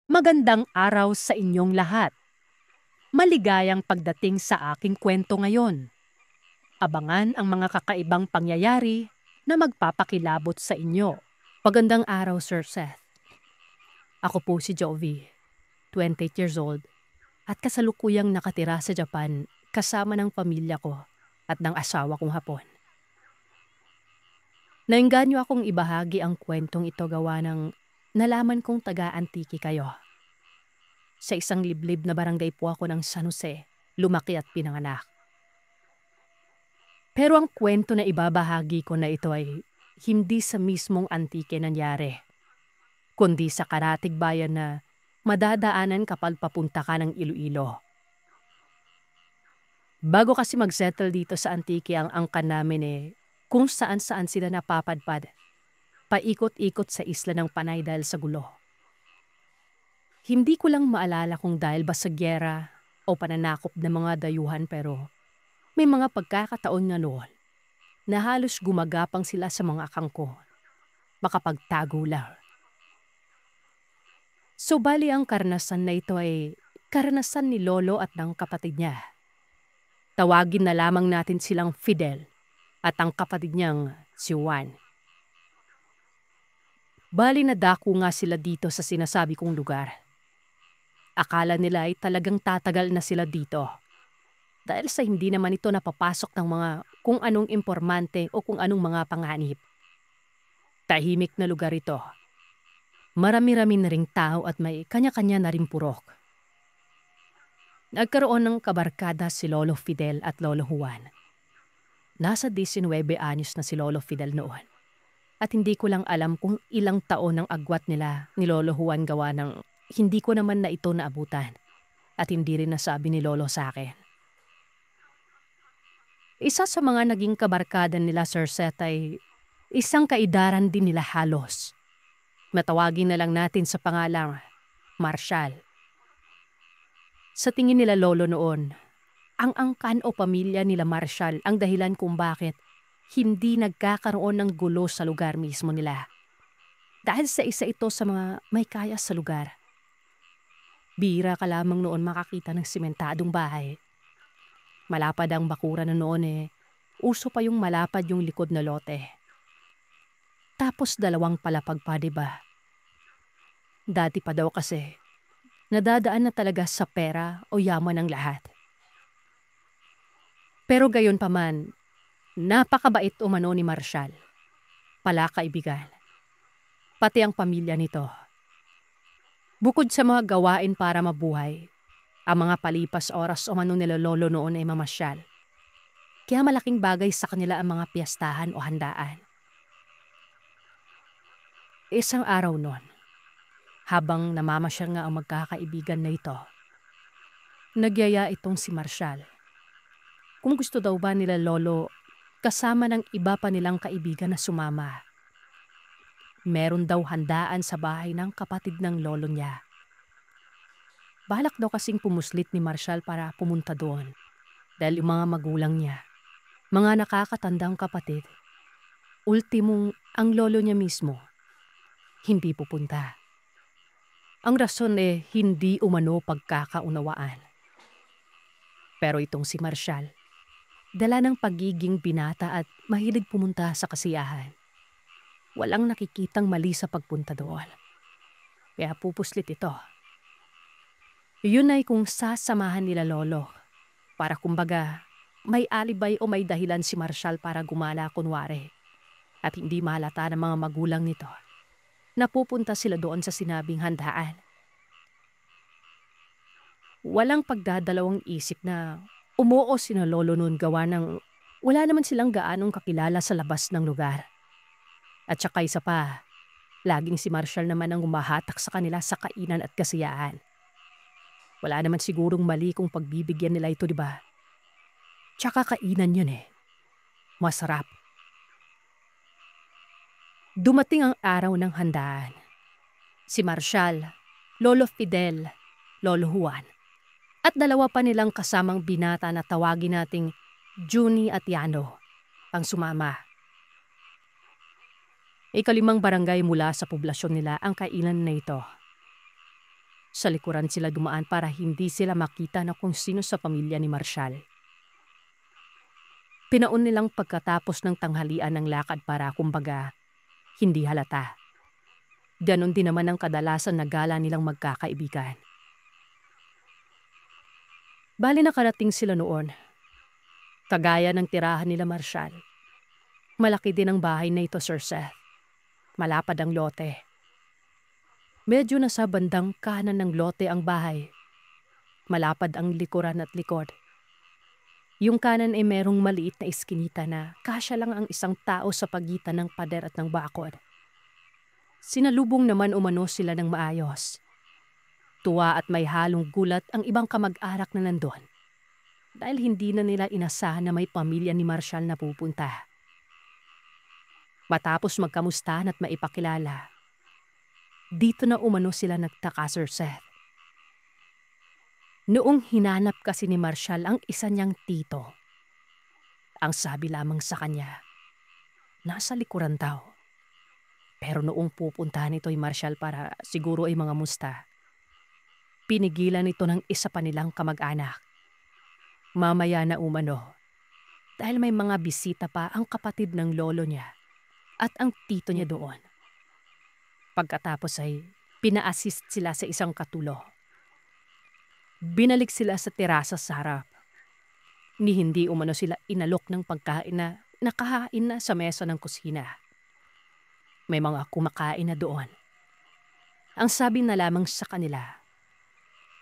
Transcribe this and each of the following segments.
Magandang araw sa inyong lahat. Maligayang pagdating sa aking kwento ngayon. Abangan ang mga kakaibang pangyayari na magpapakilabot sa inyo. Magandang araw, Sir Seth. Ako po si Jovi, 28 years old, at kasalukuyang nakatira sa Japan kasama ng pamilya ko at ng asawa kong Hapon. Naengganyo akong ibahagi ang kwentong ito gawa ng nalaman kong taga-antiki kayo. Sa isang liblib na barangay po ako ng San Jose, lumaki at pinanganak. Pero ang kwento na ibabahagi ko na ito ay hindi sa mismong antike nangyari, kundi sa karatig bayan na madadaanan kapag papunta ka ng Iloilo. Bago kasi mag-settle dito sa antike ang angkan namin kung saan-saan sila napapadpad, paikot-ikot sa isla ng Panay dahil sa gulo. Hindi ko lang maalala kung dahil ba sa gyera o pananakop ng mga dayuhan pero may mga pagkakataon na noon na halos gumagapang sila sa mga kangko, makapagtago lang. So bali ang karanasan na ito ay karanasan ni Lolo at ng kapatid niya. Tawagin na lamang natin silang Fidel at ang kapatid niyang si Juan. Bali nadako nga sila dito sa sinasabi kong lugar. Akala nila ay talagang tatagal na sila dito. Dahil sa hindi naman ito napapasok ng mga kung anong impormante o kung anong mga panganib. Tahimik na lugar ito. Marami-rami na ring tao at may kanya-kanya na ring purok. Nagkaroon ng kabarkada si Lolo Fidel at Lolo Juan. Nasa 19 anyos na si Lolo Fidel noon. At hindi ko lang alam kung ilang taon ang agwat nila ni Lolo Juan gawa ng hindi ko naman na ito naabutan. At hindi rin nasabi ni Lolo sa akin. Isa sa mga naging kabarkada nila Sir Seth ay isang kaidaran din nila halos. Matawagin na lang natin sa pangalang Marshall. Sa tingin nila Lolo noon, ang angkan o pamilya nila Marshall ang dahilan kung bakit hindi nagkakaroon ng gulo sa lugar mismo nila. Dahil sa isa ito sa mga may kaya sa lugar. Bira ka lamang noon makakita ng simentadong bahay. Malapad ang bakura na noon uso pa yung malapad yung likod na lote. Tapos 2 palapag pa, diba? Dati pa daw kasi, nadadaan na talaga sa pera o yaman ng lahat. Pero gayon pa man, napakabait umano ni Marshall. Palakaibigan. Pati ang pamilya nito. Bukod sa mga gawain para mabuhay, ang mga palipas oras umano nila Lolo noon ay mamasyal. Kaya malaking bagay sa kanila ang mga piyastahan o handaan. Isang araw noon, habang namamasyal nga ang magkakaibigan na ito, nagyaya itong si Marshall. Kung gusto daw ba nila Lolo, kasama ng iba pa nilang kaibigan na sumama. Meron daw handaan sa bahay ng kapatid ng Lolo niya. Balak daw kasing pumuslit ni Marshall para pumunta doon dahil yung mga magulang niya, mga nakakatandang kapatid, ultimong ang lolo niya mismo, hindi pupunta. Ang rason hindi umano pagkakaunawaan. Pero itong si Marshall, dala ng pagiging binata at mahilig pumunta sa kasiyahan. Walang nakikitang mali sa pagpunta doon. Kaya pupuslit ito. Yun ay kung sasamahan nila Lolo para kumbaga may alibay o may dahilan si Marshall para gumala kunwari at hindi mahalata ng mga magulang nito na pupunta sila doon sa sinabing handaan. Walang pagdadalawang isip na umuo sina Lolo noon gawa ng wala naman silang gaanong kakilala sa labas ng lugar. At saka isa pa, laging si Marshall naman ang umahatak sa kanila sa kainan at kasiyahan. Wala naman sigurong mali kung pagbibigyan nila ito, diba? Tsaka kainan yun Masarap. Dumating ang araw ng handaan. Si Marshall, Lolo Fidel, Lolo Juan, at 2 pa nilang kasamang binata na tawagin nating Juni at Yano ang sumama. 5 barangay mula sa poblasyon nila ang kainan na ito. Sa likuran sila dumaan para hindi sila makita na kung sino sa pamilya ni Marshall. Pinaon nilang pagkatapos ng tanghalian ng lakad para kumbaga hindi halata. Ganon din naman ang kadalasan na gala nilang magkakaibigan. Bali nakarating sila noon. Kagaya ng tirahan nila Marshall. Malaki din ang bahay na ito, Sir Seth. Malapad ang lote. Medyo nasa bandang kanan ng lote ang bahay. Malapad ang likuran at likod. Yung kanan ay merong maliit na iskinita na kasya lang ang isang tao sa pagitan ng pader at ng bakod. Sinalubong naman umano sila ng maayos. Tuwa at may halong gulat ang ibang kamag-arak na nandun. Dahil hindi na nila inasahan na may pamilya ni Marshall na pupunta. Matapos magkamustahan at maipakilala, dito na umano sila nagtaka, Sir Seth. Noong hinanap kasi ni Marshall ang isa niyang tito, ang sabi lamang sa kanya, nasa likuran daw. Pero noong pupuntahan ito ay Marshall para siguro ay mga musta, pinigilan ito ng isa pa nilang kamag-anak. Mamaya na umano, dahil may mga bisita pa ang kapatid ng lolo niya at ang tito niya doon. Pagkatapos ay pina-assist sila sa isang katulo. Binalik sila sa terasa sa harap. Ni hindi umano sila inalok ng pagkain na nakahain na sa mesa ng kusina. May mga kumakain na doon. Ang sabi na lamang sa kanila,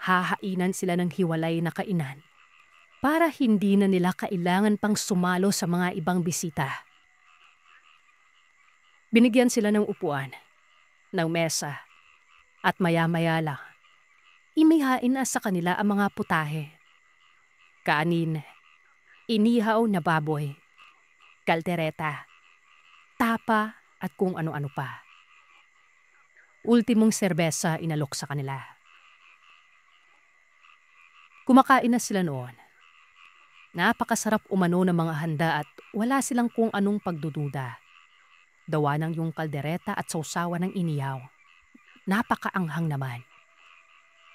hahainan sila ng hiwalay na kainan para hindi na nila kailangan pang sumalo sa mga ibang bisita. Binigyan sila ng upuan, ng mesa, at maya-maya lang, imihain na sa kanila ang mga putahe. Kanin, inihaw na baboy, kaldereta, tapa at kung ano-ano pa. Ultimong serbesa inalok sa kanila. Kumakain na sila noon. Napakasarap umano ng mga handa at wala silang kung anong pagdududa. Dawa ng yung kaldereta at sausawan ng inihaw. Napakaanghang naman.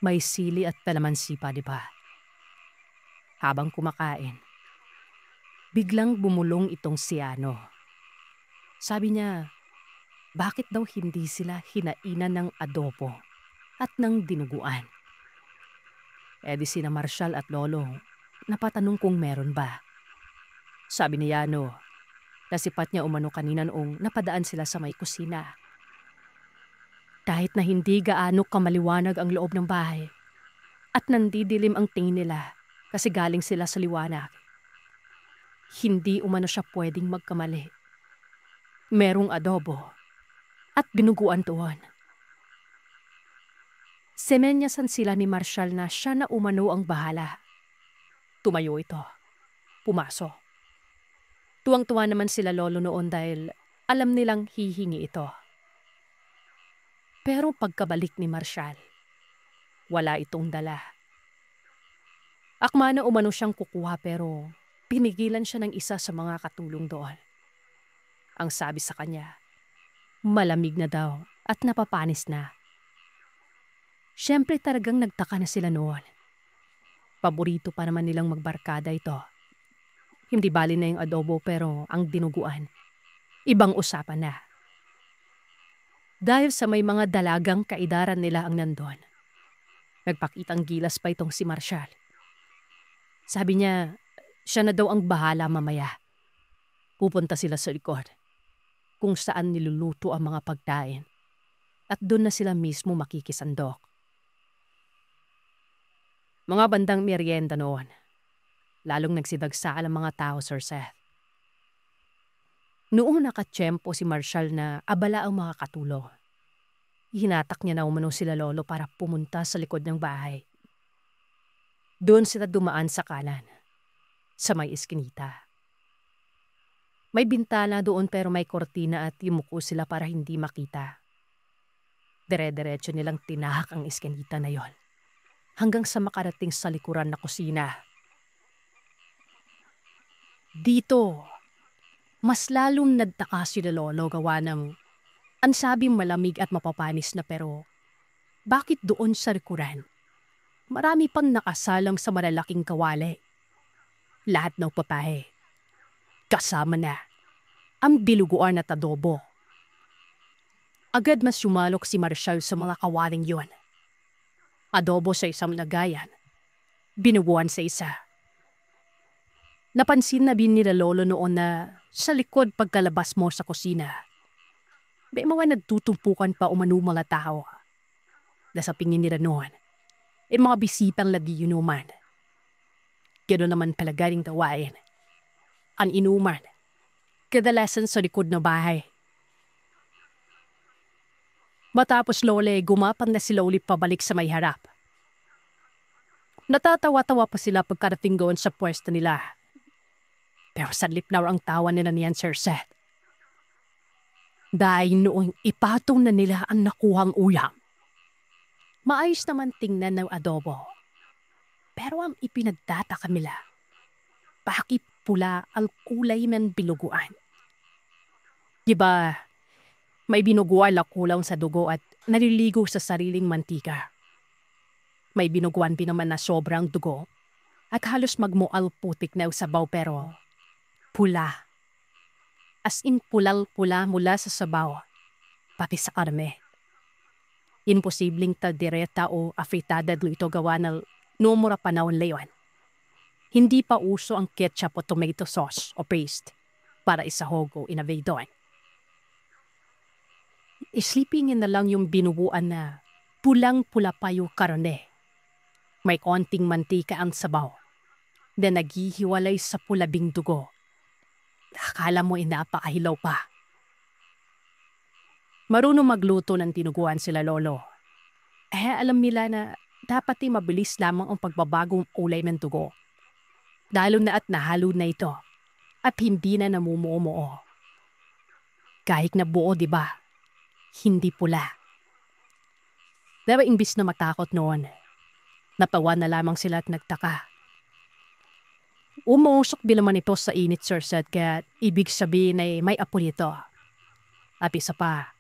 May sili at kalamansi pa, di ba? Habang kumakain, biglang bumulong itong si Ano. Sabi niya, bakit daw hindi sila hinainan ng adobo at ng dinuguan? Di sina Marshall at Lolo, napatanong kung meron ba. Sabi ni Yano, nasipat niya umano kanina noong napadaan sila sa may kusina. Kahit na hindi gaano kamaliwanag ang loob ng bahay at nandidilim ang tingin nila kasi galing sila sa liwanag, hindi umano siya pwedeng magkamali. Merong adobo at binuguan tuon. Semenyasan sila ni Marshall na siya na umano ang bahala. Tumayo ito. Pumasok. Tuwang-tuwa naman sila Lolo noon dahil alam nilang hihingi ito. Pero pagkabalik ni Marshall, wala itong dala. Akma na umano siyang kukuha pero pinigilan siya ng isa sa mga katulong doon. Ang sabi sa kanya, malamig na daw at napapanis na. Siyempre talagang nagtaka na sila noon. Paborito pa naman nilang magbarkada ito. Hindi bali na yung adobo pero ang dinuguan, ibang usapan na. Dahil sa may mga dalagang kaidaran nila ang nandun, nagpakitang gilas pa itong si Marshall. Sabi niya, siya na daw ang bahala mamaya. Pupunta sila sa likod, kung saan niluluto ang mga pagkain, at doon na sila mismo makikisandok. Mga bandang merienda noon, lalong nagsidagsaan ang mga tao, Sir Seth. Noong nakatsyempo si Marshall na abala ang mga katulo, hinatak niya na umano sila Lolo para pumunta sa likod ng bahay. Doon sila dumaan sa kanan, sa may iskinita. May bintana doon pero may kortina at yumuko sila para hindi makita. Dire-diretso nilang tinahak ang iskinita na yon, hanggang sa makarating sa likuran na kusina. Dito, mas lalong nagtaka si Lolo gawa ng ansabing malamig at mapapanis na pero Bakit doon sa likuran? Marami pang nakasalang sa malalaking kawali. Lahat ng papahe. Kasama na ang biluguan at adobo. Agad mas sumalok si Marshall sa mga kawaling yon. Adobo sa isang lagayan. Binubuan sa isa. Napansin na bin nila lolo noon na sa likod pagkalabas mo sa kusina, may mga nagtutumpukan pa umano mga tao. Nasa pingin nila noon, mga bisitang lagi inuman. Gano'n naman palagaring gawain. Ang inuman, kadalasan sa likod na bahay. Matapos lole, gumapan na sila ulit pabalik sa may harap. Natatawa-tawa pa sila pagkarating doon sa pwesto nila. Pero sanlip na ang tawa nila niyan, Sir Seth. Dahil noong ipatong na nila ang nakuhang uyam. Maayos naman tingnan ng adobo. Pero ang ipinagtataka nila, bakit pula ang kulay ng binuguan? Diba, may binuguan na kulang sa dugo at naliligo sa sariling mantika. May binuguan din naman na sobrang dugo at halos magmual putik na sabaw pero pula. As in pulal-pula mula sa sabaw, pati sa karne. Imposibleng taldereta o afritada ito gawa ng numura panahon layon. Hindi pa uso ang ketchup o tomato sauce o paste para isahog o inavay doon. Islipingin na lang yung binubuan na pulang-pula pa yung karne. May konting mantika ang sabaw na naghihiwalay sa pulabing dugo. Akala mo napakahilaw pa. Marunong magluto ng tinuguan sila lolo. Alam nila na dapat mabilis lamang ang pagbabagong kulay ng dugo. Lalo na at nahalo na ito at hindi na namumuo-muo. Kahit na buo, di ba? Hindi pula. Pero imbis na matakot noon, natawa na lamang sila at nagtaka. Umusok din naman ito sa init, Sir Seth, kaya ibig sabihin ay may apoy ito. At isa pa,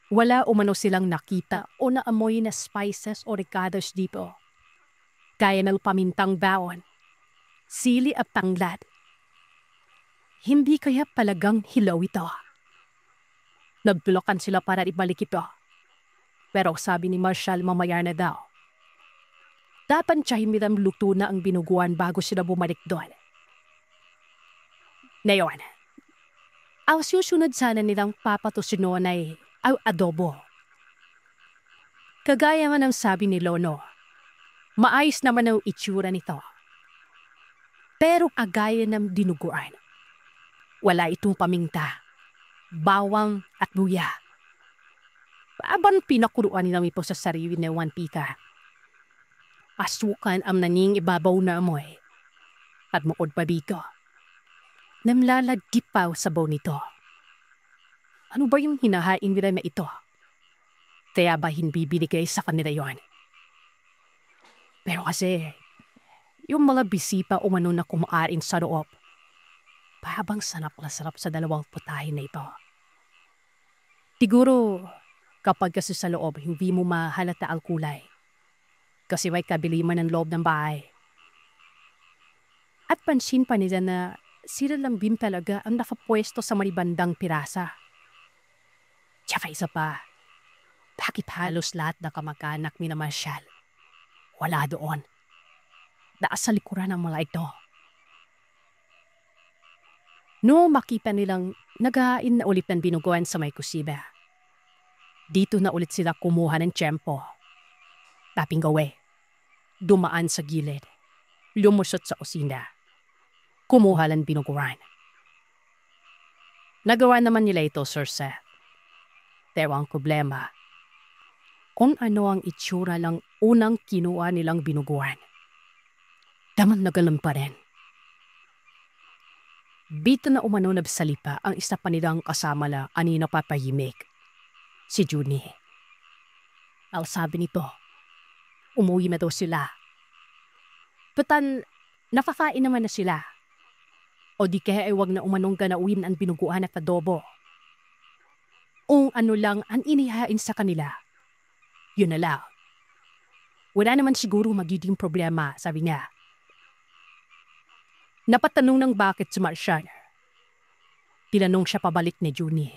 wala umano silang nakita o naamoy na spices o ricados dito. Kaya ng pamintang baon, sili at tanglad. Hindi kaya palagang hilaw ito. Nagtulokan sila para ibalik ito. Pero sabi ni Marshall mamaya na daw. Dapat tsahin nilang luto na ang binuguan bago sila bumalik doon. Ngayon, ang susunod sana nilang papatusin noon ay ang adobo. Kagaya man ang sabi ni Lolo, maayos naman ang itsura nito. Pero agaya ng dinuguan, wala itong paminta, bawang at luya. Paban pinakuruan nila ito sa sarili ng wantika. Asukan ang naning ibabaw na amoy. At mukod pa dito, namlalagkip pa sa sabaw nito. Ano ba yung hinahain nila na ito? Kaya ba hindi binigay sa kanila yon? Pero kasi, yung mga bisipa umano na kumaarin sa loob, parang sarap na sarap sa dalawang putahin na ito. Siguro, kapag kasi sa loob, hindi mo mahalata ang kulay. Kasi may kabiliman ng loob ng bahay. At pansin pa nila na sila lang din talaga ang nakapwesto sa maribandang pirasa. Tsaka isa pa, bakit halos lahat na kamag-anak ni na Marshall wala doon? Nasa likuran ng mga ito. Noong makita nilang naghahain na ulit ng binuguan sa may kusina, dito na ulit sila kumuha ng tiyempo. Taping gawe. Dumaan sa gilid, lumusot sa kusina, kumuha ng binuguan. Nagawa naman nila ito, Sir Seth. Pero ang problema, kung ano ang itsura lang unang kinuha nilang binuguan. Daman nagalam pa rin. Bito na umano nabsalipa ang isa pa nilang kasama na anina papahimik, si Junie. Ang sabi nito, umuwi na daw sila. Patan, nakakain naman na sila. O di kaya ay wag na umanong ganawin ang binuguan at adobo. O ano lang ang inihain sa kanila. Yun na lang. Wala naman siguro magiging problema, sabi niya. Napatanong ng bakit si Marshall. Tinanong siya pabalik ni Junie.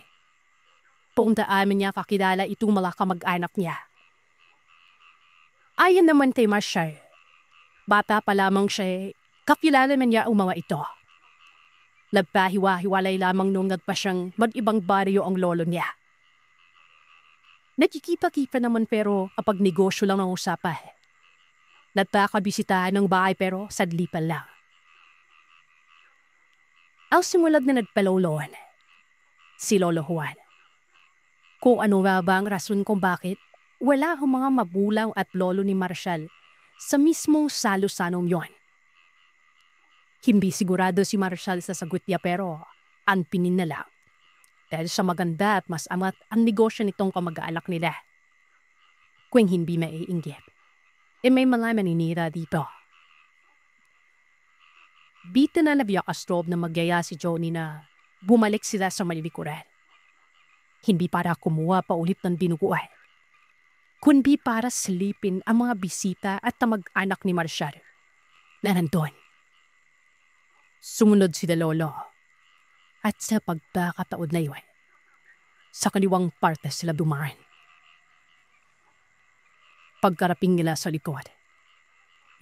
Punta amin niya kakilala itong mga kamag-anak niya. Ayon naman kay Marshall, bata pa lamang siya, kakilala man niya ang mga ito. Nagpahiwa-hiwalay lamang nung nagpa siyang mag-ibang baryo ang lolo niya. Nagkikita-kita naman pero kapag negosyo lang ang usapan. Nagpakabisitahan ng bahay pero sadlipan lang. Ang simulad na nagpaloloan, si Lolo Juan. Kung ano ba ang rason kung bakit wala ang mga magulang at lolo ni Marshall sa mismong salo-sanong yon. Hindi sigurado si Marshall sa sagot niya pero anpinin na lang. Dahil sa maganda at mas amat ang negosyo nitong kamag-alak nila. Kung hindi maiinggit, may mga maninira dito. Bita na nabiyakas loob na magyaya si Johnny na bumalik sila sa malilikuran. Hindi para kumuha pa ulit ng dinuguan, kundi para silipin ang mga bisita at kamag-anak ni Marshall na nandun. Sumunod sila lolo at sa pagkakataon na yun, sa kaliwang parte sila dumaan. Pagkaraping nila sa likod,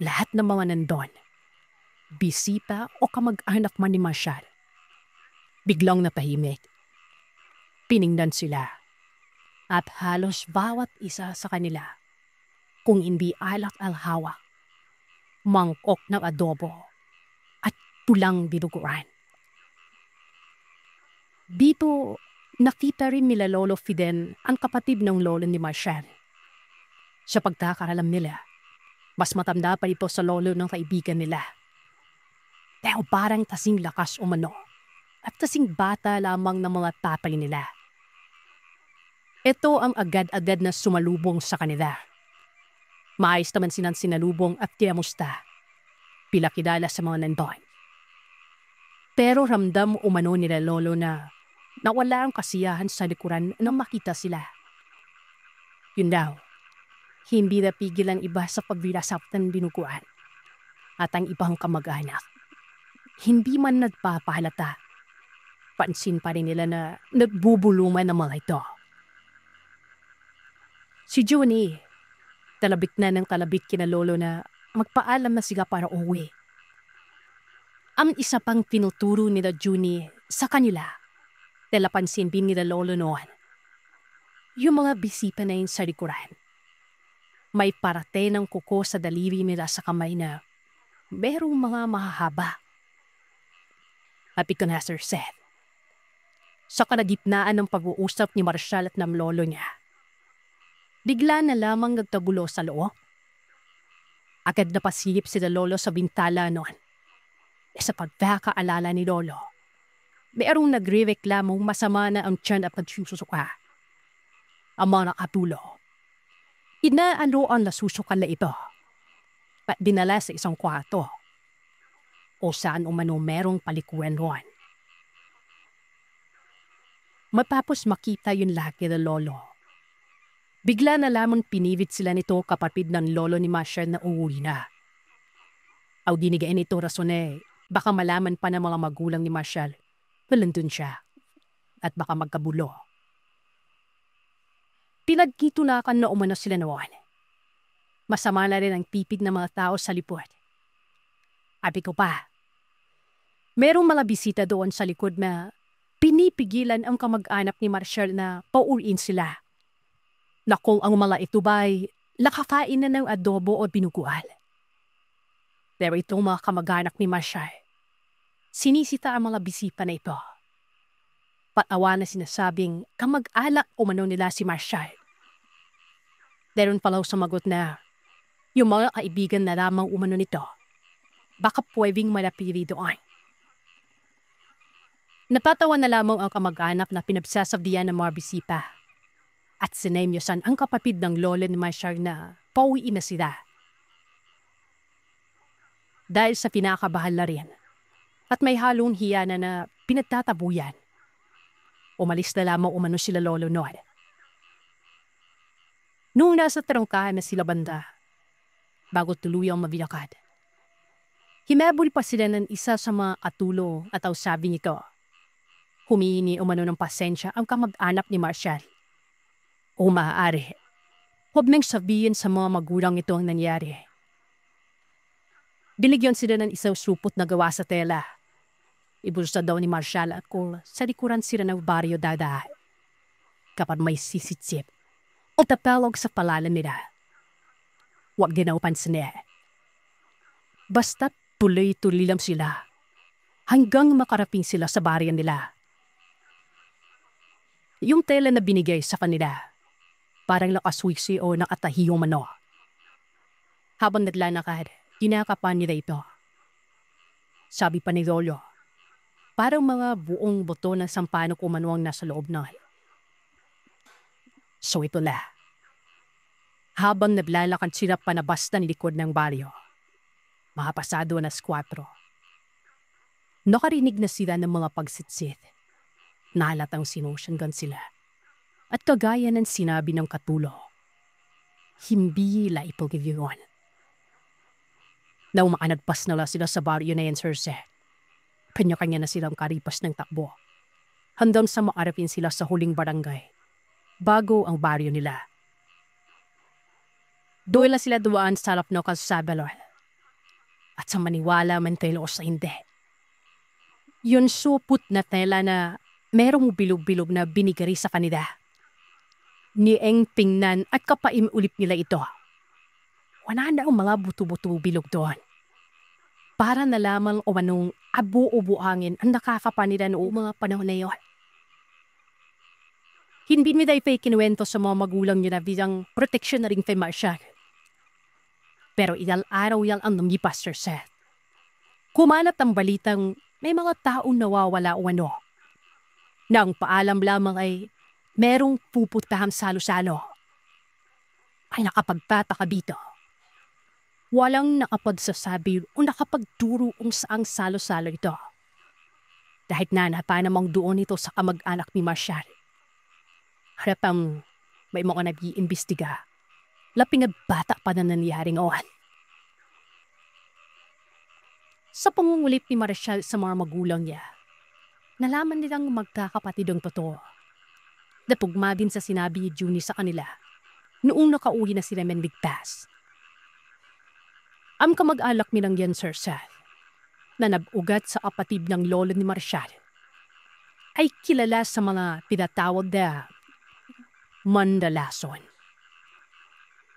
lahat ng mga nandun, bisita o kamag-anak man ni Marshall, biglang natahimik. Piningnan sila at halos bawat isa sa kanila, kung hindi alak al hawak, mangkok ng adobo at pulang binuguan. Dito, nakita rin nila Lolo Fiden ang kapatid ng lolo ni Marshall. Sa pagkakaalam nila, mas matanda pa ito sa lolo ng kaibigan nila. Pero parang kasing lakas umano at kasing bata lamang ng mga tatay nila. Ito ang agad-agad na sumalubong sa kanila. Maayos naman silang sinalubong at kiyamusta. Pilakilala sa mga nandun. Pero ramdam umano nila lolo na nawala ang kasiyahan sa likuran nang makita sila. Yun daw, hindi napigil ang iba sa pagbilasap ng binuguan at ang ibang kamag-anak. Hindi man nagpapahalata. Pansin pa rin nila na nagbubuluman ang mga ito. Si Junie, talabik na ng talabik kina lolo na magpaalam na sila para uwi. Ang isa pang tinuturo nila Junie sa kanila, talapansin din nila lolo noon. Yung mga bisita na yun sa likuran. May parate ng kuko sa daliri nila sa kamay na merong mga mahahaba. Happy ka na, Sir Seth. Sa kalagitnaan ng pag-uusap ni Marshall at ng lolo niya, bigla na lamang nagtagulo sa loob. Agad na pasilip sila lolo sa bintala noon. Sa pagkakaalala ni lolo, mayroong nagre-reklamong masama na ang tiyan at nagsusuka. Ang mga nakatulo, inaano ang nasusukan na ito at dinala sa isang kwarto o saan umano merong palikuan roon. Matapos makita yun lagi na lolo, bigla na lamang pinilit sila nito kapatid ng lolo ni Marshall na uuwi na. Aw dinigain ito rason baka malaman pa ng mga magulang ni Marshall na nandun siya at baka magkabulo. Pinagkitunakan na umano sila noon. Masama na rin ang pipig ng mga tao sa lipod. Abi ko pa, merong mga bisita doon sa likod na pinipigilan ang kamag-anak ni Marshall na pauwiin sila. Na kung ang mga ito ba'y nakakain na ng adobo o binuguan. Pero itong mga kamag-anak ni Marshall, sinisita ang mga bisita na ito. Patawa na sinasabing kamag-alak umano nila si Marshall. Meron palaw sumagot na yung mga kaibigan na lamang umano nito, baka pwedeng malapiri doon. Napatawa na lamang ang kamag-anak na pinagsasabihan ng mga bisita. At sinemyosan ang kapatid ng lolo ni Marshall na pauwiin na sila. Dahil sa pinakabahan na rin at may halong hiya na pinagtatabuyan, umalis na lamang umano sila lolo noon. Noong nasa trangkahan na sila banda, bago tuluyang mabilakad, himabol pa sila ng isa sa mga katulo at sabi nito, humihingi umano ng pasensya ang kamag-anak ni Marshall. O maaari, huwag nang sabihin sa mga magulang ito ang nangyari. Binigyan sila ng isang supot na gawa sa tela. Ibulsa daw ni Marshall at kung sa likuran sila ng baryo dadahan. Kapag may sisitsip o tapalog sa palalan nila, huwag din daw pansinin. Basta't tuloy-tuloy lang sila hanggang makaraping sila sa baryo nila. Yung tela na binigay sa kanila, parang nakaswiksi o nakatahiyong mano. Habang naglalakad, kinakapan nila ito. Sabi pa ni Lolo, parang mga buong buto ng sampano kumano ang nasa loob na. So ito na. Habang naglalakad sila panabas na likod ng baryo, mga pasado na 4. Nakarinig na sila ng mga pagsitsit. Nahalatang sinusundan sila. At kagaya ng sinabi ng katulo, hindi la ipagigyon. Nang makanagpas na sila sa baryo na yan, Sir Seth, kanya-kanya na silang karipas ng takbo. Hanggang sa maarapin sila sa huling barangay, bago ang baryo nila. Doon sila dumaan sa harap ng Sabelon. At sa maniwala man tayo sa hindi. Yun supot na tela na merong bilog-bilog na binigari sa kanila. Nieng tingnan at kapaim ulit nila ito. Wala na ang mga buto-buto bilog doon. Para na lamang o anong abo-ubuhangin ang nakakapanila noong mga panahon na yun. Hindi nila ipa'y kinuwento sa mga magulang nyo na bilang proteksyon na rin kay Marshall. Pero ilang araw yan ang lumipas, Sir Seth. Kumanat ang balitang may mga taong nawawala o ano. Nang paalam lamang ay merong puputahang salo-salo. Ay nakapagtataka dito. Walang nakapagsasabi o nakapagturo kung saang salo-salo ito. Dahil nanapa namang doon ito sa kamag-anak ni Marshall. Harapang may mga nag-iimbestiga. Laping at bata pa na nangyaring ohan. Sa pangungulit ni Marshall sa mga magulang niya, nalaman nilang magkakapatid ang totoo. Napugma din sa sinabi ni Junie sa kanila noong nakauwi na sila menligtas. Ang kamag-alak nilang yan, Sir Seth, na nag-ugat sa kapatid ng lolo ni Marshall, ay kilala sa mga tinatawag na mandalason.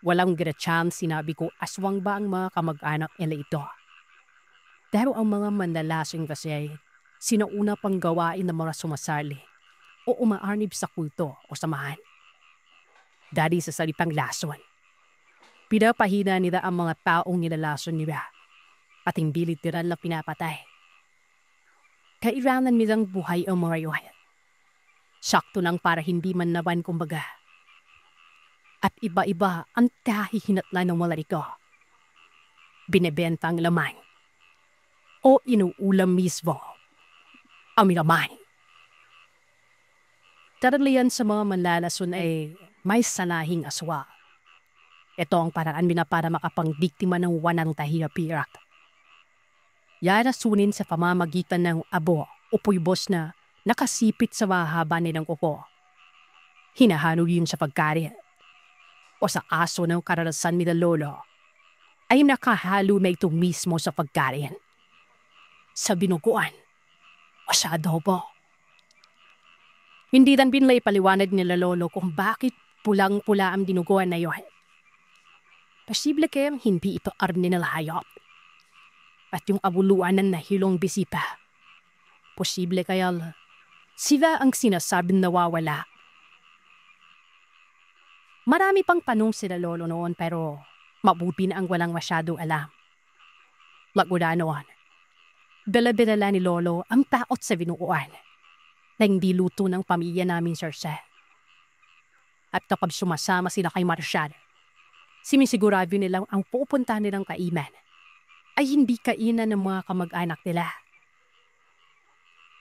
Walang gratsyang sinabi ko aswang ba ang mga kamag-anak nila ito. Pero ang mga mandalason kasi ay sinauna pang gawain ng mga sumasali o umaarnib sa kulto o samahan. Dahil sa salitang lason, pinapahina nila ang mga taong nilalason nila at hindi literal na pinapatay. Kailangan nilang buhay ang mga yun. Sakto lang para hindi man naman kumbaga. At iba-iba ang kahihinatlan ng mga ito. Binebenta ang laman o inuulam mismo ang laman. Karaniwan sa mga manlalason ay may sanahing aswa. Ito ang paraan nila para makapang-biktima ng wanang tahirap-hirap. Yarasunin sa pamamagitan ng abo o puybos na nakasipit sa mahaba nilang kuko. Hinahalo yun sa pagkarin o sa aso ng karanasan nila lolo ay nakahalo na ito mismo sa pagkain. Sa binuguan o sa adobo. Hindi rin binlay paliwanag nila lolo kung bakit pulang-pula ang dinuguan na yun. Posible kayang hindi ito arni na hayop. At yung abuluan ng nahilong bisipa. Posible kaya sila ang sinasabing nawawala. Marami pang tanong sila lolo noon pero mabuti na ang walang masyadong alam. Laguna noon, dala-dala ni lolo ang taot sa binuuan na hindi luto ng pamilya namin, Sir Seth. At kapag sumasama sila kay Marshall, sinisigurado nilang ang pupunta nilang kainan ay hindi kainan ng mga kamag-anak nila.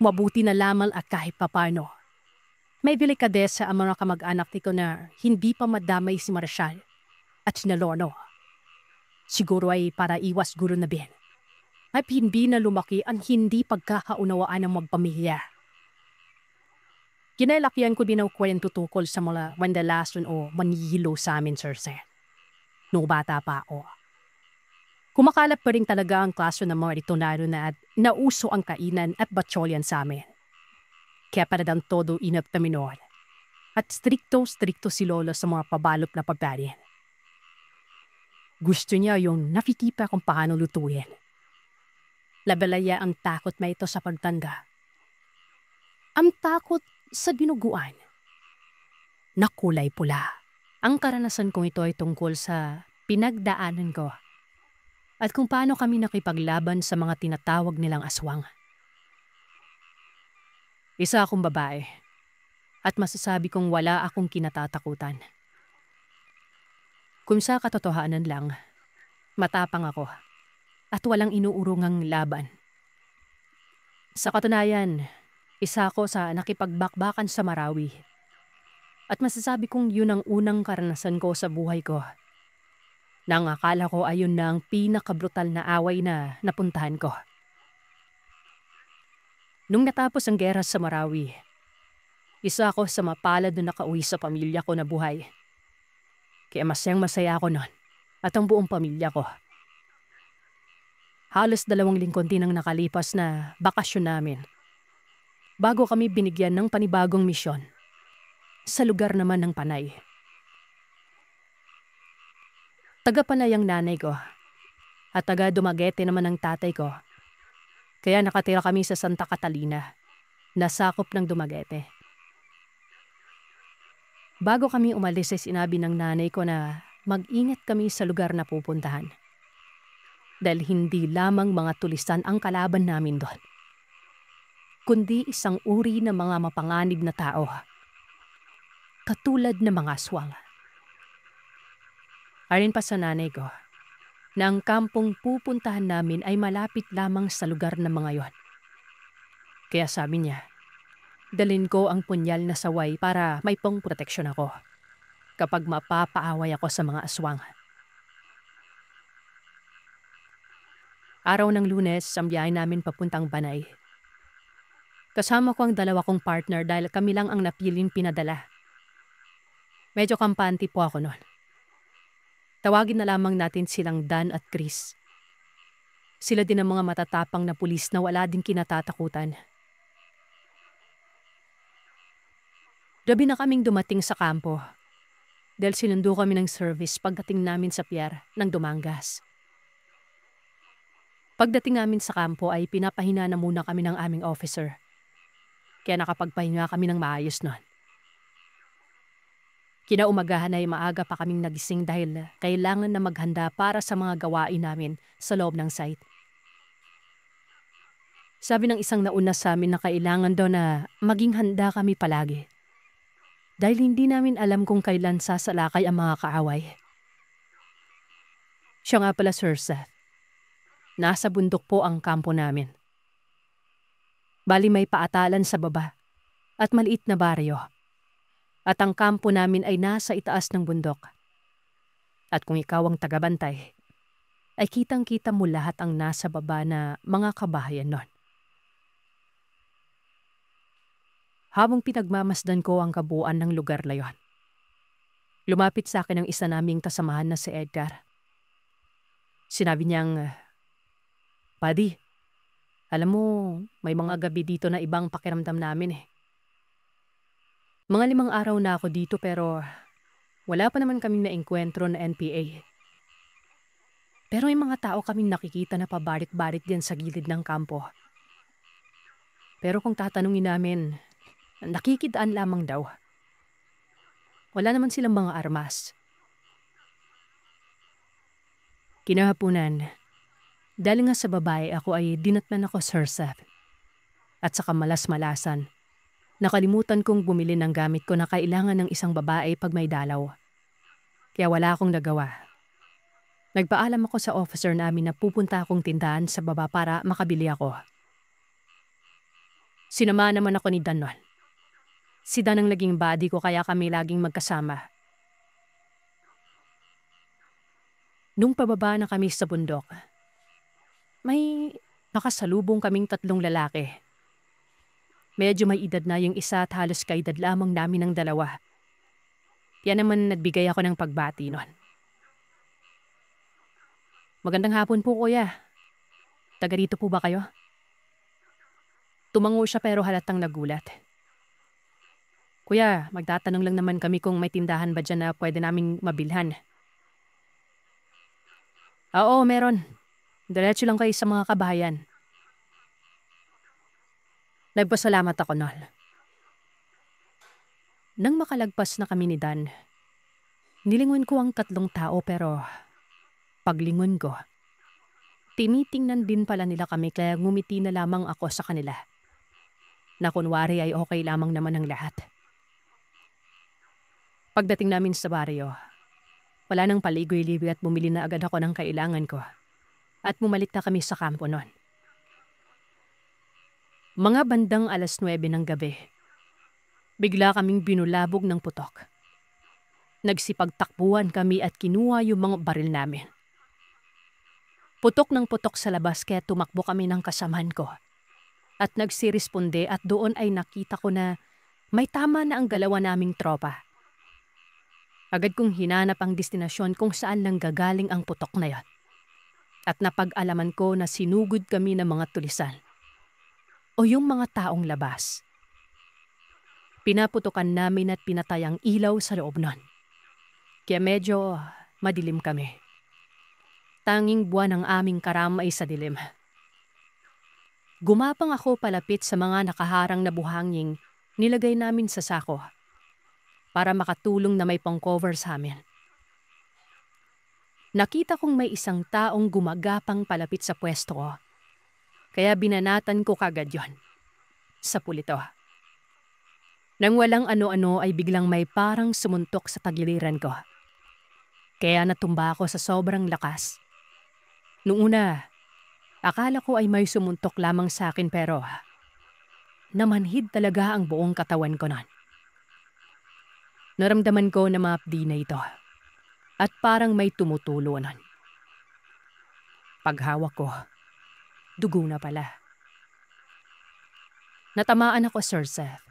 Mabuti na lamang at kahit papano, May delikadesa ang mga kamag-anak ko na hindi pa madamay si Marshall at si Lolo. Siguro ay para iwas gulo na bin. At hindi na lumaki ang hindi pagkakaunawaan ng magpamilya. Kinailakihan ko din ang kwento tukol sa mga wandalason o manihilo sa amin, Sir Sen. Noong bata pa ako. Kumakalap pa rin talaga ang kaso ng mga ritonado na at nauso ang kainan at batsolyan sa amin. Kaya para dang todo inap kami noon. At strikto si Lolo sa mga pabalot na pagkain. Gusto niya yung nakikita kung paano lutuin. Labalaya ang takot na ito sa pagtanda. Ang takot sa dinuguan. Nakulay pula. Ang karanasan kong ito ay tungkol sa pinagdaanan ko at kung paano kami nakipaglaban sa mga tinatawag nilang aswang. Isa akong babae at masasabi kong wala akong kinatatakutan. Kung sa katotohanan lang, matapang ako at walang inuurungang laban. Sa katunayan, isa ako sa nakipagbakbakan sa Marawi. At masasabi kong yun ang unang karanasan ko sa buhay ko. Nang akala ko ayun na ang pinakabrutal na away na napuntahan ko. Nung natapos ang gera sa Marawi, isa ako sa mapalad na nakauwi sa pamilya ko na buhay. Kaya masayang-masaya ako nun at ang buong pamilya ko. Halos 2 lingkod din ang nakalipas na bakasyon namin. Bago kami binigyan ng panibagong misyon sa lugar naman ng Panay. Taga-Panay ang nanay ko at taga-Dumaguete naman ang tatay ko. Kaya nakatira kami sa Santa Catalina, na sakop ng Dumaguete. Bago kami umalis ay sinabi ng nanay ko na mag-ingat kami sa lugar na pupuntahan. Dahil hindi lamang mga tulisan ang kalaban namin doon, kundi isang uri ng mga mapanganib na tao, katulad ng mga aswang. Ayon pa sa nanay ko, na ang kampong pupuntahan namin ay malapit lamang sa lugar ng mga yon. Kaya sabi niya, dalhin ko ang punyal na saway para may pangproteksyon ako kapag mapapaaway ako sa mga aswang. Araw ng Lunes, ang biyahe namin papuntang Banay. Kasama ko ang 2 kong partner dahil kami lang ang napiling pinadala. Medyo kampante po ako noon. Tawagin na lamang natin silang Dan at Chris. Sila din ang mga matatapang na pulis na wala din kinatatakutan. Gabi na kaming dumating sa kampo dahil sinundo kami ng service pagdating namin sa pier ng Dumangas. Pagdating namin sa kampo ay pinapahina na muna kami ng aming officer. Kaya nakapagpahinga kami ng maayos nun. Kinaumagahan ay maaga pa kaming nagising dahil kailangan na maghanda para sa mga gawain namin sa loob ng site. Sabi ng isang nauna sa amin na kailangan daw na maging handa kami palagi. Dahil hindi namin alam kung kailan sasalakay ang mga kaaway. Siya nga pala, Sir Seth. Nasa bundok po ang kampo namin. Bali may paatalan sa baba at maliit na baryo. At ang kampo namin ay nasa itaas ng bundok. At kung ikaw ang tagabantay, ay kitang-kita mo lahat ang nasa baba na mga kabahayan nun. Habang pinagmamasdan ko ang kabuuan ng lugar na yon, lumapit sa akin ang isa naming kasamahan na si Edgar. Sinabi niyang, "Buddy, alam mo, may mga gabi dito na ibang pakiramdam namin eh. Mga 5 araw na ako dito pero wala pa naman kaming naengkwentro na NPA. Pero may mga tao kaming nakikita na pabarit-barit diyan sa gilid ng kampo. Pero kung tatanungin namin, nakikidaan lamang daw. Wala naman silang mga armas." Kinahapunan, dahil nga sa babae ako ay dinatnan ako, Sir Seth. At sa kamalas-malasan, nakalimutan kong bumili ng gamit ko na kailangan ng isang babae pag may dalaw. Kaya wala akong nagawa. Nagpaalam ako sa officer namin na pupunta akong tindahan sa baba para makabili ako. Sinama naman ako ni Dan nun. Si Dan ang naging buddy ko kaya kami laging magkasama. Nung pababa na kami sa bundok, may nakasalubong kaming 3 lalaki. Medyo may edad na yung isa at halos kaedad lamang namin ng dalawa. Yan naman nagbigay ako ng pagbati nun. Magandang hapon po, kuya. Taga rito po ba kayo? Tumango siya pero halatang nagulat. Kuya, magtatanong lang naman kami kung may tindahan ba dyan na pwede naming mabilhan. Oo, meron. Diretso lang kayo sa mga kabahayan. Nagpasalamat ako nun. Nang makalagpas na kami ni Dan, nilingon ko ang 3 tao pero paglingon ko, tinitingnan din pala nila kami kaya ngumiti na lamang ako sa kanila. Na kunwari ay okay lamang naman ang lahat. Pagdating namin sa baryo, wala nang paligoy-ligoy at bumili na agad ako ng kailangan ko. At bumalik na kami sa kampo noon. Mga bandang 9:00 ng gabi, bigla kaming binulabog ng putok. Nagsipagtakbuhan kami at kinuha yung mga baril namin. Putok ng putok sa labas kaya tumakbo kami ng kasamahan ko. At nagsiresponde at doon ay nakita ko na may tama na ang galawa naming tropa. Agad kong hinanap ang destinasyon kung saan lang gagaling ang putok na yon. At napag-alaman ko na sinugod kami ng mga tulisan. O yung mga taong labas. Pinaputukan namin at pinatay ang ilaw sa loob nun. Kaya medyo madilim kami. Tanging buwan ang aming karamay sa dilim. Gumapang ako palapit sa mga nakaharang na buhanging nilagay namin sa sako para makatulong na may pang-cover sa amin. Nakita kong may isang taong gumagapang palapit sa pwesto ko. Kaya binanatan ko kagad yon. Sa pulito. Nang walang ano-ano ay biglang may parang sumuntok sa tagiliran ko. Kaya natumba ako sa sobrang lakas. Noong una, akala ko ay may sumuntok lamang sa akin pero namanhid talaga ang buong katawan ko nun. Naramdaman ko na maapdi na ito at parang may tumutulo nun. Paghawak ko, dugo na pala. Natamaan ako, Sir Seth.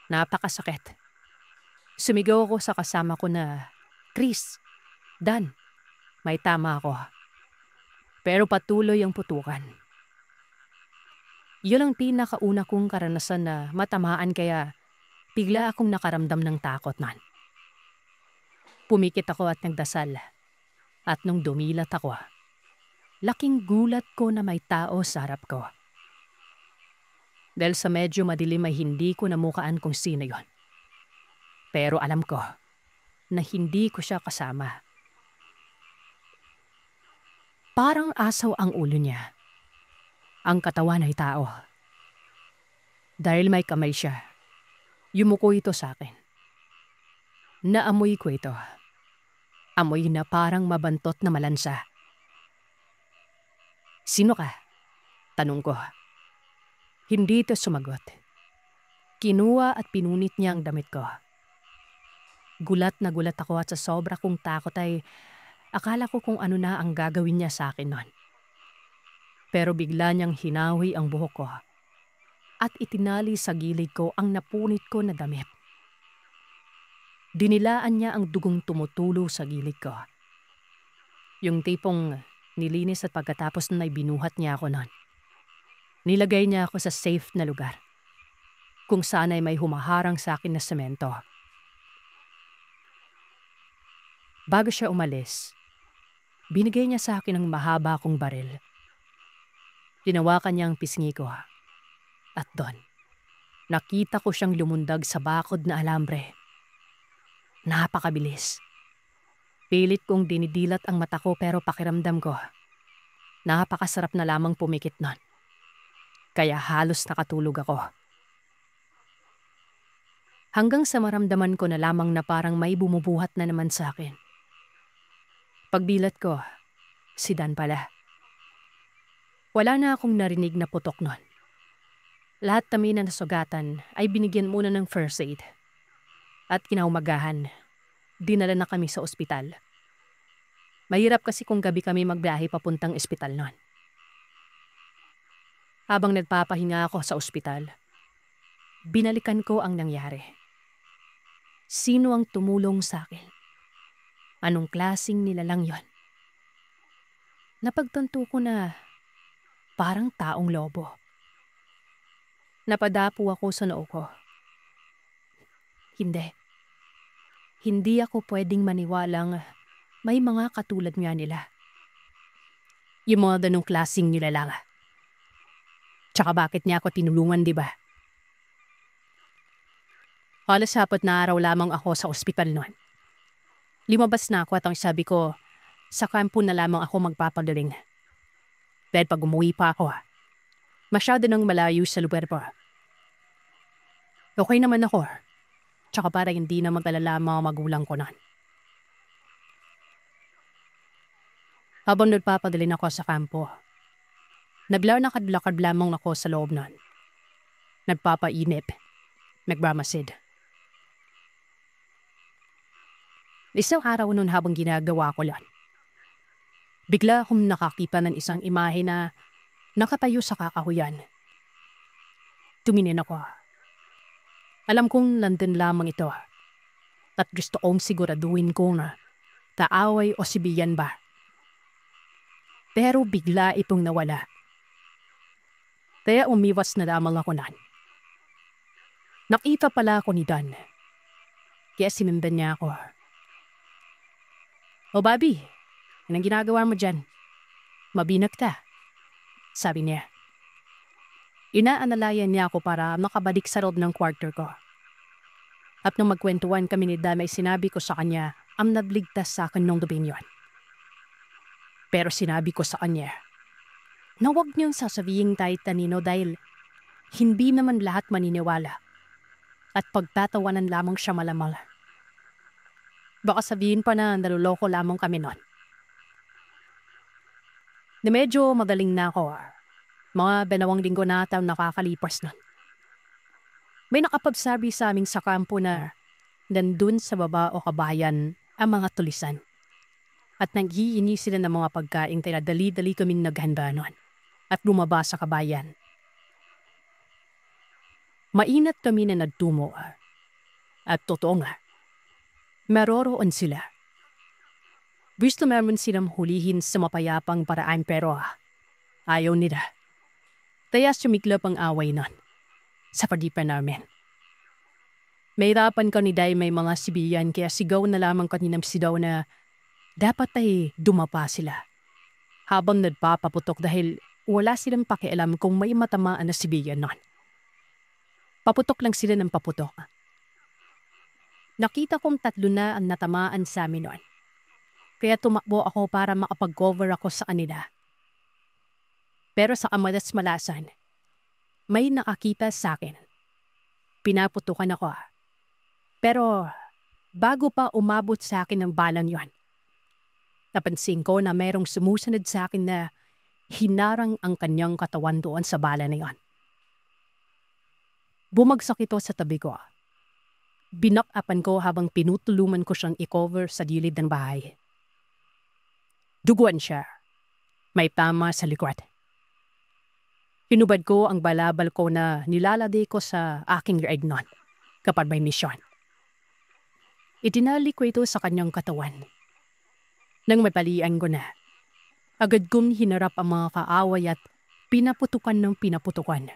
Napakasakit. Sumigaw ako sa kasama ko na, Chris, Dan, may tama ako. Pero patuloy ang putukan. Yun ang pinakauna kong karanasan na matamaan kaya bigla akong nakaramdam ng takot nan. Pumikit ako at nagdasal. At nung dumilat ako, laking gulat ko na may tao sa harap ko. Dahil sa medyo madilim ay hindi ko namukaan kung sino yon. Pero alam ko na hindi ko siya kasama. Parang asaw ang ulo niya. Ang katawan ay tao. Dahil may kamay siya, yumuko ito sa akin. Naamoy ko ito. Amoy na parang mabantot na malansa. Sino ka? Tanong ko. Hindi ito sumagot. Kinuha at pinunit niya ang damit ko. Gulat na gulat ako at sa sobra kong takot ay akala ko kung ano na ang gagawin niya sa akin nun. Pero bigla niyang hinawi ang buhok ko at itinali sa gilid ko ang napunit ko na damit. Dinilaan niya ang dugong tumutulo sa gilid ko. Yung tipong nilinis at pagkatapos na binuhat niya ako nun. Nilagay niya ako sa safe na lugar, kung saan ay may humaharang sa akin na semento. Bago siya umalis, binigay niya sa akin ang mahaba kong baril. Tinawakan niya ang pisngi ko. At doon, nakita ko siyang lumundag sa bakod na alambre. Napakabilis. Pilit kong dinidilat ang mata ko pero pakiramdam ko, napakasarap na lamang pumikit nun. Kaya halos nakatulog ako. Hanggang sa maramdaman ko na lamang na parang may bumubuhat na naman sa akin. Pagdilat ko, si Dan pala. Wala na akong narinig na putok nun. Lahat kami na nasugatan ay binigyan muna ng first aid. At kinaumagahan, dinala na kami sa ospital. Mahirap kasi kung gabi kami magbiyahe papuntang ospital noon. Habang nagpapahinga ako sa ospital, binalikan ko ang nangyari. Sino ang tumulong sa akin? Anong klaseng nilalang yon? Napagtanto ko na parang taong lobo. Napadapo ako sa noo ko. Hindi. Hindi ako pwedeng maniwalang may mga katulad nga nila. Yung mga ganong klaseng nilalang. Tsaka bakit niya ako tinulungan, di ba? Halos 4 na araw lamang ako sa ospital noon. Lumabas na ako at ang sabi ko, sa kampo na lamang ako magpapagaling. Dahil pag umuwi pa ako, masyado nang malayo sa lugar pa. Okay naman ako. Tsaka para hindi na mag-alala mga magulang ko noon. Habang nagpapagaling ako sa kampo, naglalakad-lakad lamang ako sa loob noon. Nagpapainip, nagmamasid. Isang araw noon habang ginagawa ko yan, bigla akong nakakita ng isang imahe na nakatayo sa kakahuyan. Tumingin ako. Alam kong nandun lamang ito at gusto kong siguraduhin ko na kaaway o sibiyan ba. Pero bigla itong nawala. Kaya umiwas na lamang ako nan. Nakita pala ako ni Dan. Kaya sinundan niya ako. "O Bobby, anong ginagawa mo dyan? Mabinat ka," sabi niya. Inaanalayan niya ako para makabalik sa loob ng kwarto ko. At nung magkwentuhan kami ni Dan ay sinabi ko sa kanya ang nagligtas sa akin nung gabi yun. Pero sinabi ko sa kanya na huwag niyang sasabihin kahit kanino dahil hindi naman lahat maniniwala at pagtatawanan lamang siya malamal. Baka sabihin pa na naluloko lamang kami nun. Na medyo magaling na ako. Mga 2 linggo na ata nakakalipas nun. May nakapagsabi sa aming sa kampo na nandun sa baba o kabayan ang mga tulisan. At naghihingi sila ng mga pagkain kaya dali-dali kaming naghanda nun at bumaba sa kabayan. Mainat kami na nagtungo. At totoo nga, maroroon sila. Gusto naman silang hulihin sa mapayapang paraan pero ayaw nila. Kaya sumiklap ang away nun sa pagitan namin. Mahirapan kami dahil may mga sibiyan kaya sigaw na lamang kaninang sigaw na dapat ay dumapa sila. Habang nagpapaputok dahil wala silang pakialam kung may matamaan na sibiyan nun. Paputok lang sila ng paputok. Nakita kong 3 na ang natamaan sa amin nun. Kaya tumakbo ako para makapag-cover ako sa kanila. Pero sa kamalas-malasan, may nakakita sa akin. Pinaputukan ako. Pero bago pa umabot sa akin ang balang yon, napansin ko na mayroong sumusunod sa akin na hinarang ang kanyang katawan doon sa bala na yon. Bumagsak ito sa tabi ko. Binakapan ko habang pinutuluman ko siyang i-cover sa gilid ng bahay. Duguan siya. May tama sa likod. Hinubad ko ang balabal ko na nilalagay ko sa aking raid nun kapag may misyon. Itinali ko ito sa kanyang katawan. Nang mapalian ko na, agad kong hinarap ang mga kaaway at pinaputukan ng pinaputukan.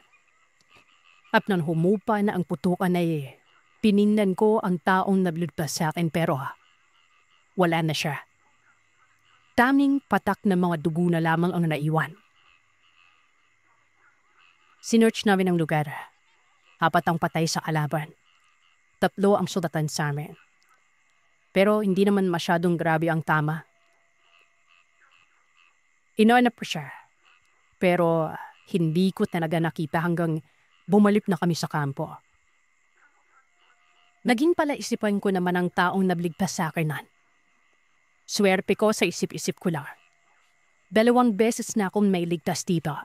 At nang humupa na ang putukan ay piningnan ko ang taong naglugtas sa akin pero wala na siya. Taming patak ng mga dugo na lamang ang naiwan. Sinearch namin ang lugar. 4 ang patay sa kalaban. 3 ang sugatan sa amin. Pero hindi naman masyadong grabe ang tama. Inaanap ko siya. Pero hindi ko talaga nakita hanggang bumalik na kami sa kampo. Naging palaisipan ko naman ang taong nabligtas sa akin nun. Swerte ko sa isip-isip ko lang. 2 beses na akong may ligtas dito.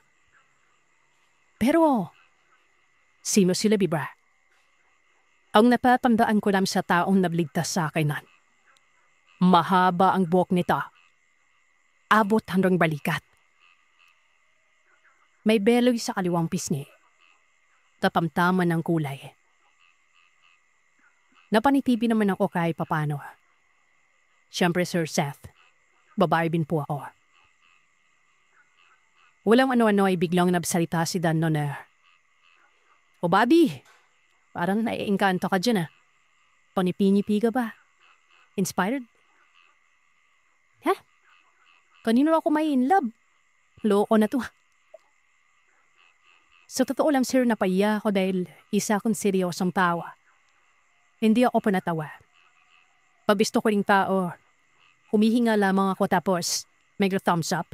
Pero Sino sila, Bibra? Ang napatandaan ko lang sa taong nabligtas sa akin nun. Mahaba ang buhok nito. Abot hanggang balikat. May beloy sa kaliwang pisngi. Tatamtaman ng kulay. Napanitipi naman ako kahit papano. Siyempre, Sir Seth, babae din po ako. Walang ano-ano ay biglang nabsalita si Dan noon "O Bobby, parang naiengkanto ka dyan Panipinipi ka ba? Inspired?" "Ha? Kanino ako may in love? Loko na to." Sa totoo lang, sir, napahiya ako dahil isa akong seryosong tao. Hindi ako panatawa. Pabisto ko ring tao. Humihinga lamang ako tapos thumbs up.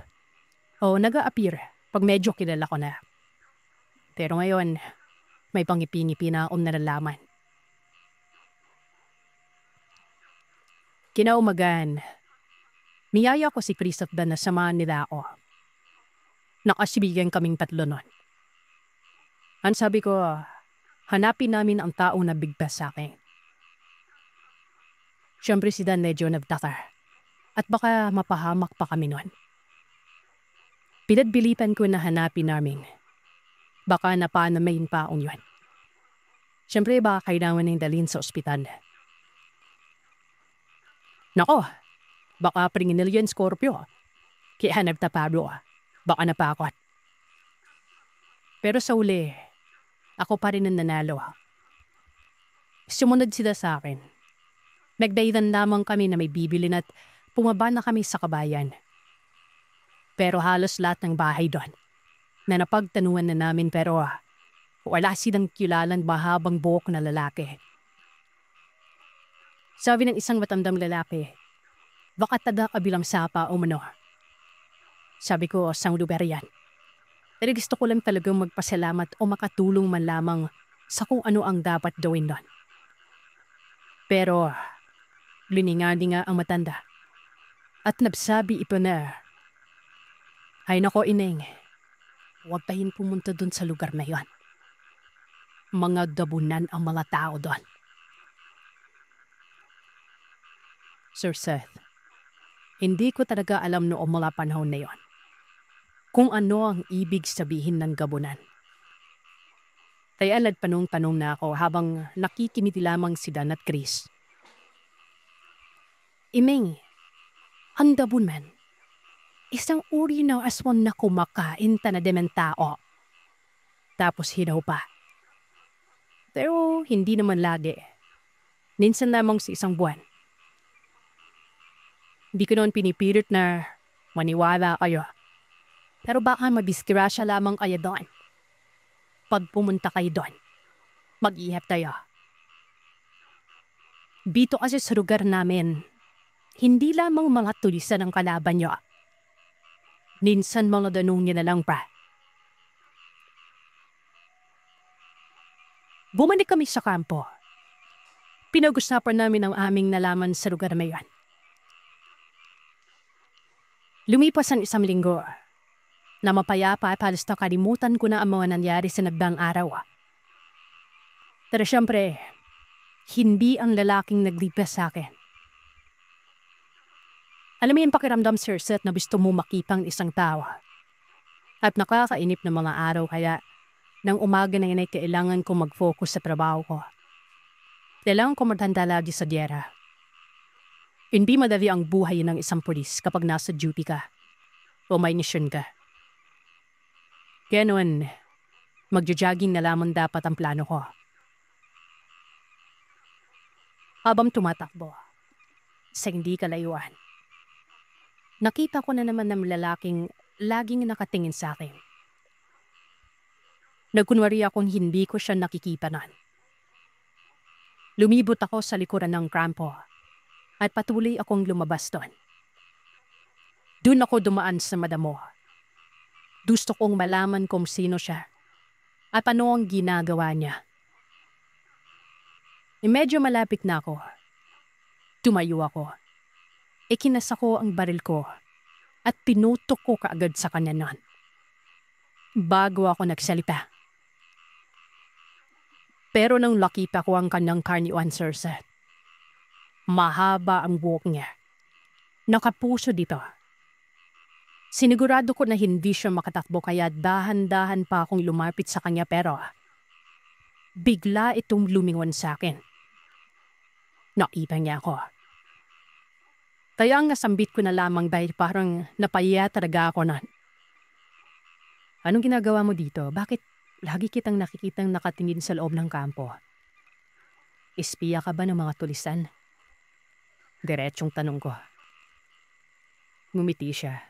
O nag-a-appear pag medyo kilala ko na. Pero ngayon, may pangipinipi na akong nalalaman. Kinaumagan, niyaya ko si Chris at Dan na samahan nila ako. Nakasibigan kaming tatlo nun. Ang sabi ko, hanapin namin ang taong nabigtas sa akin. Siyempre si Dan medyo nagtaka at baka mapahamak pa kami nun. Pinagbilipan ko na hanapin namin. Baka napanamayin pa akong yun. Siyempre baka kailangan nang dalhin sa ospital. Nako, baka pringin Scorpio. Kaya hanap na Pablo. Baka napakot. Pero sa uli, ako pa rin ang nanalo. Sumunod sila sa akin. Nagdahilan lamang kami na may bibilin at pumaba na kami sa kabayan. Pero halos lahat ng bahay doon na napagtanuan na namin pero wala silang kilalang mahabang buhok na lalaki. Sabi ng isang matandang lalaki, baka tada kabilang sapa o mano. Sabi ko, sang lugar yan. Pero gusto ko lang talagang magpasalamat o makatulong man lamang sa kung ano ang dapat gawin doon. Pero lininga-linga ang matanda at nagsabi ito na, "Ay nako ineng, huwag tayong pumunta doon sa lugar na yon. Mga gabunan ang mga tao doon." Sir Seth, hindi ko talaga alam noong mga panahon na yon kung ano ang ibig sabihin ng gabunan. Kaya nagpanong-tanong na ako habang nakikimiti lamang si Dan at Chris. "Imeng, ang gabunan, isang uri ng aswang na kumakain na demen tao. Tapos hinaw pa. Pero hindi naman lagi. Minsan lamang sa isang buwan. Hindi ko noon pinipilit na maniwala kayo. Pero baka mabisgrasya lamang kayo doon. Pag pumunta kayo doon, mag-ihap tayo. Dito kasi sa lugar namin, hindi lamang mga tulisan ang kalaban nyo. Minsan mga danong nyo na lang pa." Bumalik kami sa kampo. Pinag-usapan namin ang aming nalaman sa lugar na yan. Lumipas ang isang linggo na mapayapa at halos nakalimutan ko na ang mga nangyari sa nagdaang araw. Pero syempre, hindi ang lalaking naglipas sa akin. Alam mo yung pakiramdam, Sir Seth, na gusto mo makipang isang tao. At nakakainip ng mga araw kaya nang umaga na yun ay kailangan ko mag-focus sa trabaho ko. Kailangan ko matanda lagi sa diera. Hindi madali ang buhay ng isang pulis kapag nasa duty ka o may mission ka. Kaya noon, magja-jogging na lamang dapat ang plano ko. Habang tumatakbo, sa hindi kalayuan, nakita ko na naman ng lalaking laging nakatingin sa akin. Nagkunwari akong hindi ko siya nakikipanan. Lumibot ako sa likuran ng krampo at patuloy akong lumabas doon. Doon ako dumaan sa madamo. Gusto kong malaman kung sino siya at ano ang ginagawa niya. Medyo malapit na ako. Tumayo ako. Ikinasa ko ang baril ko at pinutok ko kaagad sa kanya noon. Bago ako nagsalita, Pero nang nakita ko ang kanyang karniwan, Sir Seth, mahaba ang buhok niya. Nakapuso dito. Sinigurado ko na hindi siya makatakbo kaya dahan-dahan pa akong lumapit sa kanya pero bigla itong lumingon sa akin. Nakita niya ako. Kaya ang nasambit ko na lamang dahil parang napaya talaga ako nun. Anong ginagawa mo dito? Bakit lagi kitang nakikitang nakatingin sa loob ng kampo? Espiya ka ba ng mga tulisan? Diretsong tanong ko. Ngumiti siya.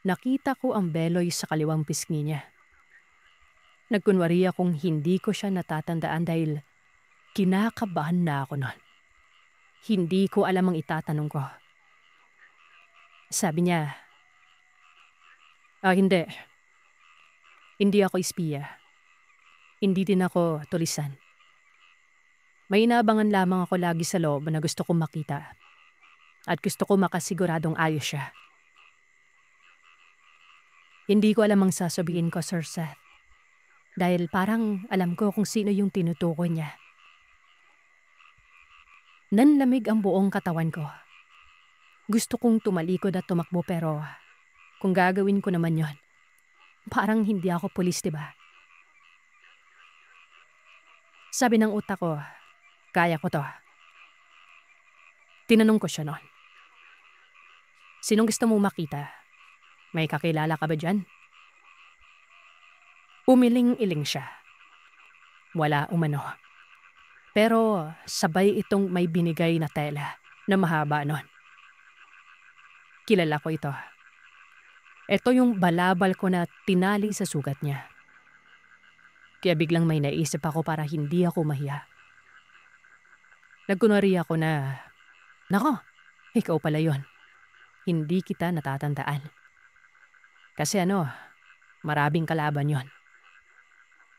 Nakita ko ang beloy sa kaliwang pisngi niya. Nagkunwari akong hindi ko siya natatandaan dahil kinakabahan na ako nun. Hindi ko alam ang itatanong ko. Sabi niya, hindi. Hindi ako espiya. Hindi din ako tulisan. May inaabangan lamang ako lagi sa loob na gusto kong makita. At gusto ko makasiguradong ayos siya. Hindi ko alam ang sasabihin ko, Sir Seth. Dahil parang alam ko kung sino yung tinutukoy niya. Nanlamig ang buong katawan ko. Gusto kong tumalikod at tumakbo pero kung gagawin ko naman yon, parang hindi ako pulis, diba? Sabi ng utak ko, kaya ko to. Tinanong ko siya noon. Sinong gusto mong makita? May kakilala ka ba dyan? Umiling-iling siya. Wala umano. Pero sabay itong may binigay na tela na mahaba nun. Kilala ko ito. Ito yung balabal ko na tinali sa sugat niya. Kaya biglang may naisip ako para hindi ako mahiya. Nagkunwari ako na, nako, ikaw pala yon. Hindi kita natatandaan. Kasi maraming kalaban yon.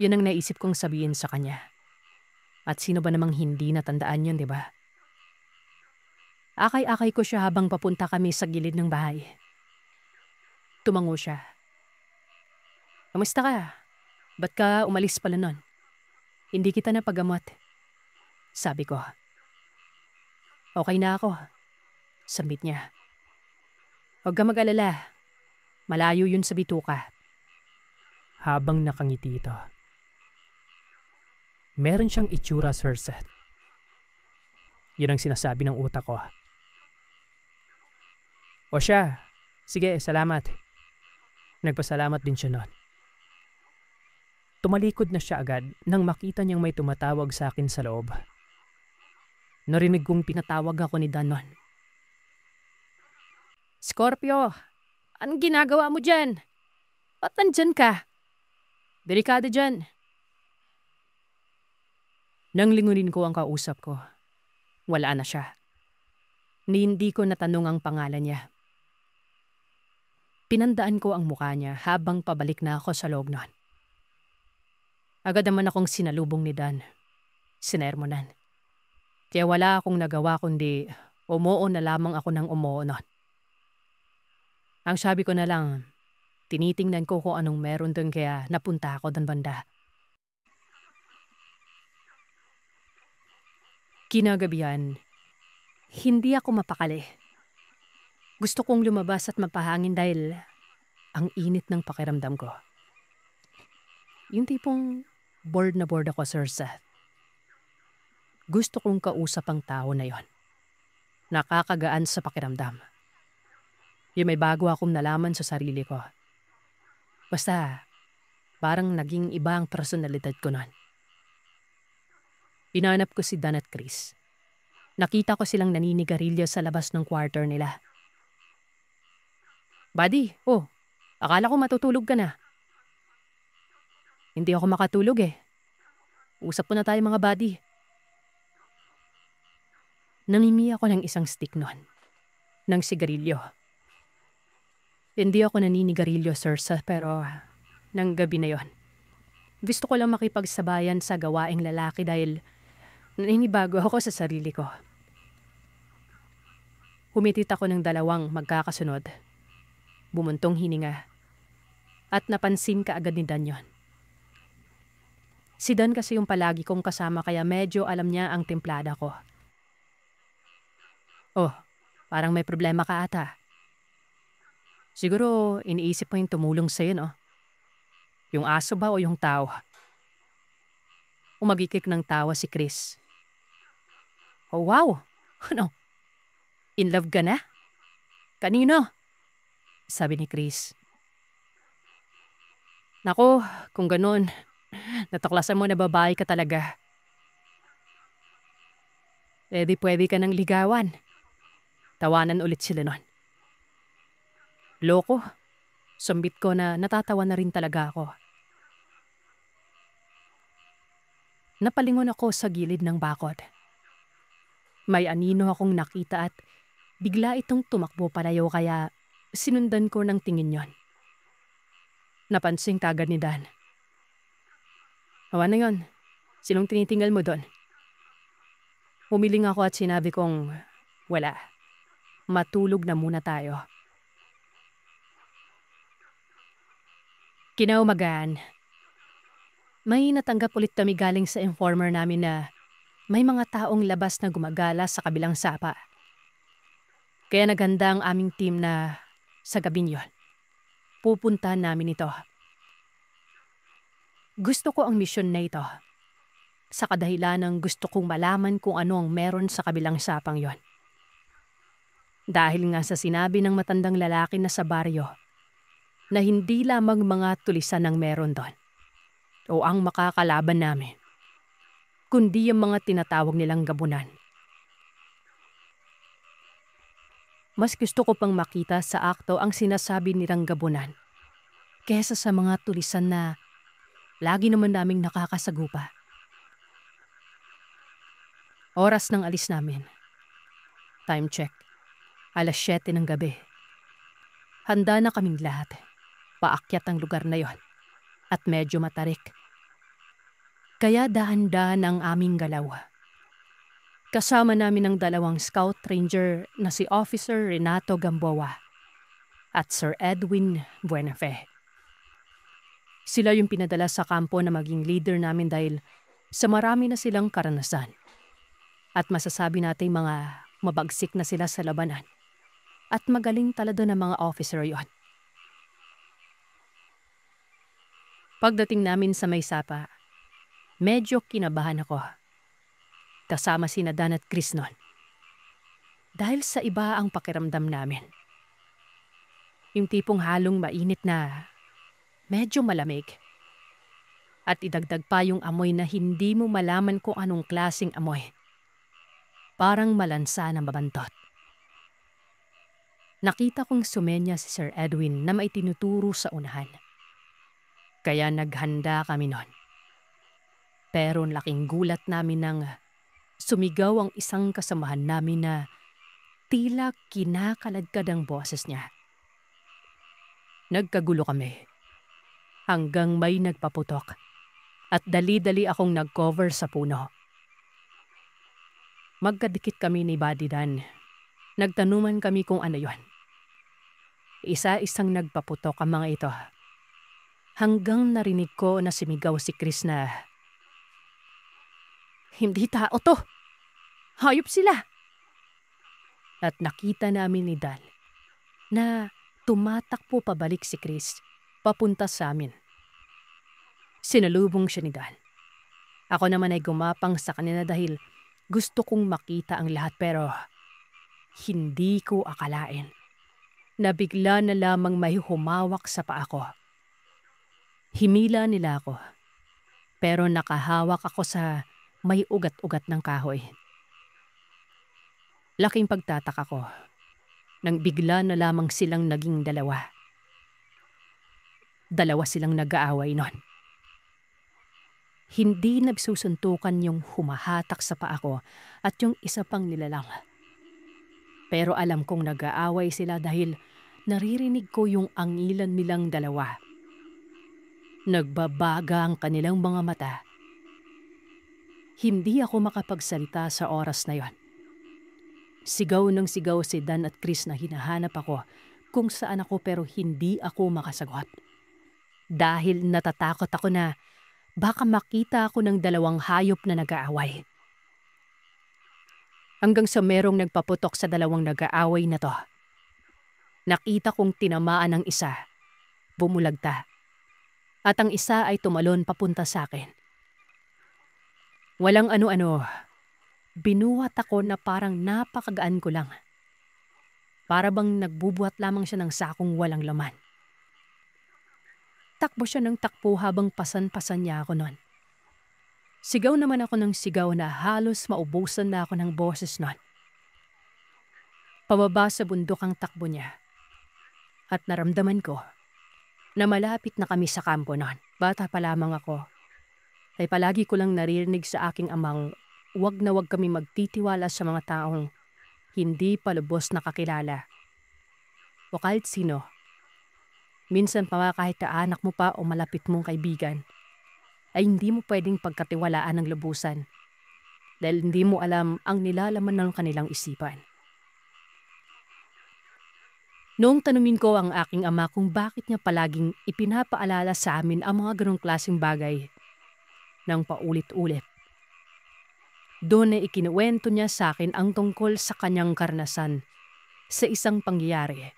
Yun ang naisip kong sabihin sa kanya. At sino ba namang hindi natandaan yun, di ba? Akay-akay ko siya habang papunta kami sa gilid ng bahay. Tumango siya. Kamusta ka? Ba't ka umalis pala nun? Hindi kita napagamot. Sabi ko. Okay na ako. Sambit niya. Huwag ka mag-alala. Malayo yun sa bituka. Habang nakangiti ito. Meron siyang itsura, Sir Seth. Yun ang sinasabi ng utak ko. O siya, sige, salamat. Nagpasalamat din siya noon. Tumalikod na siya agad nang makita niyang may tumatawag sa akin sa loob. Narinig kong pinatawag ako ni Dan noon. Scorpio, anong ginagawa mo dyan? Ba't nandyan ka? Delikado dyan. Nang lingunin ko ang kausap ko, wala na siya. Hindi ko natanong ang pangalan niya. Pinandaan ko ang mukha niya habang pabalik na ako sa loob nun. Agad naman akong sinalubong ni Dan. Sinermonan. Kaya wala akong nagawa kundi umuo na lamang ako ng umuo nun. Ang sabi ko na lang, tinitingnan ko kung anong meron dun kaya napunta ako dun banda. Kinagabihan, hindi ako mapakali. Gusto kong lumabas at mapahangin dahil ang init ng pakiramdam ko. Yung tipong bored na bored ako, Sir Seth. Gusto kong kausap ang tao na yon. Nakakagaan sa pakiramdam. Yung may bago akong nalaman sa sarili ko. Basta, parang naging iba ang personalidad ko nun. Pinanap ko si Dan at Chris. Nakita ko silang naninigarilyo sa labas ng quarter nila. Buddy, akala ko matutulog ka na. Hindi ako makatulog eh. Usap po na tayo mga buddy. Namimi ako ng isang stick noon. Ng sigarilyo. Hindi ako naninigarilyo, Sir Seth, pero ng gabi na yon. Gusto ko lang makipagsabayan sa gawaing lalaki dahil naninibago ako sa sarili ko. Humitit ako ng 2 magkakasunod. Bumuntong hininga. At napansin ka agad ni Dan yon. Si Dan kasi yung palagi kong kasama kaya medyo alam niya ang templada ko. Oh, parang may problema ka ata. Siguro iniisip mo yung tumulong sa'yo, no? Yung aso ba o yung tao? Umagikik ng tawa si Chris. Oh wow! Ano? In love ka na? Kanino? Sabi ni Chris. Nako, kung ganun, natuklasan mo na babae ka talaga. Pwede ka ng ligawan. Tawanan ulit sila nun. Loko, sumbit ko na natatawa na rin talaga ako. Napalingon ako sa gilid ng bakod. May anino akong nakita at bigla itong tumakbo palayo kaya sinundan ko ng tingin yon. Napansin kagad ni Dan. Awa na yon, sinong tinitinggal mo doon? Umiling ako at sinabi kong wala. Matulog na muna tayo. Kinaumagahan, may natanggap ulit kami galing sa informer namin na may mga taong labas na gumagala sa kabilang sapa. Kaya naghanda ang aming team na sa gabing yon. Pupuntahan namin ito. Gusto ko ang misyon na ito. Sa kadahilan ng gusto kong malaman kung ano ang meron sa kabilang sapang yon. Dahil nga sa sinabi ng matandang lalaki na sa baryo na hindi lamang mga tulisan ang meron doon o ang makakalaban namin, kundi yung mga tinatawag nilang gabunan. Mas gusto ko pang makita sa akto ang sinasabi nilang gabunan kesa sa mga tulisan na lagi naman naming nakakasagupa. Oras ng alis namin. Time check. 7:00 ng gabi. Handa na kaming lahat. Paakyat ang lugar na yon. At medyo matarik. Kaya dahan-dahan ang aming galaw. Kasama namin ang 2 scout ranger na si Officer Renato Gamboa at Sir Edwin Buenafe. Sila yung pinadala sa kampo na maging leader namin dahil sa marami na silang karanasan. At masasabi natin mga mabagsik na sila sa labanan. At magaling talado ng mga officer yon. Pagdating namin sa may sapa, medyo kinabahan ako. Kasama sina Dan at Chris nun. Dahil sa iba ang pakiramdam namin. Yung tipong halong mainit na medyo malamig. At idagdag pa yung amoy na hindi mo malaman kung anong klaseng amoy. Parang malansa na mabantot. Nakita kong sumenya si Sir Edwin na may tinuturo sa unahan. Kaya naghanda kami nun. Pero laking gulat namin nang sumigaw ang isang kasamahan namin na tila kinakaladkad ang boses niya. Nagkagulo kami. Hanggang may nagpaputok. At dali-dali akong nag-cover sa puno. Magkadikit kami ni Buddy Dan. Nagtanuman kami kung ano yon. Isa-isang nagpaputok ang mga ito. Hanggang narinig ko na sumigaw si Chris na, "Hindi tao to! Hayop sila!" At nakita namin ni Dan na tumatakbo pabalik si Chris papunta sa amin. Sinalubong siya ni Dan. Ako naman ay gumapang sa kanila dahil gusto kong makita ang lahat pero hindi ko akalain na bigla na lamang may humawak sa paa ko. Himila nila ako pero nakahawak ako sa may ugat-ugat ng kahoy. Laking pagtataka ko nang bigla na lamang silang naging dalawa. Dalawa silang nag-aaway nun. Hindi nagsusuntukan yung humahatak sa paa ko at yung isa pang nilalang. Pero alam kong nag-aaway sila dahil naririnig ko yung angilan nilang dalawa. Nagbabaga ang kanilang mga mata. Hindi ako makapagsalita sa oras na yon. Sigaw ng sigaw si Dan at Chris na hinahanap ako kung saan ako pero hindi ako makasagot. Dahil natatakot ako na baka makita ako ng dalawang hayop na nag-aaway. Hanggang sa merong nagpaputok sa dalawang nag-aaway na to. Nakita kong tinamaan ang isa, bumulagta, at ang isa ay tumalon papunta sa akin. Walang ano-ano, binuhat ako na parang napakagaan ko lang. Para bang nagbubuhat lamang siya ng sakong walang laman. Takbo siya ng takbo habang pasan-pasan niya ako noon. Sigaw naman ako ng sigaw na halos maubusan na ako ng boses noon. Pababa sa bundok ang takbo niya. At naramdaman ko na malapit na kami sa kampo noon. Bata pa lamang ako, ay palagi ko lang naririnig sa aking amang wag na wag kami magtitiwala sa mga taong hindi pa lubos nakakilala. O kahit sino. Minsan pa kahit anak mo pa o malapit mong kaibigan, ay hindi mo pwedeng pagkatiwalaan ng lubusan dahil hindi mo alam ang nilalaman ng kanilang isipan. Noong tanungin ko ang aking ama kung bakit niya palaging ipinapaalala sa amin ang mga ganong klaseng bagay ng paulit-ulit, doon ay ikinuwento niya sa akin ang tungkol sa kanyang karanasan sa isang pangyayari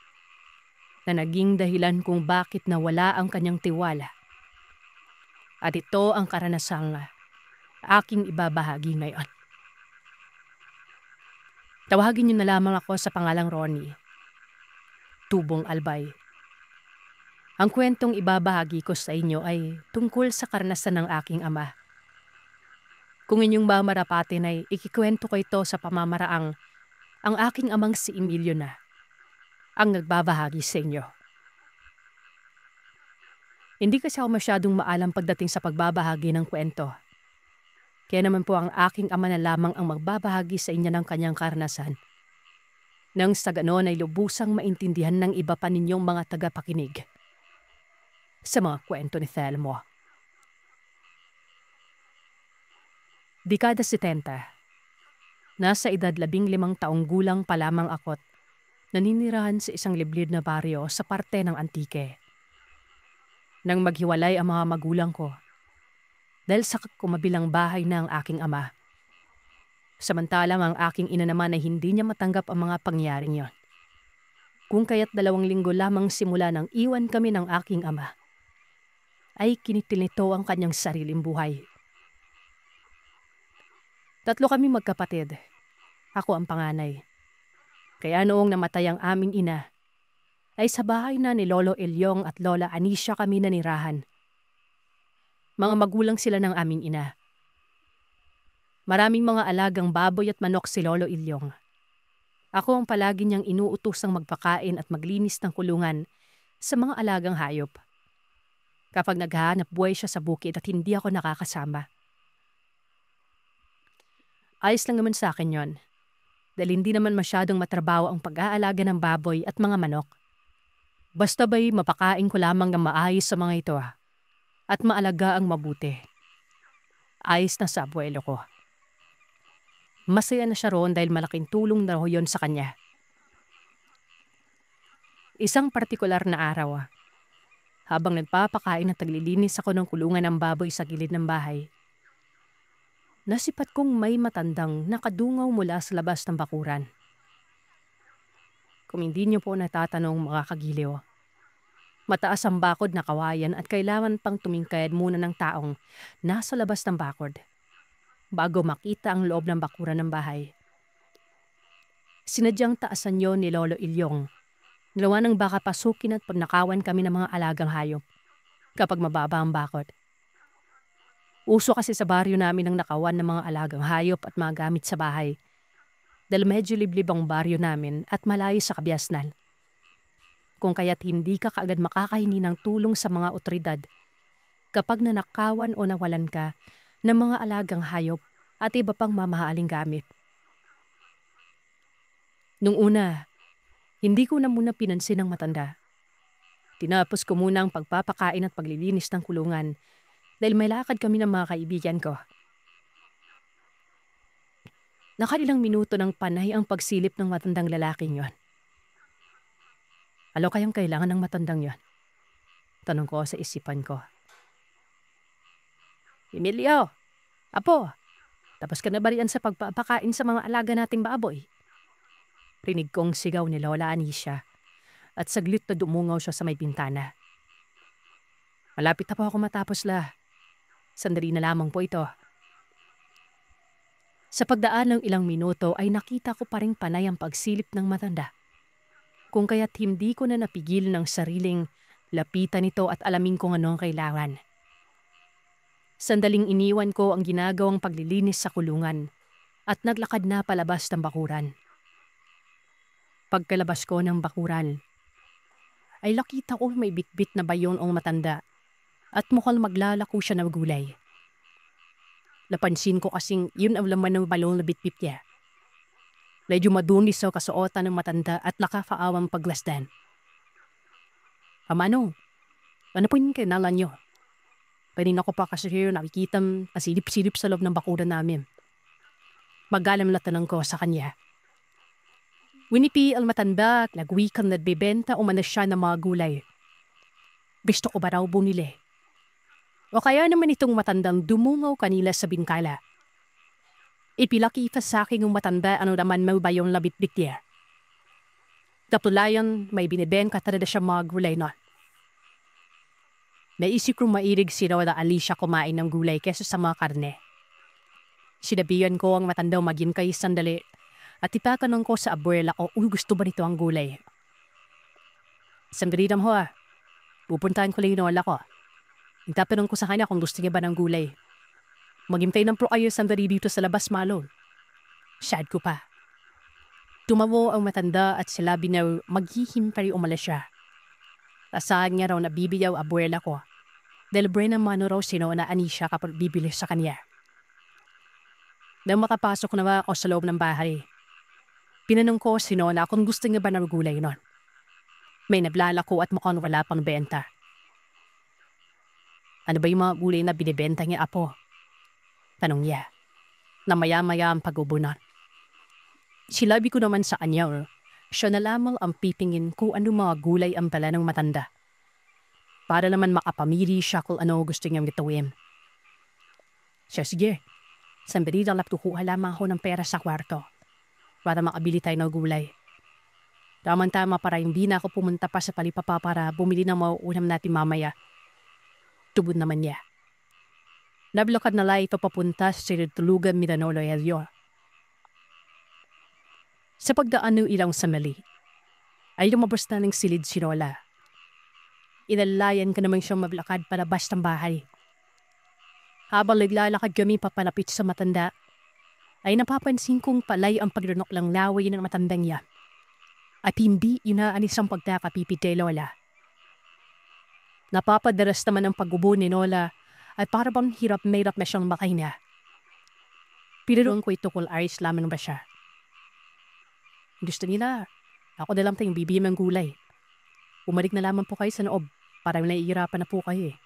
na naging dahilan kung bakit nawala ang kanyang tiwala. At ito ang karanasang aking ibabahagi ngayon. Tawagin niyo na lamang ako sa pangalang Ronnie. Tubong Albay. Ang kwentong ibabahagi ko sa inyo ay tungkol sa karanasan ng aking ama. Kung inyong mamarapatin ay ikikwento ko ito sa pamamaraang ang aking amang si Emilio na ang nagbabahagi sa inyo. Hindi kasi ako masyadong maalam pagdating sa pagbabahagi ng kwento. Kaya naman po ang aking ama na lamang ang magbabahagi sa inyo ng kanyang karanasan. Nang sa ganon ay lubusang maintindihan ng iba pa ninyong mga tagapakinig sa mga kwento ni Thelmo. Dekada 70. Nasa edad 15 taong gulang pa lamang ako't naninirahan sa isang liblib na baryo sa parte ng Antique. Nang maghiwalay ang mga magulang ko, dahil sa kumabilang bahay na ang aking ama. Samantalang ang aking ina naman ay hindi niya matanggap ang mga pangyayaring yon. Kung kaya't 2 linggo lamang simula nang iwan kami ng aking ama, ay kinitil nito ang kanyang sariling buhay. 3 kami magkapatid. Ako ang panganay. Kaya noong namatay ang aming ina, ay sa bahay na ni Lolo Elyong at Lola Anisha kami nanirahan. Mga magulang sila ng aming ina. Maraming mga alagang baboy at manok si Lolo Elyong. Ako ang palagi niyang inuutosang magpakain at maglinis ng kulungan sa mga alagang hayop. Kapag naghahanap buhay siya sa bukid at hindi ako nakakasama. Ayos lang naman sa akin yon. Dahil hindi naman masyadong matrabaho ang pag-aalaga ng baboy at mga manok. Basta ba'y mapakain ko lamang ng maayos sa mga ito at maalaga ang mabuti. Ayos na sa abuelo ko. Masaya na siya roon dahil malaking tulong na yon sa kanya. Isang partikular na araw, habang nagpapakain at naglilinis ako ng kulungan ng baboy sa gilid ng bahay, nasipat kong may matandang nakadungaw mula sa labas ng bakuran. Kung hindi niyo po natatanong mga kagiliw, mataas ang bakod na kawayan at kailangan pang tumingkad muna ng taong nasa labas ng bakod bago makita ang loob ng bakuran ng bahay. Sinadyang taasan yon ni Lolo Ilyong. Nilawa ng baka pasukin at pagnakawan kami ng mga alagang hayop kapag mababa ang bakod. Uso kasi sa baryo namin ang nakawan ng mga alagang hayop at mga gamit sa bahay dahil medyo liblib ang baryo namin at malayo sa kabiasnan. Kung kaya't hindi ka kaagad makakahingi ng tulong sa mga otoridad kapag nanakawan o nawalan ka ng mga alagang hayop at iba pang mamahaling gamit. Nung una, hindi ko na muna pinansin ang matanda. Tinapos ko muna ang pagpapakain at paglilinis ng kulungan dahil may lakad kami ng mga kaibigan ko. Nakailang minuto ng panay ang pagsilip ng matandang lalaking yon. Ano kayang kailangan ng matandang yon? Tanong ko sa isipan ko. Emilio, apo, tapos ka na ba riyan sa pagpapakain sa mga alaga nating baboy? Rinig kong sigaw ni Lola Anisha at saglit na dumungaw siya sa may bintana. Malapit na po ako matapos la. Sandali na lamang po ito. Sa pagdaan ng ilang minuto ay nakita ko pa rin panay ang pagsilip ng matanda. Kung kaya't hindi ko na napigil ng sariling lapitan ito at alamin kung ano ang kailangan. Sandaling iniwan ko ang ginagawang paglilinis sa kulungan at naglakad na palabas ng bakuran. Pagkalabas ko ng bakuran, ay nakita ko may bitbit na bayon ang matanda at mukhang maglalako siya ng gulay. Napansin ko kasing yun ang laman ng balong na bitbit niya. Medyo madunis sa kasuotan ng matanda at nakakaawang paglasdan. Amano, ano po yung kailangan nyo? Kanina ko pa kasi nakikitang kasilip-silip sa loob ng bakuran namin. Magalam na tanong ko sa kanya. Winipi ang matanda, nagwikang nagbebenta o manas siya ng mga gulay. Gusto ko ba raw bumili? O kaya naman itong matandang dumungaw kanila sa bingkala. Ipilakita sa akin yung matanda ano naman may bayong labit-bit niya. Katulayan may binibenta talaga siya mga gulay na. Naisip kong mairig si Lola Alicia kumain ng gulay kesa sa mga karne. Sinabihan ko ang matanda maging kay sandali at ipatanong ko sa abuela ko kung gusto ba nito ang gulay. Sandali lang ho ah. Pupuntahan ko lang yung lola ko. Itatanong ko sa kanya kung gusto niya ba ng gulay. Maghintay ng pro kayo sandali dito sa labas malon. Sad ko pa. Tumawo ang matanda at silabi na maghihimpay umalis siya. Asahan niya raw na bibiyaw abuela ko. Dahil Brenna mano raw sino na Anisha kapag bibili sa kanya. Nang makapasok na ako sa loob ng bahay, pinanong ko si Nona kung gusto niya ba ng gulay nun. May nablalako at mukhang wala pang benta. Ano ba yung mga gulay na binibenta niya, apo? Tanong niya, na maya-maya ang pag-ubunan. Silabi ko naman sa kanya, siya na lamang ang pipingin kung ano mga gulay ang pala ng matanda. Para naman makapamili siya kung ano gusto niyang gituin. Siya, sige. Sandali lang kukuha lamang ako ng pera sa kwarto para makabili tayo ng gulay. Tama-tama para hindi na ako pumunta pa sa palipapa para bumili ng mauunam natin mamaya. Tubod naman niya. Nablakad na lang ito papunta sa sinutulugan Midanolo Elio. Sa pagdaan ng ilang sandali, ay lumabas na ng silid si Lola. Inalayan ka naman siyang maglakad palabas ng bahay. Habang naglalakad kami papalapit sa matanda, ay napapansin kong palay ang pagranok lang laway ng matandang yan. At hindi inaanis ang pagkakapipit kay Lola. Napapadaras naman ang pag-ubo ni Lola at parang hirap na siyang makahinga. Pinarong ko ito kung ayos lamang ba siya. Gusto nila, ako na lang tayong bibiyam ng gulay. Bumalik na lamang po kayo sa noob, parang naiirapan na po kayo eh.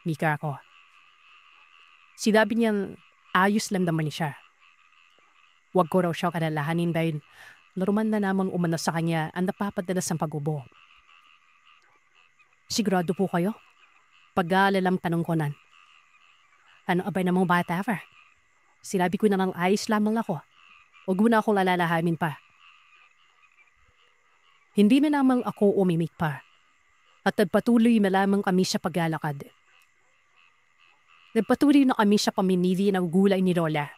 Mika ako. Sinabi niyang ayos lang naman siya. Huwag ko raw siya kalalahanin dahil normal na namang umano sa kanya ang napapadalas ng pag-ubo. Sigurado po kayo? Pag-aalalang tanong ko nan. Ano abay namang bata pa? Sinabi ko na lang ayos lamang ako. Huwag mo na akong lalalahanin pa. Hindi na namang ako umimik pa at nagpatuloy na lamang kami sa paglalakad. Nagpatuloy na kami sa pamimili ng gulay ni Lola.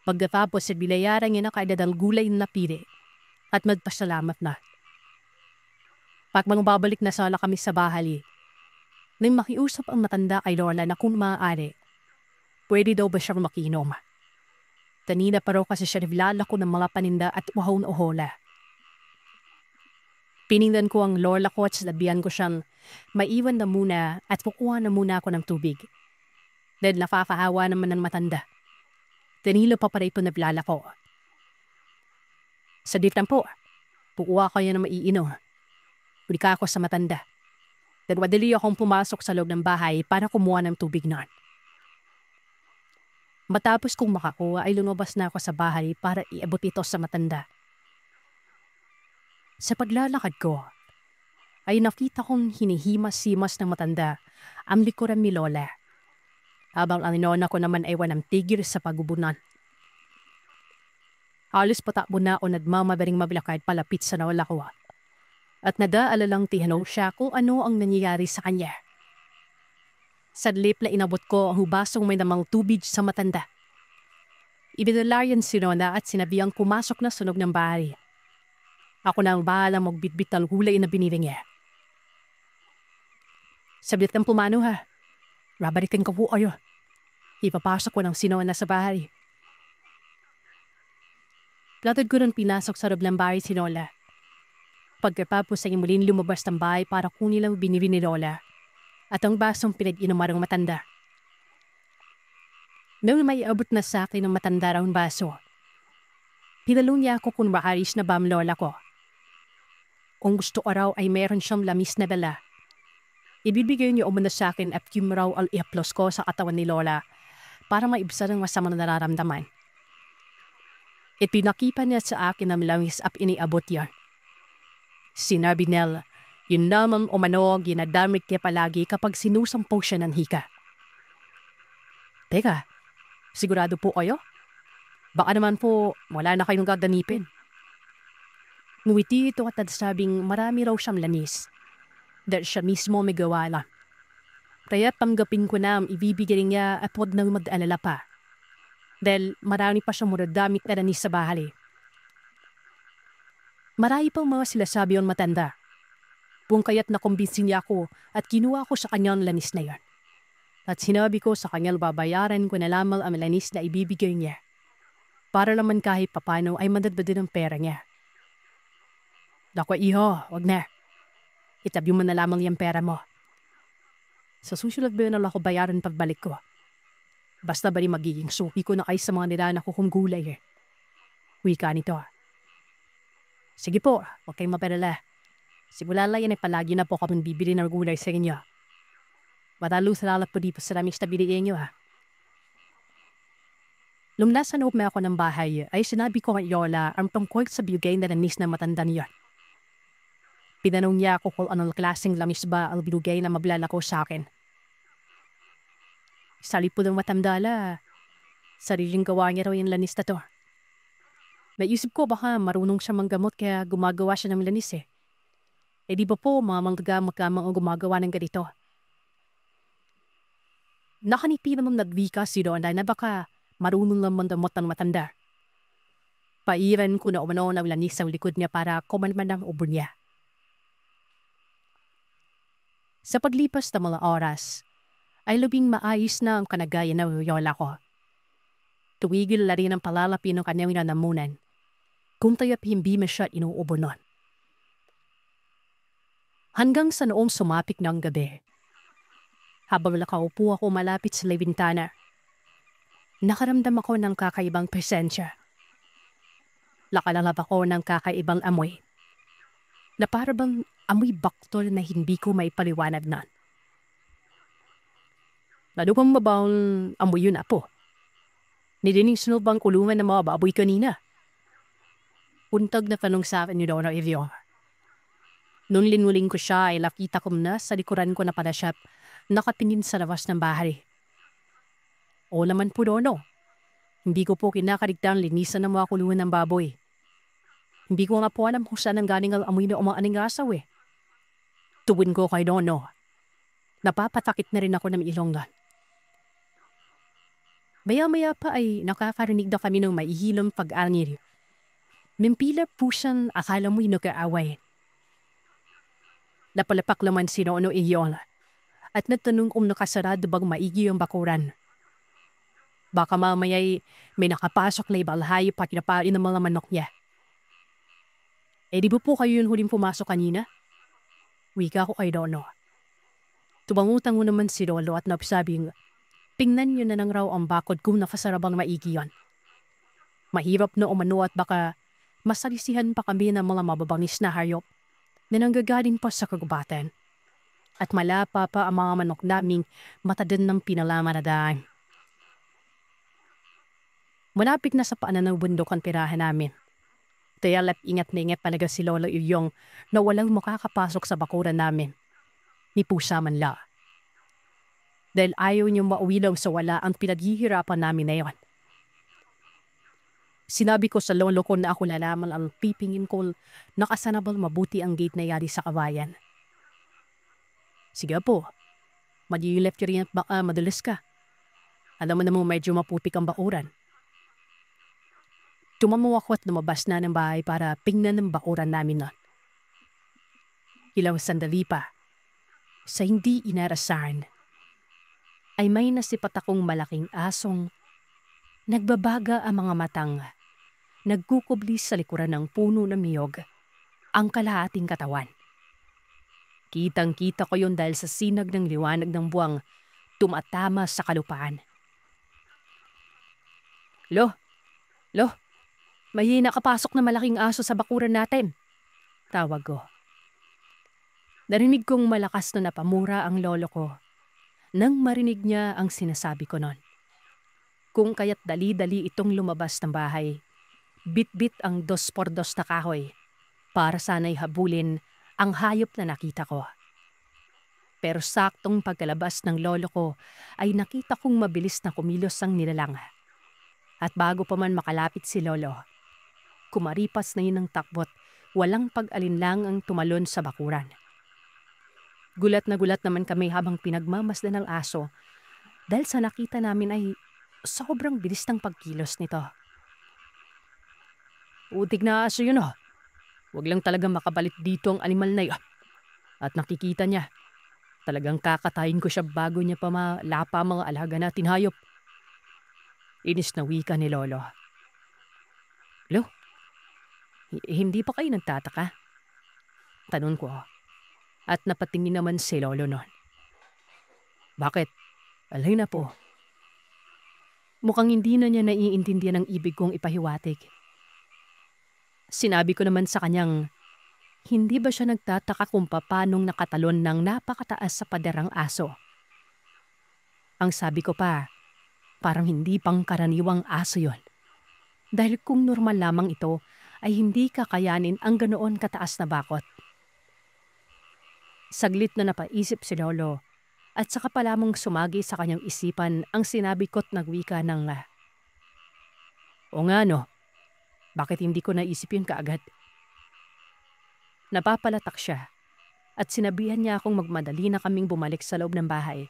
Pagkatapos ay bilayaran niya na kaedad ang gulay na napili at magpasalamat na. Pagmang babalik na sala kami sa bahay, nang makiusap ang matanda kay Lola na kung maaari, pwede daw ba siyang makinom. Kanina pa raw kasi siya naglalako ng mga paninda at uhaw na uhola. Pininggan ko ang lola ko at sinabihan ko siyang maiwan na muna at kukuha na muna ako ng tubig. Dahil nakakahawa naman ng matanda. Kanilo pa para ito naglalako. Sa diftan po, kukuha ko yan na maiinom. Ulika ako sa matanda. Dahil madali akong pumasok sa loob ng bahay para kumuha ng tubig noon. Matapos kong makakuha ay lumabas na ako sa bahay para iabot ito sa matanda. Sa paglalakad ko, ay nakita kong hinihimas-himas ng matanda ang likuran ni Lola. habang ang inona ko naman ay walang tigil sa pagubunan. Halos patakbo na o nagmamadaling mabilakad palapit sa nawala ko at nag-aalalang tinanong siya kung ano ang nangyayari sa kanya. Sadlip na inabot ko ang hubasong may namang tubig sa matanda. Ibinalayan si Nona at sinabihang pumasok na sunog ng bahay. Ako na ang bahalang magbitbit ng gulay na binili niya. Sabit ng pumano ha. Rabalikin ko po ayo. Ipapasok ko ng Nona sa bahay. Platod ko rin pinasok sa loob ng bahay si Lola. Pagkatapos ay muling lumabas ng bahay para kunin ang binili ni Lola at ang basong pinag-inuman ng matanda. Nung may abot na sa akin ng matanda raw ang baso, pinalong niya ako kung maaris na ba ang lola ko. Kung gusto ko raw ay meron siyang lamis na dala. Ibibigay niyo umuna sa akin at yung raw al iaplos ko sa katawan ni Lola para maibsan ang masamang nararamdaman. Ipinakipan niya sa akin ang lamis at iniabot yan. Sinabi niya, yun naman umano ginadamit niya palagi kapag sinusampaw siya ng hika. Teka, sigurado po kayo? Baka naman po wala na kayong gaganipin. Ngumiti ito at nagsabing marami raw siyang lanis. Dahil siya mismo may gawa lang. Kaya tanggapin ko na ang ibibigay niya at huwag nang mag-alala pa. Dahil marami pa siyang muradamit na lanis sa bahay. Marami pang mga silasabi ang matanda. Kung kaya't nakumbinsin niya ako at kinuha ko sa kanyang lanis na yan. At sinabi ko sa kanyang babayaran ko na lamang ang lanis na ibibigay niya. Para naman kahit papano ay madadbadin ang pera niya. Naku iho, wag na. Itabi mo na lamang yung pera mo. Sa susunod ba yun ako bayaran pagbalik ko? Basta ba rin magiging suki ko na kayo sa mga nila na kukong gulay eh. Wika nito. Sige po, huwag kayong mapalala. Simula lang yan ay palagi na po kami bibili ng gulay sa inyo. Matalo sa lalap po dito sa namin stabiliin nyo ha. Lumlasan na ako ng bahay ay sinabi ko kay Yola ang tungkol sa bigay na lamis na matanda niya. Pinanong niya ako kung anong klaseng lamis ba ang binugay na mablalako sa akin. Sali po ng matandala, sariling gawa niya raw yung lanis na to. Naisip ko baka marunong siya manggamot kaya gumagawa siya ng lanis eh. Eh di ba po mga manggagamot lamang ang gumagawa ng ganito? Nakanipi naman nagwika si Rona na baka marunong lang mandamot ng matanda. Pairan ko na umano ng lanis sa likod niya para kumanman ang ubo niya. Sa paglipas ng mga oras, ay lubing maayos na ang kanagayan ng Yola ko. Tuwigil na rin ang palalapi ng kanyang inanamunan, kung taya't hindi mo siya inuubo nun. Hanggang sa noong sumapik ng gabi, habang nakaupo ako malapit sa bintana, nakaramdam ako ng kakaibang presensya. Nakalalap ako ng kakaibang amoy, na parang amoy baktol na hindi ko maipaliwanag na. Nadukang mabawang amoy yun apo. Nidinig sunod bang kulungan ng mga baboy kanina? Puntag na tanong sa akin ni Donna Evio. Noon linuling ko siya ay nakita ko na sa likuran ko na pala siya nakatingin sa labas ng bahay. O naman po Dono, hindi ko po kinakaligtang linisan ng mga kulungan ng baboy. Hindi ko nga po alam kung saan ang galing ang amoy na umaaning asaw eh. Tuwin ko kay Dono. Napapatakit na rin ako ng ilonggan. Maya-maya pa ay nakakarinig na kami ng maihilong pag-angil. Mimpila po siyang akala mo'y nag-aaway. Napalapak naman si Nono iyon at natanong kung nakasarado bang maigi ang bakuran. Baka mamaya'y may nakapasok na ibang hayop at kinapain ng mga manok niya. Eh di ba po kayo yung huling pumasok kanina? Wika ko kay Dono. Tubangutang mo naman si Lolo at napsabing, tingnan nyo na nang raw ang bakod kung nakasarabang maigi yan. Mahirap na umano at baka masalisihan pa kami ng mga mababangis na hayop na nanggagaling pa sa kagubatan. At malapa pa ang mga manok naming matadan ng pinalamanadaan. Malapit na sa paanan ng bundok ang tirahan namin. Kaya ingat na ingat talaga si Lolo Iyong na walang makakapasok sa bakuran namin. Ni pusa man la. dahil ayaw niyong mauwi lang sa wala ang pinaghihirapan namin na yon. Sinabi ko sa lolo ko na ako lalaman ang pipingin ko nakasanabal mabuti ang gate na yari sa kawayan. Sige po, magiging left rin at baka madalas ka. Alam mo namang medyo maputik ang bakuran. Tumamo ako at lumabas na ng bahay para pingnan ng bakuran namin nun. Ilang sandali pa, sa hindi inarasahan, ay may nasipat akong malaking asong nagbabaga ang mga matang, nagkukubli sa likuran ng puno ng miyog, ang kalahating katawan. Kitang-kita ko yon dahil sa sinag ng liwanag ng buwang tumatama sa kalupaan. Lo, may nakapasok na malaking aso sa bakuran natin. Tawag ko. Narinig kong malakas na napamura ang lolo ko nang marinig niya ang sinasabi ko nun. Kung kaya't dali-dali itong lumabas ng bahay, bit-bit ang 2x2 na kahoy para sana'y habulin ang hayop na nakita ko. Pero saktong pagkalabas ng lolo ko ay nakita kong mabilis na kumilos ang nilalang. At bago pa man makalapit si lolo, kumaripas na yun ng takbot, walang pag-alinlang ang tumalon sa bakuran. Gulat na gulat naman kami habang pinagmamasdan ng aso dahil sa nakita namin ay sobrang bilis ng pagkilos nito. Utik na aso yun oh. Huwag lang talagang makabalit dito ang animal na yun. At nakikita niya, talagang kakatayin ko siya bago niya pa malapa mga alaga natin hayop. Inis na wika ni lolo. Lo, hindi pa kayo nagtataka? Tanun ko. At napatingin naman si lolo nun. Bakit? Alay na po. Mukhang hindi na niya naiintindihan ang ibig kong ipahiwatig. Sinabi ko naman sa kanyang, hindi ba siya nagtataka kung paanong nakatalon ng napakataas sa paderang aso? Ang sabi ko pa, parang hindi pang karaniwang aso yon. Dahil kung normal lamang ito, ay hindi kakayanin ang ganoon kataas na bakot. Saglit na napaisip si lolo at saka pa lamang sumagi sa kanyang isipan ang sinabi ko't nagwika ng o nga no, bakit hindi ko naisip yun kaagad? Napapalatak siya at sinabihan niya akong magmadali na kaming bumalik sa loob ng bahay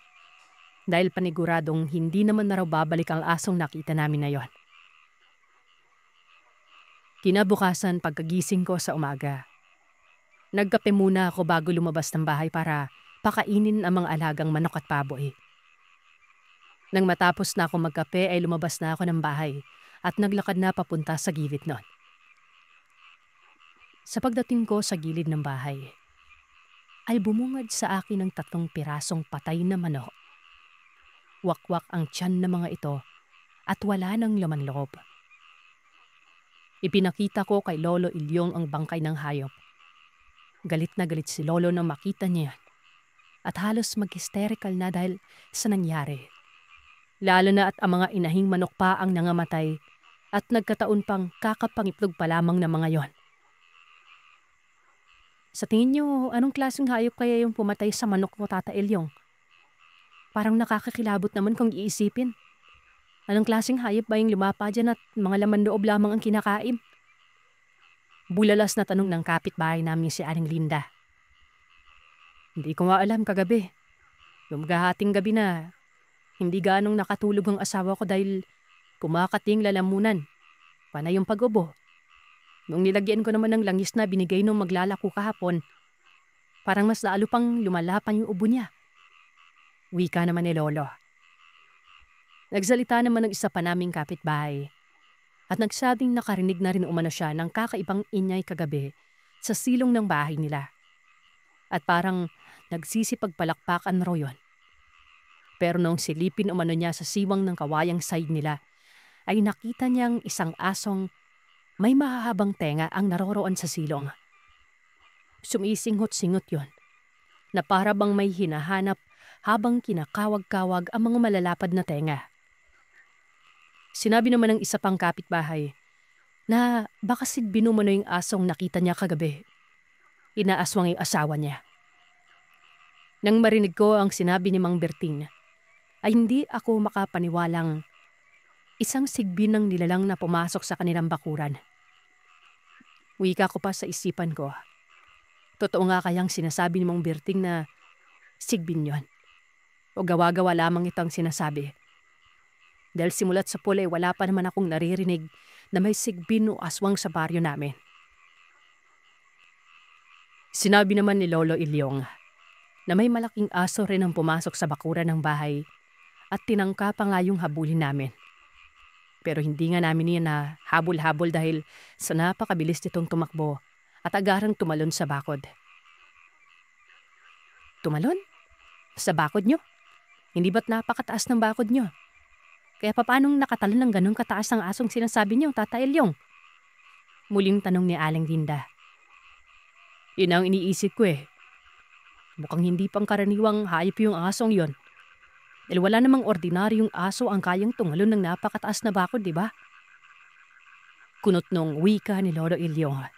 dahil paniguradong hindi naman na raw babalik ang asong nakita namin na yon. Kinabukasan pagkagising ko sa umaga, nagkape muna ako bago lumabas ng bahay para pakainin ang mga alagang manok at baboy. Nang matapos na ako magkape ay lumabas na ako ng bahay at naglakad na papunta sa gilid nun. Sa pagdating ko sa gilid ng bahay, ay bumungad sa akin ng 3 pirasong patay na manok. Wakwak ang tiyan ng mga ito at wala nang laman loob. Ipinakita ko kay Lolo Ilyong ang bangkay ng hayop. Galit na galit si lolo nang makita niya at halos mag-hysterical na dahil sa nangyari. Lalo na at ang mga inahing manok pa ang nangamatay at nagkataon pang kakapangitlog pa lamang ng mga yon. Sa tingin niyo, anong klaseng hayop kaya yung pumatay sa manok mo, Tata Ilyong? Parang nakakakilabot naman kung iisipin. Anong klaseng hayop ba yung lumapa dyan at mga laman loob lamang ang kinakain? Bulalas na tanong ng kapitbahay namin si Aling Linda. Hindi ko nga alam kagabi. Lumagahating gabi na, hindi ganong nakatulog ang asawa ko dahil kumakating lalamunan. Panay yung pag-ubo. Nung nilagyan ko naman ng langis na binigay nung maglalako kahapon, parang mas lalo pang lumalapan yung ubo niya. Wika naman ni lolo. Nagsalita naman ng isa pa naming kapitbahay. At nagsabing nakarinig na rin umano siya ng kakaibang inyay kagabi sa silong ng bahay nila. At parang nagsisipagpalakpakan raw yun. Pero nung silipin umano niya sa siwang ng kawayang side nila, ay nakita niyang isang asong may mahahabang tenga ang naroroon sa silong. Sumisinghot-singot yon, na para bang may hinahanap habang kinakawag-kawag ang mga malalapad na tenga. Sinabi naman ng isa pang kapitbahay na baka binumo na yung asong nakita niya kagabi. Inaaswang yung asawa niya. Nang marinig ko ang sinabi ni Mang Berting, ay hindi ako makapaniwalang isang sigbin ng nilalang na pumasok sa kanilang bakuran. Wika ko pa sa isipan ko. Totoo nga kayang sinasabi ni Mong Berting na sigbin yon? O gawa-gawa lamang itong sinasabi? Dahil simulat sa pula wala pa naman akong naririnig na may sigbin o aswang sa baryo namin. Sinabi naman ni Lolo Ilyong na may malaking aso rin ang pumasok sa bakuran ng bahay at tinangka pa nga yung habulin namin. Pero hindi nga namin yan na habol-habol dahil sa napakabilis nitong tumakbo at agarang tumalon sa bakod. Tumalon? Sa bakod nyo? Hindi ba't napakataas ng bakod nyo? Kaya paanong nakatalon ng ganun kataas ang asong sinasabi niyo, Tata Ilyong? Muling tanong ni Aling Dinda. Yun ang iniisip ko eh. Mukhang hindi pangkaraniwang hayop yung asong yon. Dahil wala namang ordinaryong aso ang kayang tumalon ng napakataas na bakod, di ba? Kunot nung wika ni Lolo Ilyong.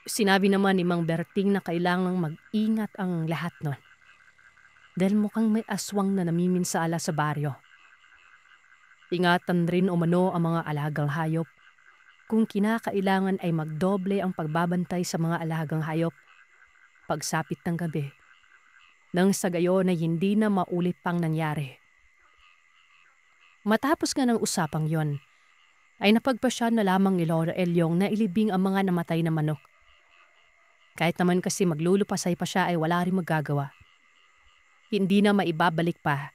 Sinabi naman ni Mang Berting na kailangang mag-ingat ang lahat nun. Dahil mukhang may aswang na namiminsala sa baryo. Ingatan rin umano ang mga alagang hayop. Kung kinakailangan ay magdoble ang pagbabantay sa mga alagang hayop pagsapit ng gabi. Nang sa gayon ay hindi na maulit pang nangyari. Matapos nga ng usapang yon, ay napagpasya na lamang ni Lolo Ilyong na ilibing ang mga namatay na manok. Kahit naman kasi maglulupasay pa siya ay wala rin magagawa. Hindi na maibabalik pa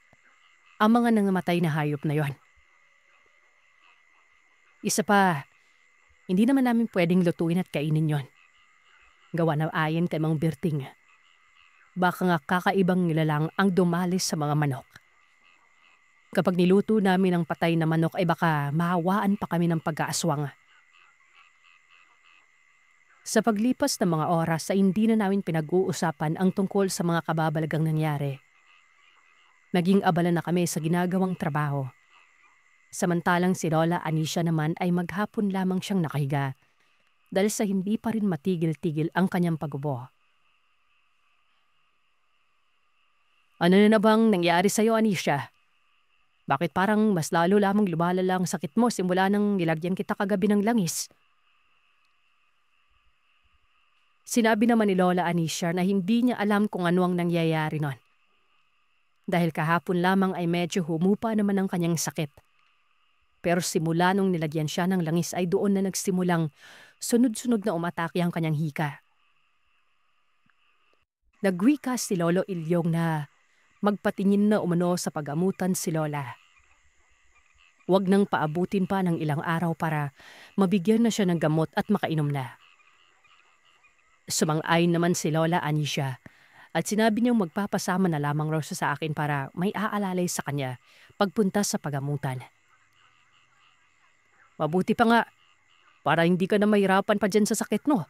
ang mga nangamatay na hayop na yon. Isa pa, hindi naman namin pwedeng lutuin at kainin yon. Gawa na ayon kay Mang Berting. Baka nga kakaibang nilalang ang dumalis sa mga manok. Kapag niluto namin ang patay na manok ay baka mahawaan pa kami ng pag-aaswang. Sa paglipas ng mga oras ay hindi na namin pinag-uusapan ang tungkol sa mga kababalagang nangyari. Naging abala na kami sa ginagawang trabaho. Samantalang si Lola Anisha naman ay maghapon lamang siyang nakahiga dahil sa hindi pa rin matigil-tigil ang kanyang pagubo. Ano na bang nangyari sa'yo, Anisha? Bakit parang mas lalo lamang lumalala ang sakit mo simula nang nilagyan kita kagabi ng langis? Sinabi naman ni Lola Anisha na hindi niya alam kung ano ang nangyayari nun. Dahil kahapon lamang ay medyo humupa naman ang kanyang sakit. Pero simula nung nilagyan siya ng langis ay doon na nagsimulang sunod-sunod na umatake ang kanyang hika. Nagwika si Lolo Ilyong na magpatingin na umano sa pagamutan si Lola. Huwag nang paabutin pa ng ilang araw para mabigyan na siya ng gamot at makainom na. Sumang-ayon naman si Lola Anisha at sinabi niyang magpapasama na lamang raw siya sa akin para may aalalay sa kanya pagpunta sa pagamutan. Mabuti pa nga, para hindi ka na mahirapan pa dyan sa sakit mo.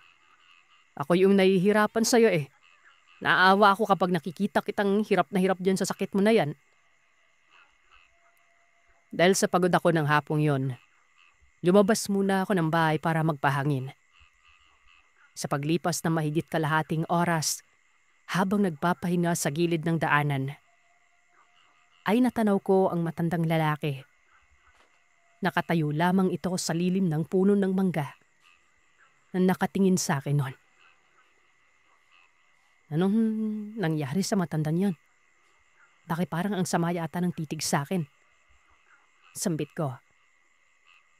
Ako yung nahihirapan sa'yo eh. Naawa ako kapag nakikita kitang hirap na hirap dyan sa sakit mo na yan. Dahil sa pagod ako ng hapong yon, lumabas muna ako ng bahay para magpahangin. Sa paglipas ng mahigit kalahating oras, habang nagpapahinga sa gilid ng daanan, ay natanaw ko ang matandang lalaki. Nakatayo lamang ito sa lilim ng puno ng mangga na nakatingin sa akin noon. Anong nangyari sa matandang yan? Bakit parang ang sama yata ng titig sa akin? Sambit ko.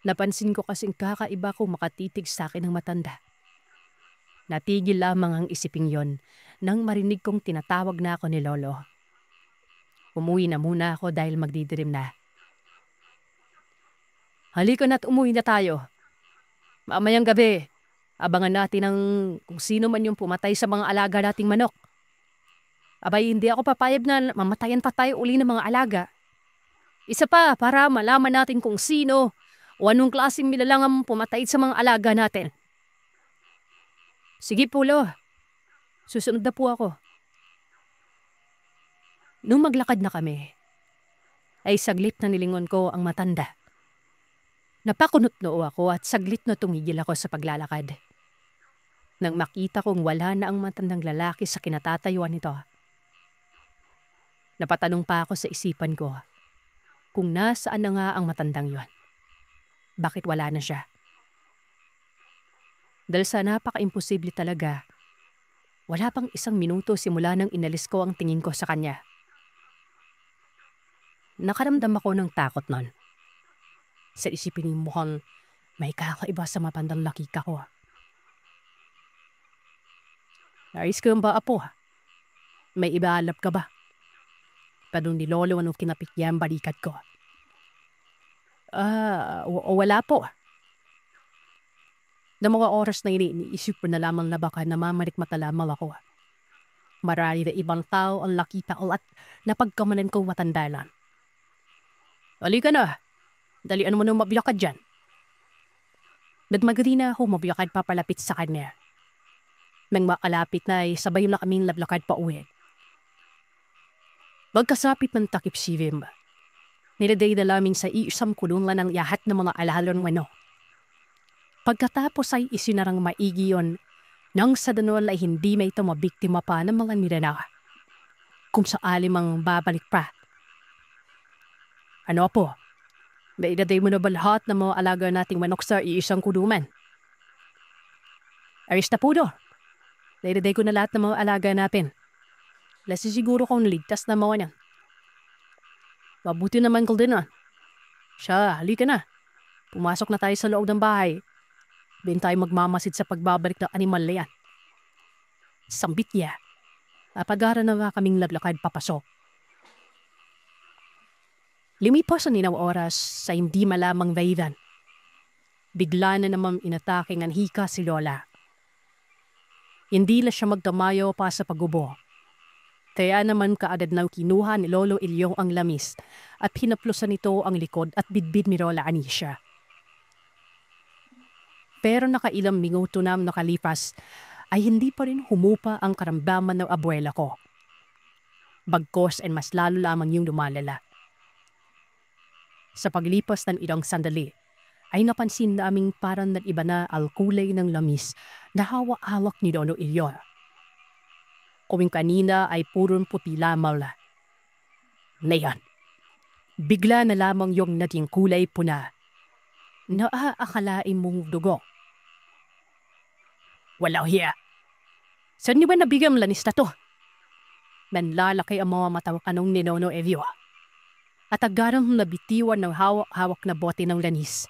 Napansin ko kasing kakaiba kung makatitig sa akin ng matanda. Natigil lamang ang isiping yon nang marinig kong tinatawag na ako ni Lolo. Umuwi na muna ako dahil magdidilim na. Halika na't umuwi na tayo. Mamayang gabi, abangan natin ang kung sino man yung pumatay sa mga alaga nating manok. Abay, hindi ako papayag na mamatayan pa tayo uli ng mga alaga. Isa pa para malaman natin kung sino o anong klaseng nilalang ang pumatay sa mga alaga natin. Sige po, Lo. Susunod na po ako. Nung maglakad na kami, ay saglit na nilingon ko ang matanda. Napakunot noo ako at saglit na tumigil ako sa paglalakad. Nang makita kong wala na ang matandang lalaki sa kinatatayuan nito. Napatanong pa ako sa isipan ko kung nasaan na nga ang matandang yon. Bakit wala na siya? Dahil sa napaka-imposible talaga, wala pang 1 minuto simula nang inalis ko ang tingin ko sa kanya. Nakaramdam ako ng takot nun. Sa isipin ng mukhang may kakaiba sa matandang nakita ko. Nais ko ba, apo? May ibaalap ka ba? Tanong ni Lolo anong kinapit niya ang balikat ko. Wala po. Na mga oras na iniisip ko na lamang na baka namamalikmata lamang ako. Marami na ibang tao ang nakita ko at napagkamanan kong matanda lang. Halika na. Dalian mo nang mabiyakad dyan. Nagmagari na ako mabiyakad papalapit sa kanya. Nang makalapit na ay sabay na kaming lablakad pa uwi. Magkasapit ng takip si Vim. Niladay na laming sa isang kulungan ng yahat ng mga alalon wano. Pagkatapos ay isinarang maigi yon nang sa danol ay hindi may tumabiktima pa ng mga nirana. Kung sakali mang babalik pa. Ano po? Nailaday mo na ba lahat ng mga alaga nating manok sa isang kulungan? Ayos na po do. Nailaday ko na lahat ng mga alaga natin. Lasi siguro kung ligtas na mga niyan. Mabuti naman ko din Siya, halika na. Pumasok na tayo sa loob ng bahay. Bin tayo magmamasid sa pagbabalik ng animal na yan. Sambit niya. Napagara na nga kaming lablakad papasok. Lumipas ang ninaw oras sa hindi malamang dahilan. Bigla na naman inatake ng hika si Lola. Hindi na siya magtamayo pa sa pagubo. Kaya naman kaagad nang kinuha ni Lolo Ilyong ang lamis at hinaplusan nito ang likod at bidbid ni Lola Anisha. Pero nakailang minuto na nakalipas ay hindi pa rin humupa ang karamdaman ng abuela ko. Bagkos ay mas lalo lamang yung lumalala. Sa paglipas ng ilang sandali ay napansin naming parang nag-iba na ang kulay ng lamis na hawak-hawak ni Lolo Ilyong. Kung kanina ay purong puti lamang. Ngayon, bigla na lamang yung naging kulay puna. Naaakalain mong dugo. Walang hiya. Saan niyo ba nabigyan ang lanis na to? Nanlalaki ang mga matang anong ni Nono Evio. At agarang nabitiwan ng hawak-hawak na bote ng lanis.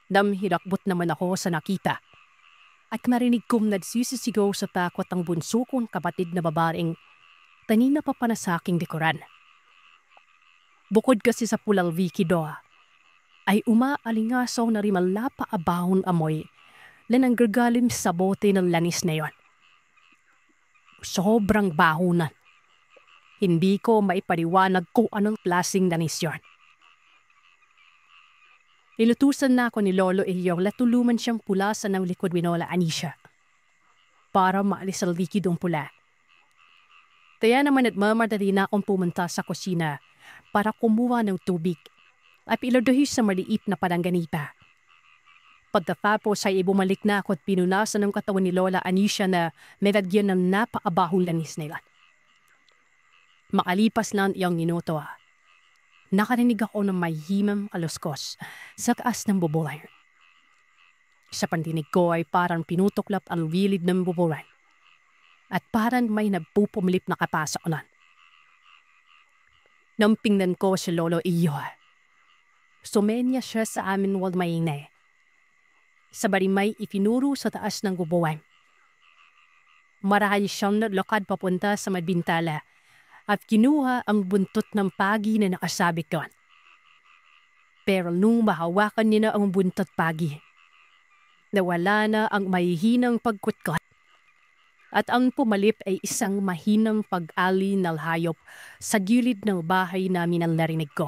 Namhirakbot naman ako sa nakita. At marinig kong nagsisisigaw sa takot ang bunso kong kapatid na babaeng tanina pa na sa aking likuran. Bukod kasi sa pulang Vikido, ay umaalingasaw na rin malapaabahon amoy na nanggagaling sa bote ng lanis na yon. Sobrang bahunan. Hindi ko maipaliwanag kung anong klaseng lanis yon. Nilutusan na ako ni Lolo Ilyong na tuluman siyang pulasan ng likod ni Lola Anisha para maalis ang likidong pula. Kaya naman nagmamadali na akong pumunta sa kusina para kumuha ng tubig at iladuhin sa maliit na palanganita. Pagkatapos ay bumalik na ako at pinunasan ng katawan ni Lola Anisha na nilagyan ng napaabahong lanis nila. Makalipas lang iyang minuto, nakarinig ako ng mahihimang aluskos sa taas ng bubulan. Sa pandinig ko ay parang pinutuklap ang gilid ng bubulan at parang may nagpupumilip na kapasakunan. Nang tingnan ko si Lolo Iyo, sumenya siya sa amin wag maingay. Sabay may itinuro sa taas ng bubulan. Marahil siyang naglakad papunta sa mabintala at kinuha ang buntot ng pagi na nakasabit doon. Pero nung mahawakan niya na ang buntot pagi, nawala na ang mahihinang pagkutkot at ang pumalip ay isang mahinang pag-ali na hayop sa gilid ng bahay namin ang narinig ko.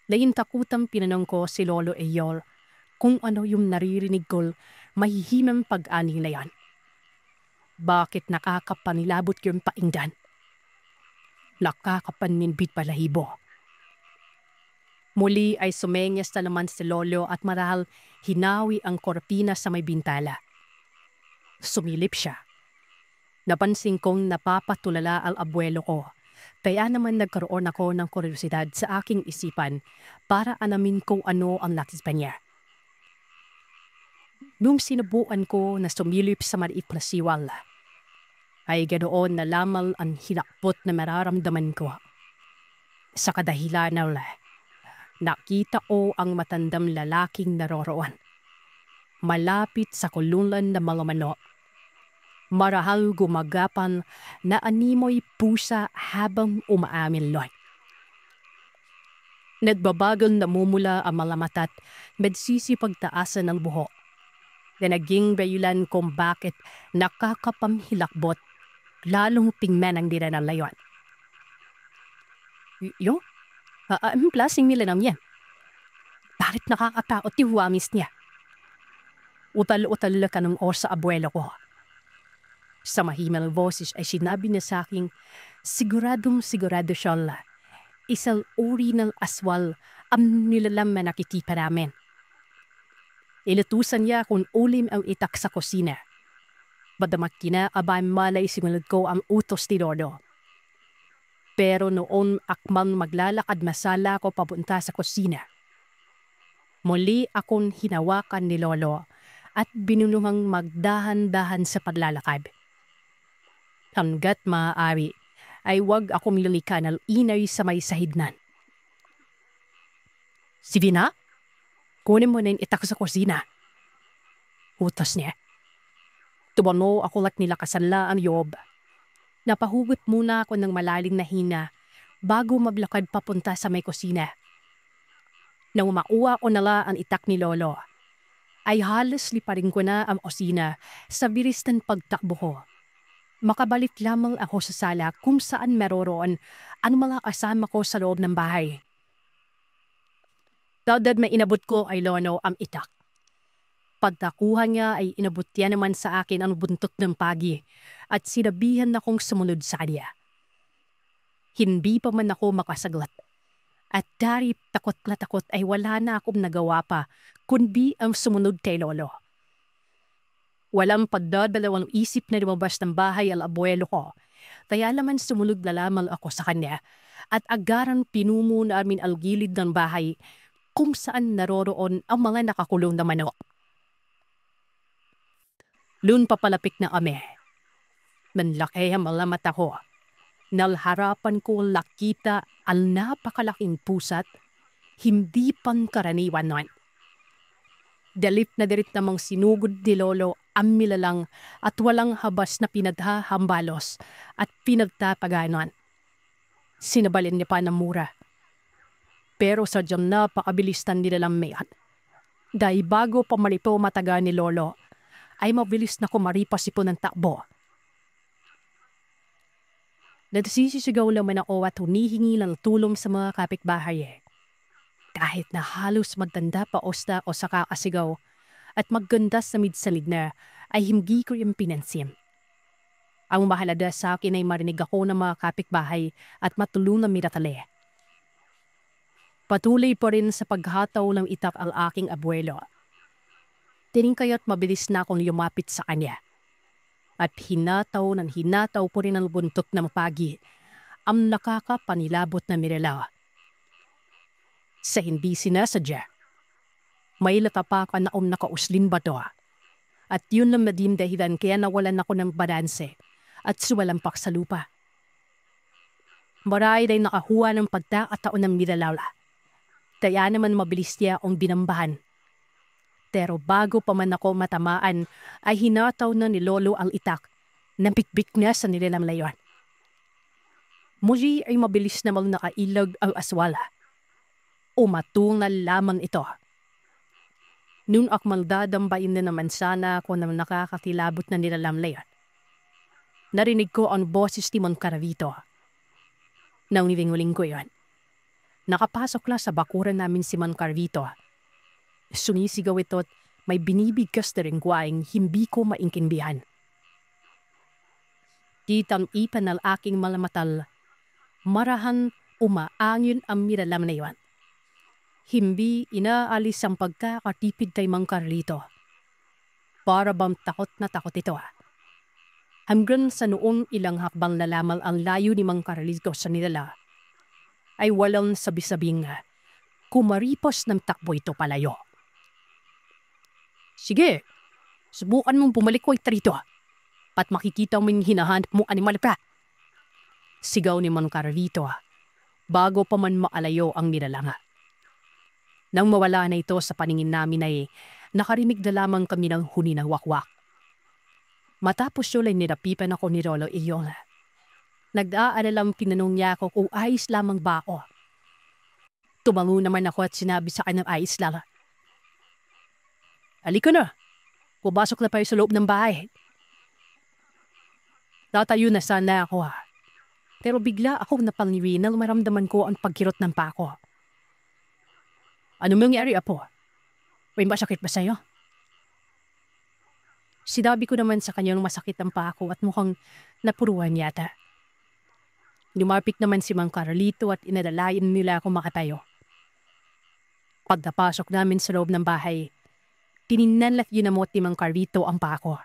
Naintakutang pinanong ko si Lolo Eyor kung ano yung naririnig ko mahihimang pag-ani na yan. Bakit nakakapanilabot yung painggan? Nakakapaninbit balahibo. Muli ay sumenyas na naman si Lolo at marahal hinawi ang kortina sa may bintala. Sumilip siya. Napansin kong napapatulala ang abuelo ko. Kaya naman nagkaroon ako ng kuryosidad sa aking isipan para alamin kung ano ang nakita niya. Nung sinubukan ko na sumilip sa maliit na siwal, ay ganoon na lamang ang hinakbot na mararamdaman ko. Sa kadahilanan, nakita ko ang matandang lalaking naroroon. Malapit sa kulungan ng mga manok. Marahal gumagapan na animoy pusa habang umaamilloy. Nagbabagang namumula ang mga mata't magsisipagtaasan ng buhok na naging bayulan kung bakit nakakapamhilakbot lalong tingnan ang dira ng layon. Yo? Ang klaseng nila ng yan. Bakit nakakatakot yung wamis niya? Utal-utal ka ng sa abuelo ko. Sa mahimal boses ay sinabi niya sa akin, sigurado siya isang uri ng aswal ang nilalang na nakitipa namin. Ilutusan niya kung ulim ang itak sa kusina. Badamat kinakabahan malay simunod ko ang utos ni Lolo. Pero noon akmang maglalakad masala ko papunta sa kusina. Muli akong hinawakan ni Lolo at binulungang magdahan-dahan sa paglalakad. Hanggat maaari ay huwag akong lumika ng inay sa may sahignan. Sige na, kunin mo na yung itak sa kusina. Utos niya. Tumano ako at nilakasanla ang yob. Napahugot muna ako ng malalim na hina bago maglakad papunta sa may kusina. Nang makuha ko nala ang itak ni Lolo, ay halos liparin ko na ang kusina sa bilis ng pagtakbo ko. Makabalik lamang ako sa sala kung saan meroroon ang mga kasama ko sa loob ng bahay. Dagdag may inabot ko ay Lolo ang itak. Pagtakuha niya ay inabot niya naman sa akin ang buntot ng pagi at sinabihan akong sumunod sa kanya. Hindi pa man ako makasaglat. At dahil takot na takot ay wala na akong nagawa pa kundi ang sumunod kay Lolo. Walang pagdadalawang isip na lumabas ng bahay ang abuelo ko. Kaya naman sumunod na lamang ako sa kanya at agaran pinumo namin ang gilid ng bahay kung saan naroroon ang mga nakakulong na manok. Lun papalapik na kami. Manlaki ang mga mata ko. Nalharapan ko nakita ang napakalaking pusat, hindi pangkaraniwan nun. Dalit na dalit namang sinugod ni Lolo ang milalang at walang habas na pinaghahambalos at pinagtapaganon. Sinabalin niya pa ng mura. Pero sadyang napakabilis na nilalang mayan. Dahil bago pamalipo mataga ni Lolo, ay mabilis na kumaripas ipo ng takbo. Nagsisisigaw naman ako at hunihingi ng tulong sa mga kapitbahay. Kahit na halos magtanda pa osta o sa kakasigaw at magganda sa midsalig na ay hindi ko yung pinansin. Ang mahalaga sa akin ay marinig ako ng mga kapitbahay at matulungan miratali. Patuloy pa rin sa paghataw ng itak ang aking abuelo. Tiningkaya't mabilis na akong lumapit sa kanya. At hinataw po rin ang buntot ng pagi ang nakakapanilabot na mirela. Sa hindi sinasadya, may latapakan na nakauslin ba to? At yun lang nadim dahilan kaya nawalan ako ng balanse at suwalampak sa lupa. Marahil ay nakahuwa ng pagkakataon ng miralala. Kaya naman mabilis niya akong binambahan. Pero bago pa man ako matamaan ay hinataw na ni Lolo ang itak na bikbik niya sa nilalang layon. Muli ay mabilis namang nakailag ang aswala. Umatungal lamang ito. Noon akmal dadambayin na naman sana ako ng nakakakilabot na nilalang layon. Narinig ko ang boses ni Mon Caravito. Nang nilinguling ko yon. Nakapasok na sa bakuran namin si Mon Caravito. Sumisigaw ito't may binibigkas na rin kwaing hindi ko maintindihan. Kitang-ipan ng aking mga matal, marahan umaangin ang miralam na iwan. Hindi inaalis ang pagkakatipid kay Mang Carlito. Para bang takot na takot ito. Hanggang sa noong ilang hakbang na lamang ang layo ni Mang Carlito sa nila, ay walang sabi-sabing kumaripos ng takbo ito palayo. Sige, subukan mong bumalik ko rito at makikita mong hinahanap mong animal pa. Sigaw ni Mang Carlito bago pa man maalayo ang nilalanga. Nang mawala na ito sa paningin namin ay nakarinig na lamang kami ng huni ng wakwak. Matapos yun ay nilapitan ako ni Lolo Iyong. Nag-aalalang tinanong niya ako kung ayos lamang ba ako. Tumango naman ako at sinabi sa kanyang ayos lang. Halika na, pumasok na tayo sa loob ng bahay. Tatayo na sana ako pero bigla akong napangiri nang maramdaman ko ang pagkirot ng pako. Ano mangyari, Apo? May masakit ba sa'yo? Sinabi ko naman sa kanyang masakit ang pako at mukhang napuruhan yata. Lumapit naman si Mang Carlito at inadalayan nila ako makatayo. Pagkapasok namin sa loob ng bahay, tiningnan at ginamot ni Mang Carlito ang pako.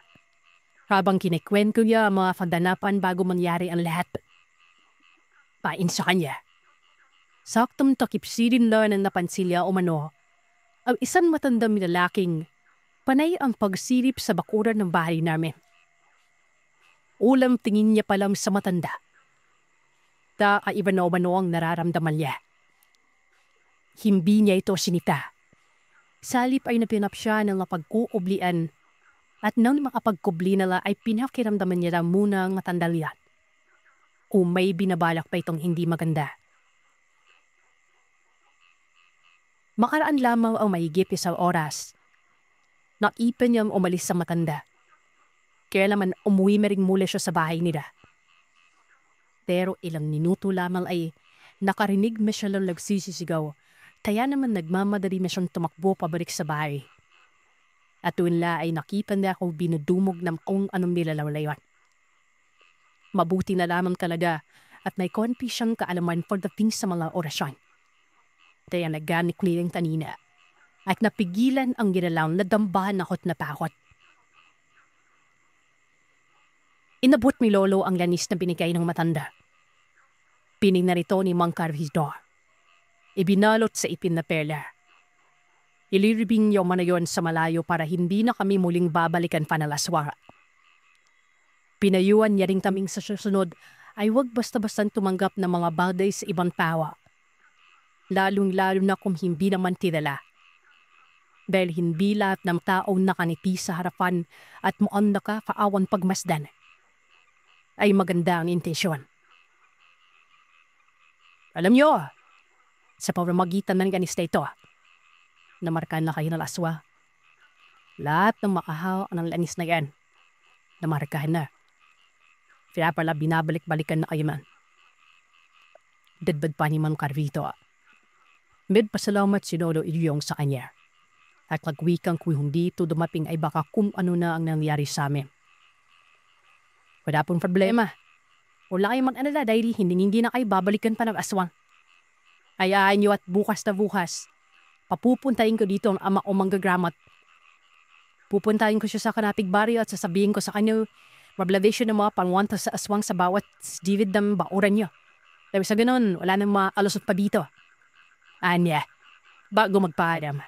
Habang kinikwento niya ang mga kaganapan bago mangyari ang lahat. Pain sa kanya. Saktong takipsirin lang ng napansilya o mano, ang isang matandang lalaking panay ang pagsilip sa bakuran ng bahay namin. Ulam tingin niya pa lang sa matanda. Kakaiba na umano ang nararamdaman niya. Hindi niya ito sinita. Salip ay napinap siya ng mapagkuublian at nang makapagkubli nila ay pinakiramdaman niya lang muna ang matandang yan. Kung may binabalak pa itong hindi maganda. Makaraan lamang ang mahigit isang oras. Naipan niyang umalis sa matanda. Kaya naman umuwi ring mula siya sa bahay nila. Pero ilang minuto lamang ay nakarinig na siya lang nagsisisigaw. Kaya naman nagmamadali na siyang tumakbo pabalik sa bahay. At doon la ay nakita na ako binudumog ng kung anong nilalawlayan. Mabuti na lamang talaga at may konti siyang kaalaman pagdating sa mga orasyon. Kaya naganik nilang kanina at napigilan ang ginalaw na dambahan ako't natakot. Inabot ni Lolo ang lanis na binigay ng matanda. Pining na rito ni Mang Carlito. Ibinalot sa ipin na perla. Iliribing niyo man na yon sa malayo para hindi na kami muling babalikan pa na laswara. Pinayuan niya rin kaming sa susunod ay huwag basta-bastang tumanggap ng mga bagay sa ibang tawa. Lalong-lalo na kung hindi naman tilala. Dahil hindi lahat ng taong nakaniti sa harapan at mukhang nakakaawan pagmasdan ay maganda ang intensyon. Alam niyo, sa pamamagitan ng ganista ito, namarkahan na kayo ng aswa. Lahat ng makahaw ng lanis na yan, namarkahan na. Kaya pala binabalik-balikan na kayo man. Dadbad pa ni Mang Carlito. Pasalamat si Lolo Iyong sa kanya. At nagwikang kung hindi ito dumaping ay baka kung ano na ang nangyari sa amin. Wala pong problema. Wala kayo mag-alala dahil hindi na kayo babalikan pa ng aswang. Hayaan niyo at bukas na bukas, papupuntahin ko dito ang ama o manggagramat. Pupuntahin ko siya sa kanapig baryo at sasabihin ko sa kanya mabladesyo ng mga pangwanta sa aswang sa bawat divid ng bauran niyo. Dahil sa ganun, wala nang mga alusot pa dito. Anya, bago magpaalam.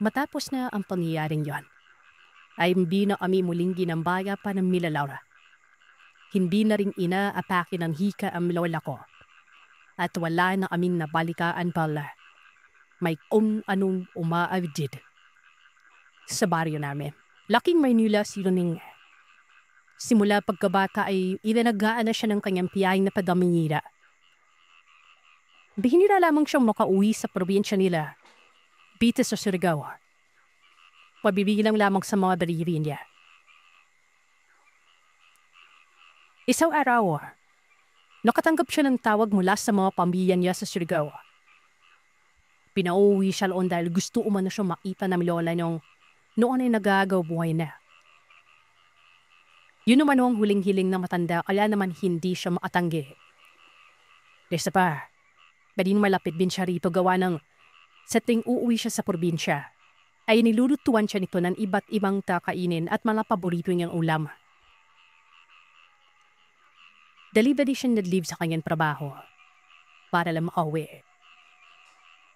Matapos na ang pangyayaring yon, ay hindi na kami muling ginambaya pa ng milalaura. Hindi na rin inaatake ng hika ang lola ko. At wala na aming nabalikaan pala. May kung anong umaabdid sa baryo namin. Laking Maynila si Roning. Simula pagkabata ay inanagaan na siya ng kanyang piyahing na padamingira. Bihinira lamang siyang makauwi sa probinsya nila, Bita sa Surigao. Pabibilang lamang sa mga daliri niya. Isang araw, nakatanggap siya ng tawag mula sa mga pamilya niya sa Surigao. Pinauwi siya noon dahil gusto umano siya makita ng lola niyong noon ay nagagaw buhay na. Yun naman ang huling-hiling na matanda kaya naman hindi siya makatanggi. Desa pa, bading malapit din siya rito gawa ng sa ting uuwi siya sa probinsya. ay nilulutuan siya nito ng iba't ibang kakainin at mga paborito niyang ulam. Delivery siya nag-leave sa kanyang trabaho para lang makauwi.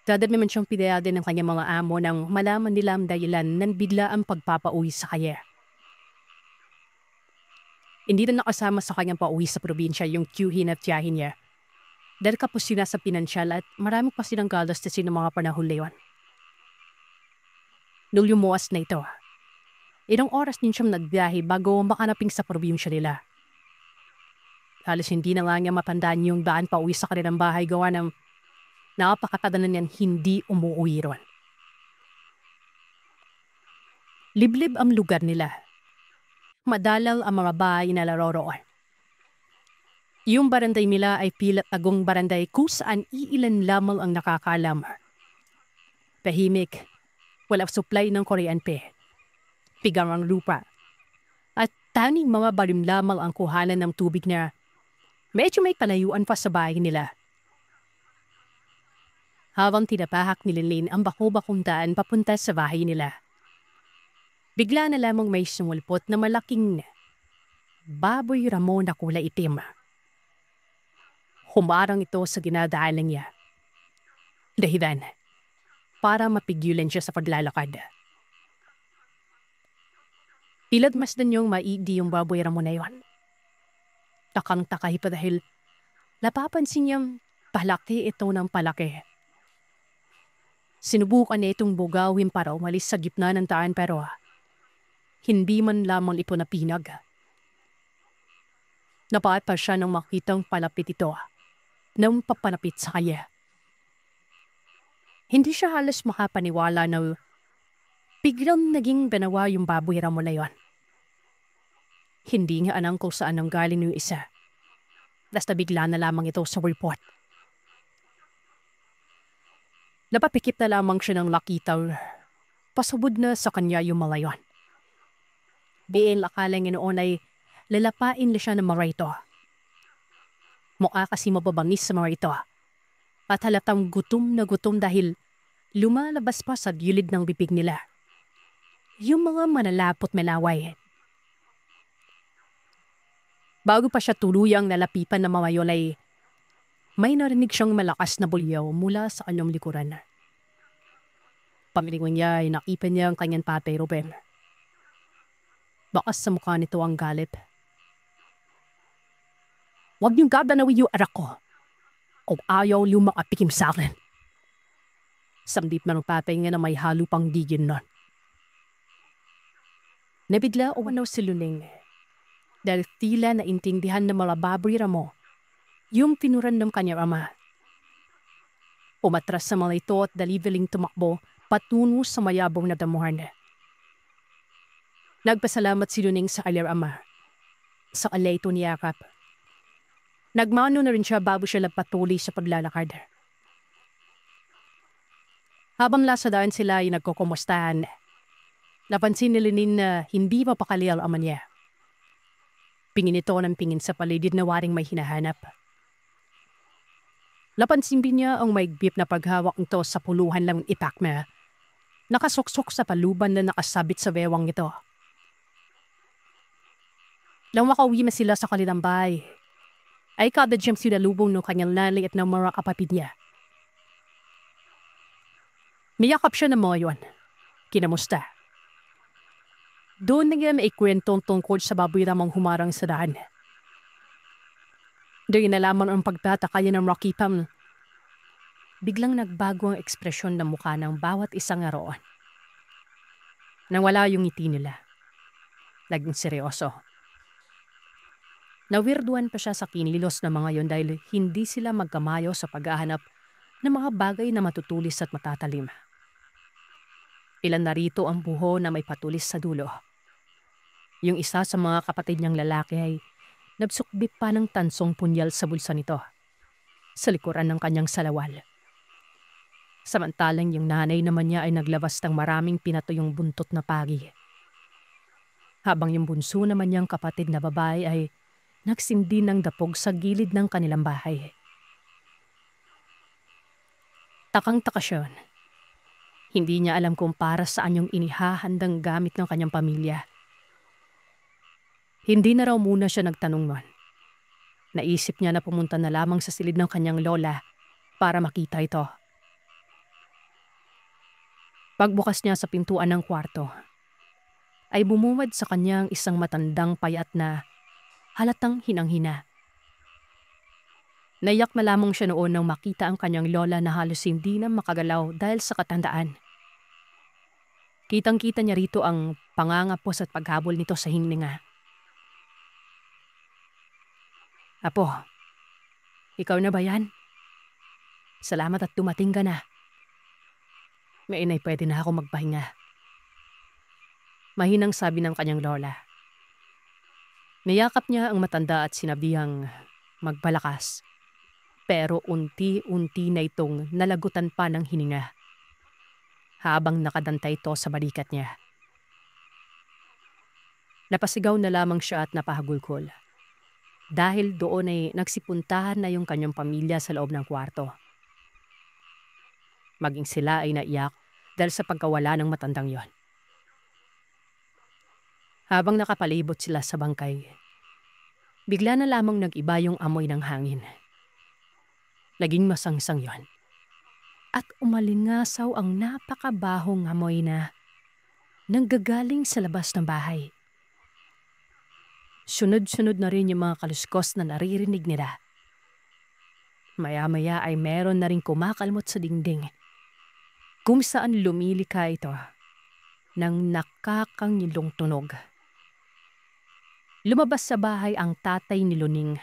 Dadad naman siyang pinayagan ng kanyang mga amo nang malaman nila ang dahilan ng bigla ang pagpapauwi sa kanya. Hindi na nakasama sa kanyang pauwi sa probinsya yung tiyuhin at tiyahin niya dahil kapos sila sa pinansyal at marami pa silang galastasin ng mga panahon na yun. Nung lumuwas na ito, ilang oras din siyang nagbiyahe bago makanaping sa probinsya nila. Halos hindi na nga niya matandaan yung daan pa uwi sa kanilang bahay gawa ng napakatagal na niyan hindi umuwi ron. Liblib ang lugar nila. Madalaw ang mga bahay na laroroon. Yung baranday nila ay pilat tagong baranday kung saan iilan lamang ang nakakaalam. Tahimik, walang supply ng kuryente, pigang ang lupa, at tanging mga barim lamang ang kuhanan ng tubig na medyo may palayuan pa sa bahay nila. Habang tinapahak ni Lilin ang bako-bakong daan papunta sa bahay nila, bigla na lamang may sumulpot na malaking baboy ramo na kulay itim. Humarang ito sa ginadaanan niya. Dahilan, para mapigilan siya sa paglalakad. Ilad masdan niyong maigi yung baboy ramo na yon. Takang-takay pa dahil napapansin niyang palaki ito ng palaki. Sinubukan niya itong bugawin para umalis sa gitna ng daan pero hindi man lamang ito napinag. Napaat pa siya nang makitang palapit ito nang papanapit sa kanya. Hindi siya halos makapaniwala na biglang naging banawa yung baboy ramo na yon. Hindi niya alam kung saan ang galing yung isa. Basta bigla na lamang ito sa report. Napapikip na lamang siya ng lakitaw. Pasubod na sa kanya yung mga yon. Diin akala niya noon ay lalapain na siya ng mga ito. Mukha kasi mababangis sa mga ito. At halatang gutom na gutom dahil lumalabas pa sa gilid ng bibig nila yung mga manalapot melaway. Bago pa siya tuluyang nalapipan ng mga yon ay may narinig siyang malakas na bulyaw mula sa kanyang likuran. Pamilingon niya ay nakipan niya ang kanyang tatay Ruben. Bakas sa mukha nito ang galit. "Huwag niyong gaganawin yung arak ko kung ayaw niyong makapikim sa akin." Samdip na ng tatay niya na may halo pang digin nun. Nabigla umanaw si Luning dahil tila naintindihan ng mga baboy ramo yung pinuran ng kanyang ama. Umatras sa mga ito at dalibeling tumakbo patungo sa mayabong na damuhan. Nagpasalamat si Luning sa kanyang ama. Sa kanya ito niyakap. Nagmano na rin siya bago siya nagpatuloy sa paglalakad. Habang nasa daan sila ay nagkukumustahan, napansin ni Lenin na hindi mapakali ang ama niya. Pingin ito ng pingin sa paligid na waring may hinahanap. Napansin din niya ang maigpit na paghawak nito sa puluhan lang itak na nakasuksok sa paluban na nakasabit sa bewang ito. Nang makauwi na sila sa kanilang bahay, ay kada siyang sinalubong ng kanyang nanay at ng mga kapatid niya. Miyakap siya ng mga yon. Kinamusta. Doon na niya maikwentong tungkol sa baboy ramang humarang sa daan. Doon na lamang ang pagtataka niya ng Rakipam. Biglang nagbago ang ekspresyon ng mukha ng bawat isang aroon. Nang wala yung ngiti nila. Naging seryoso. Nawirduan pa siya sa kinilos ng mga yon dahil hindi sila magkamayo sa paghahanap ng mga bagay na matutulis at matatalim. Ilan na rito ang buho na may patulis sa dulo. Yung isa sa mga kapatid niyang lalaki ay nagsukbit pa ng tansong punyal sa bulsa nito, sa likuran ng kanyang salawal. Samantalang yung nanay naman niya ay naglabas ng maraming pinatuyong buntot na pagi. Habang yung bunso naman niyang kapatid na babae ay nagsindi ng dapog sa gilid ng kanilang bahay. Takang-taka siya. Hindi niya alam kung para saan yung inihahandang gamit ng kanyang pamilya. Hindi na raw muna siya nagtanong nun. Naisip niya na pumunta na lamang sa silid ng kanyang lola para makita ito. Pagbukas niya sa pintuan ng kwarto, ay bumungad sa kanyang isang matandang payat na halatang hinang-hina. Naiyak na lamang siya noon nang makita ang kanyang lola na halos hindi na makagalaw dahil sa katandaan. Kitang-kita niya rito ang pangangapos at paghabol nito sa hininga. "Apo, ikaw na ba yan? Salamat at dumating ka na. May inay, pwede na ako magpahinga." Mahinang sabi ng kanyang lola. Niyakap niya ang matanda at sinabihang magpalakas. Pero unti-unti na itong nalagutan pa ng hininga habang nakadantay ito sa balikat niya. Napasigaw na lamang siya at napahagulkol. Dahil doon ay nagsipuntahan na yung kanyang pamilya sa loob ng kwarto. Maging sila ay naiyak dahil sa pagkawala ng matandang yon. Habang nakapalibot sila sa bangkay, bigla na lamang nag-iba yung amoy ng hangin. Laging masangsang yon. At umalingasaw ang napakabahong amoy na nanggagaling sa labas ng bahay. Sunod-sunod na rin yung mga kaluskos na naririnig nila. Maya-maya ay meron na rin kumakalmot sa dingding, kung saan lumilika ito ng nakakangilong tunog. Lumabas sa bahay ang tatay ni Luning,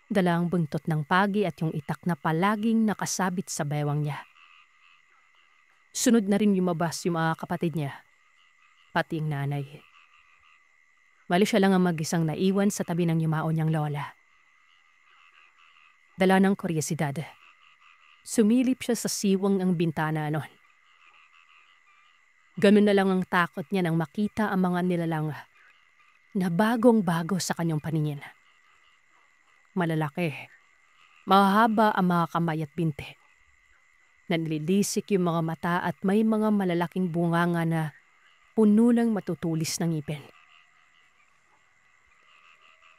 dala ang buntot ng pagi at yung itak na palaging nakasabit sa bewang niya. Sunod na rin lumabas yung mga kapatid niya, pati ang nanay. Bali siya lang ang mag-isang naiwan sa tabi ng yumao niyang lola. Dala ng kuryosidad, sumilip siya sa siwang ang bintana noon. Ganun na lang ang takot niya nang makita ang mga nilalang na bagong-bago sa kanyang paningin. Malalaki, mahaba ang mga kamay at binti. Nanlilisik yung mga mata at may mga malalaking bunganga na puno ng matutulis ng ngipin.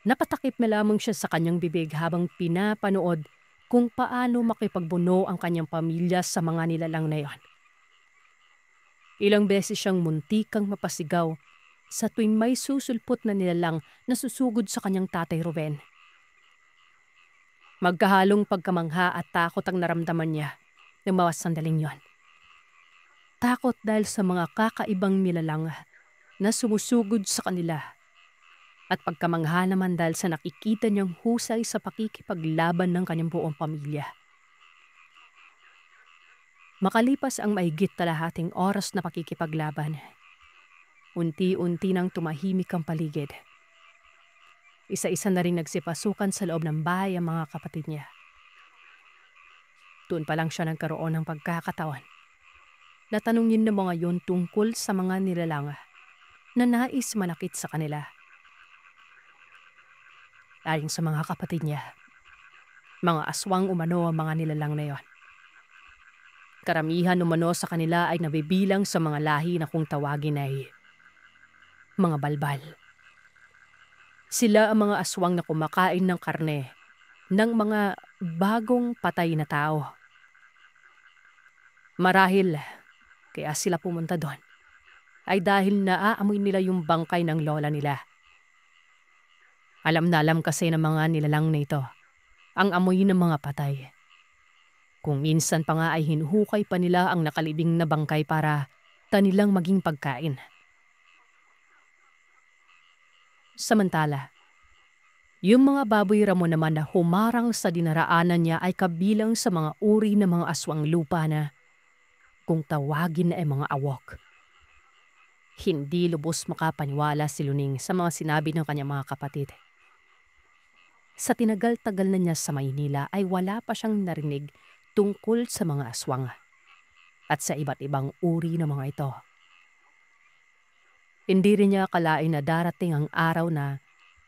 Napatakip na lamang siya sa kanyang bibig habang pinapanood kung paano makipagbuno ang kanyang pamilya sa mga nilalang na yon. Ilang beses siyang muntikang mapasigaw sa tuwing may susulpot na nilalang na susugod sa kanyang tatay Ruben. Magkahalong pagkamangha at takot ang naramdaman niya ng mga sandaling yon. Takot dahil sa mga kakaibang nilalang na sumusugod sa kanila, at pagkamangha naman dahil sa nakikita niyang husay sa pakikipaglaban ng kanyang buong pamilya. Makalipas ang mahigit kalahating oras na pakikipaglaban, unti-unti nang tumahimik ang paligid. Isa-isa na rin nagsipasukan sa loob ng bahay ang mga kapatid niya. Doon pa lang siya nagkaroon ng pagkakataon na tanungin ng mga yon tungkol sa mga nilalang na nais manakit sa kanila. Ayon sa mga kapatid niya, mga aswang umano ang mga nilalang na yon. Karamihan umano sa kanila ay nabibilang sa mga lahi na kung tawagin ay mga balbal. Sila ang mga aswang na kumakain ng karne ng mga bagong patay na tao. Marahil, kaya sila pumunta doon, ay dahil naaamoy nila yung bangkay ng lola nila. Alam na alam kasi ng mga nilalang na ito ang amoy ng mga patay. Kung minsan pa nga ay hinuhukay pa nila ang nakalibing na bangkay para kanilang maging pagkain. Samantala, yung mga baboy ramo naman na humarang sa dinaraanan niya ay kabilang sa mga uri ng mga aswang lupa na kung tawagin na ay mga awok. Hindi lubos makapaniwala si Luning sa mga sinabi ng kanyang mga kapatid. Sa tinagal-tagal na niya sa Maynila ay wala pa siyang narinig tungkol sa mga aswang at sa iba't ibang uri ng mga ito. Hindi rin niya akalain na darating ang araw na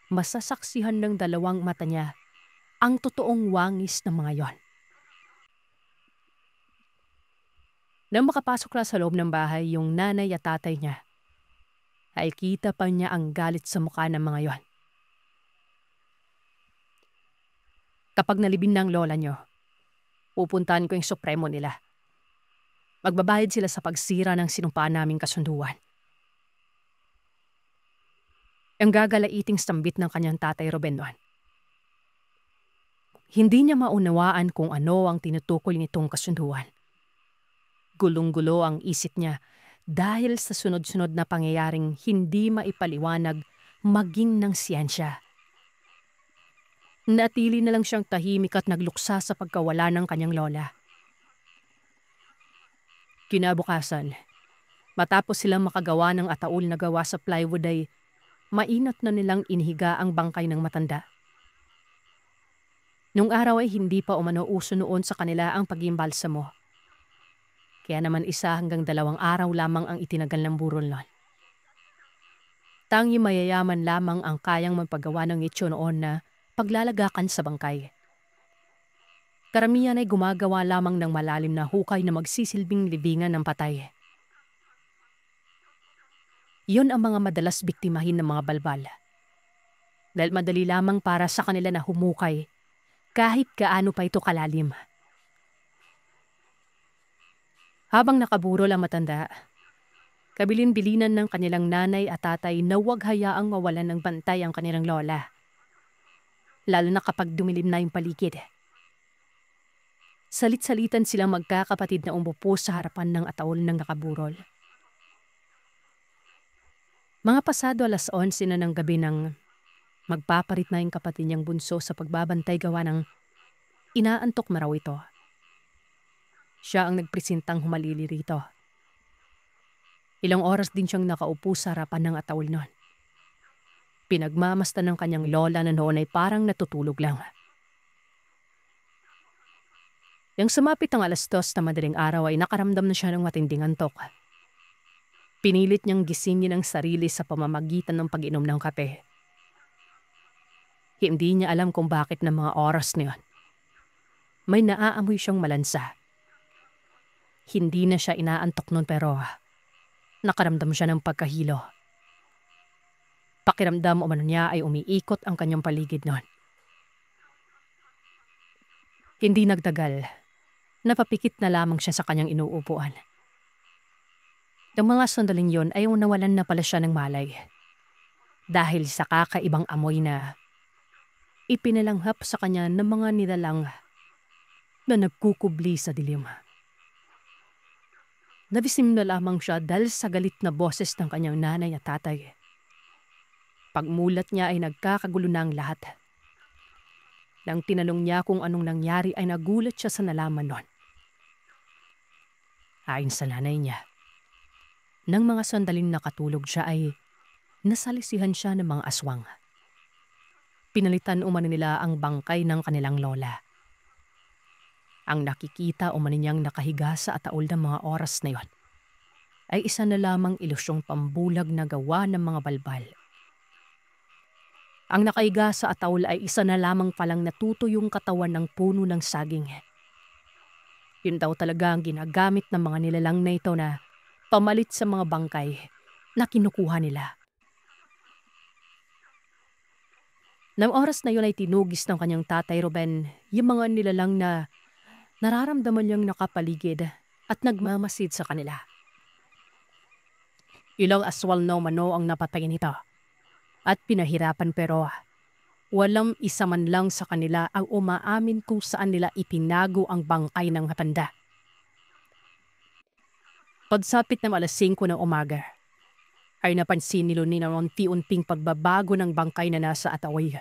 masasaksihan ng dalawang mata niya ang totoong wangis ng mga yon. Nang makapasok na sa loob ng bahay yung nanay at tatay niya, ay kita pa niya ang galit sa mukha ng mga yon. Kapag nalibing ng lola niyo, pupuntahan ko yung supremo nila. Magbabayad sila sa pagsira ng sinumpaan naming kasunduan. Ang gagalaiting sambit ng kanyang tatay Ruben noon. Hindi niya maunawaan kung ano ang tinutukoy nitong kasunduan. Gulong-gulo ang isip niya dahil sa sunod-sunod na pangyayaring hindi maipaliwanag maging ng siyensya. Natili na lang siyang tahimik at nagluksa sa pagkawala ng kanyang lola. Kinabukasan, matapos silang makagawa ng ataol na gawa sa plywood ay mainat na nilang inihiga ang bangkay ng matanda. Nung araw ay hindi pa umano uso noon sa kanila ang pag-imbalsamo. Kaya naman 1 hanggang 2 araw lamang ang itinagal ng burol nun. Tangi mayayaman lamang ang kayang magpagawa ng itsyo noon na paglalagakan sa bangkay. Karamihan ay gumagawa lamang ng malalim na hukay na magsisilbing libingan ng patay. Iyon ang mga madalas biktimahin ng mga balbal. Dahil madali lamang para sa kanila na humukay kahit gaano pa ito kalalim. Habang nakaburol ang matanda, kabilin-bilinan ng kanilang nanay at tatay na huwag hayaang mawalan ng bantay ang kanilang lola. Lalo na kapag dumilim na yung paligid. Salit-salitan silang magkakapatid na umupo sa harapan ng ataol ng nakaburol. Mga pasado 11:00 na ng gabi nang magpaparit na yung kapatid niyang bunso sa pagbabantay gawa ng inaantok na raw ito. Siya ang nagpresentang humalili rito. Ilang oras din siyang nakaupo sa harapan ng ataol nun. Pinagmamasdan ng kanyang lola na noon ay parang natutulog lang. Yang sumapit ang 2:00 na madaling araw ay nakaramdam na siya ng matinding antok. Pinilit niyang gisingin ang sarili sa pamamagitan ng pag-inom ng kape. Hindi niya alam kung bakit ng mga oras na yun. May naaamoy siyang malansa. Hindi na siya inaantok nun pero nakaramdam siya ng pagkahilo. Pakiramdam umano niya ay umiikot ang kanyang paligid nun. Hindi nagtagal, napapikit na lamang siya sa kanyang inuupuan. Ang mga sandaling yon ay nawalan na pala siya ng malay. Dahil sa kakaibang amoy na ipinalanghap sa kanya ng mga nilalang na nagkukubli sa dilim. Nabisim na lamang siya dahil sa galit na boses ng kanyang nanay at tatay. Pagmulat niya ay nagkakagulo na ang lahat. Nang tinanong niya kung anong nangyari ay nagulat siya sa nalaman nun. Ayon sa nanay niya, nang mga sandaling nakatulog siya ay nasalisihan siya ng mga aswang. Pinalitan umano nila ang bangkay ng kanilang lola. Ang nakikita umano niyang nakahiga sa ataol ng mga oras na yon ay isa na lamang ilusyong pambulag na gawa ng mga balbal. Ang nakahiga sa ataol ay isa na lamang palang natutuyong katawan ng puno ng saging. Yun daw talaga ang ginagamit ng mga nilalang na ito na pamalit sa mga bangkay na kinukuha nila. Nang oras na yun ay tinugis ng kanyang tatay Ruben yung mga nilalang na nararamdaman niyang nakapaligid at nagmamasid sa kanila. Ilang aswal na umano ang napatay nito. At pinahirapan pero walang isa man lang sa kanila ang umaamin kung saan nila ipinago ang bangkay ng matanda. Pagsapit ng 5:00 ng umaga, ay napansin ni Loni na unti-unting pagbabago ng bangkay na nasa ataoy.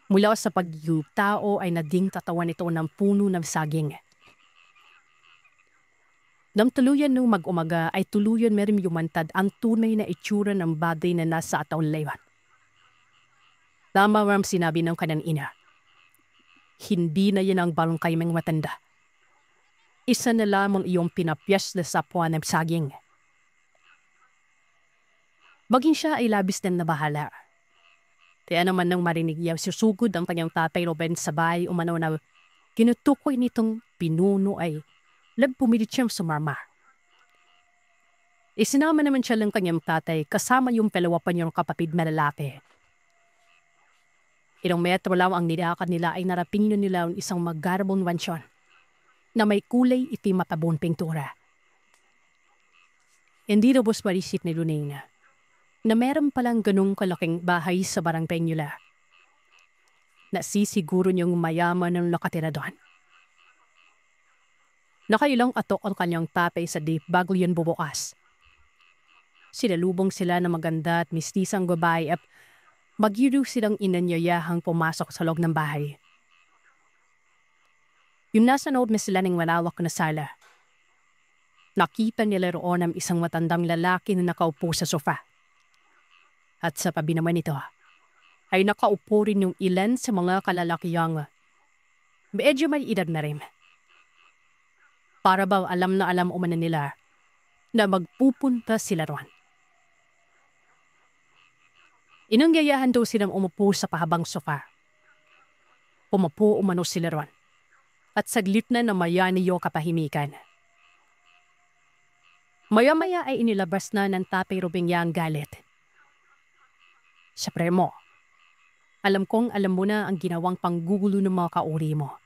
Mula sa pagtao ay naging katawan ito ng puno ng saging. Nang tuluyan nung mag-umaga ay tuluyan meron yumantad ang tunay na itsura ng baday na nasa ataol laywan. Tama ram sinabi ng kanyang ina. Hindi na yan ang bangkay ng matanda. Isa na lamang iyong pinapyas na sapwa ng saging. Maging siya ay labis din na bahala. Kaya naman nang marinig niya susugod ang kanyang tatay Ruben sa bahay umano na kinutukoy nitong pinuno ay Nagpumilit siyang sumama. Isinama naman siya ng kanyang tatay kasama yung dalawa pa niyang kapatid na lalaki. Ilang metro lang ang nilakad nila ay narating nila ang isang magarbong mansyon na may kulay itim at abon pintura. Hindi lubos marisip ni Luneng na meron palang ganong kalaking bahay sa barangay nila. Nasisiguro niyang mayaman ang nakatira doon. Nakailang atok ang kanyang tatay sa dip bago yun bubukas. Sinalubong sila na maganda at mistisang babae at magyuro silang inanyayahang pumasok sa loob ng bahay. Yung nasa loob na sila ng malawak na sala. Nakita nila roon ang isang matandang lalaki na nakaupo sa sofa. At sa tabi naman ito ay nakaupo rin yung ilan sa mga kalalakiyang medyo may edad na rin. Para ba alam na alam umana nila na magpupunta sila roon. Inangyayahan daw silang umupo sa pahabang sofa. Umupo umano sila roon. At saglit na namayaniyo kapahimikan. Maya-maya ay inilabas na ng Tatay Robengya ang galit. Supremo, alam kong alam mo na ang ginawang panggugulo ng mga kauri mo.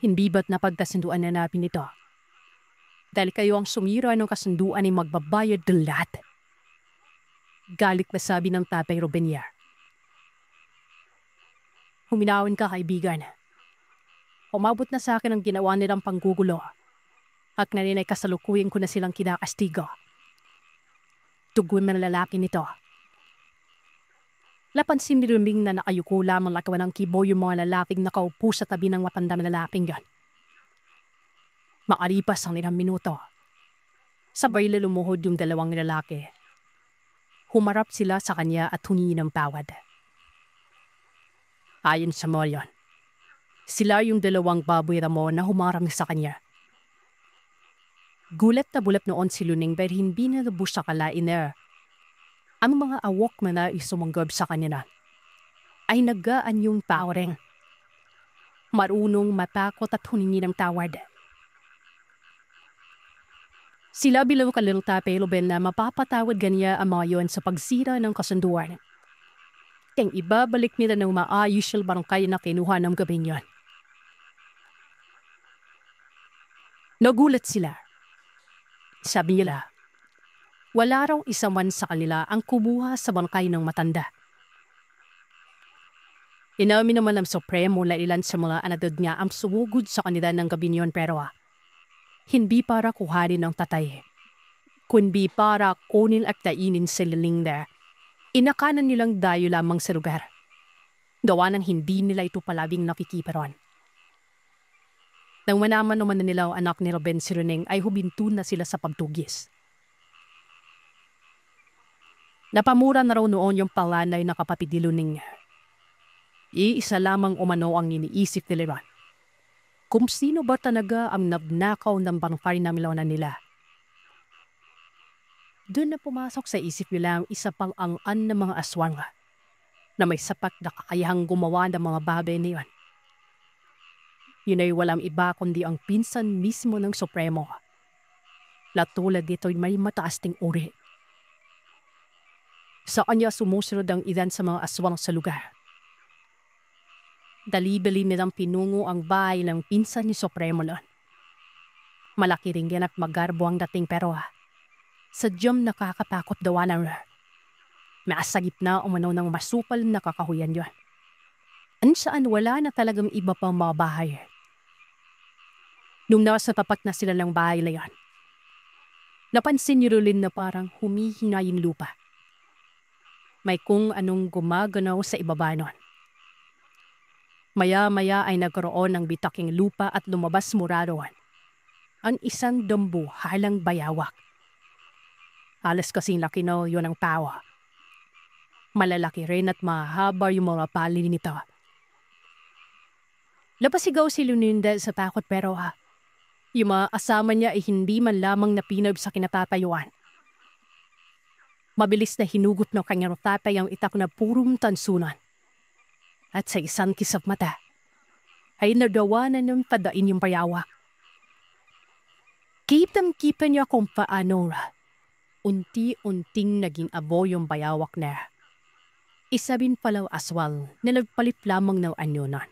Hindi ba't napagkasunduan na natin ito? Dahil kayo ang sumira ng kasunduan ay magbabayad ng lahat. Galit na sabi ng Tatay Robengya. Huminahon ka, kaibigan. Umabot na sa akin ang ginawa nilang panggugulo at ngayon ay kasalukuyan ko na silang kinakastigo. Tugon na lalaki nito. Napansin ni Luming na nakayuko lamang lakawan ng kibo yung mga lalaking nakaupo sa tabi ng matandang lalaking yon. Makalipas ang ilang minuto. Sabay na lumuhod yung dalawang lalaki. Humarap sila sa kanya at humingi ng tawad. Ayon sa Morion, sila yung dalawang baboy ramo na humarang sa kanya. Gulat na bulat noon si Luneng dahil hindi na lubos sa kalain na ang mga awok na isumanggab sa kanya ay nagaan yung tao rin. Marunong matakot at humingi ng tawad. Sila bilang kanilang Tatay Ruben na mapapatawad kanya ang mga yon sa pagsira ng kasunduan. Kaya ibabalik nila ng maayos yung barangay na kinuha ng gabing yon. Nagulat sila. Sabi nila, wala raw isa man sa kanila ang kumuha sa bangkay ng matanda. Inamin naman ng Supremo na ilan sa mga anadod niya ang sumugod sa kanila ng gabi niyon pero hindi para kuhanin ng tatay, kundi para kunin at kainin si Lilinda. Inakanan nilang dayo lamang sa lugar. Gawa ng hindi nila ito palabing nakikiparon. Nang manaman naman na nila ang anak ni Ruben si Runeng ay hubinto na sila sa pagtugis. Napamura na raw noon yung palanay na kapatid ni Luneng. Iisa lamang umano ang iniisip ni Leron. Kung sino ba talaga ang nagnakaw ng bangkay na milawanan nila. Doon na pumasok sa isip nila ang isa pang ang-an ng mga aswang na may sapat na kakayahang gumawa ng mga babay na yun. Yun ay walang iba kundi ang pinsan mismo ng Supremo. Na tulad dito'y may mataas ting uri. Sa kanya sumusunod ang ilan sa mga aswang sa lugar. Dali-dali nilang pinungo ang bahay ng pinsan ni Supremo noon. Malaki rin yan at magarbo ang dating pero sadyang nakakatakot daw ng maasagip na umano ng masupal na kakahuyan yun. Saan wala na talagang iba pang mga bahay. Nung nasa tapat na sila ng bahay na yan, napansin ni Rolin na parang humihina yung lupa. May kung anong gumaganaw sa ibaba nun. Maya-maya ay nagkaroon ng bitaking lupa at lumabas mula roon ang isang dambu halang bayawak. Halos kasing laki na yun ang tawa. Malalaki rin at mahaba yung mga pali nito. Napasigaw si Luninda sa takot pero yung mga asama niya ay hindi man lamang napinab sa kinatatayuan. Mabilis na hinugot ng kanyang tatay ang itak na purong tansunan. At sa isang kisap mata, ay nagawa na ng padain yung payawa. Kitang-kita niya kung paano unti-unting naging abo yung bayawak na. Isabin palaw aswal na nagpalit lamang ng anyunan.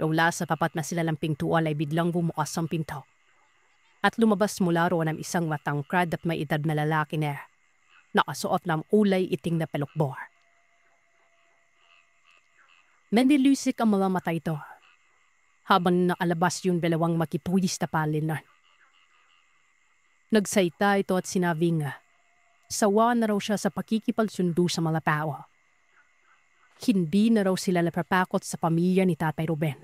Wala sa papat na sila ng pintuan ay biglang bumukas ang pinto. At lumabas mula roon ang isang matangkad at may edad na lalaki na nakasuot ng ulay iting na pelukbor. Mendilusik ang mga mata ito habang nakalabas yung dalawang makipuyis na palinan. Nagsaita ito at sinabing sawa na raw siya sa pakikipagsundo sa mga tao. Hindi na raw sila napapakot sa pamilya ni Tatay Ruben.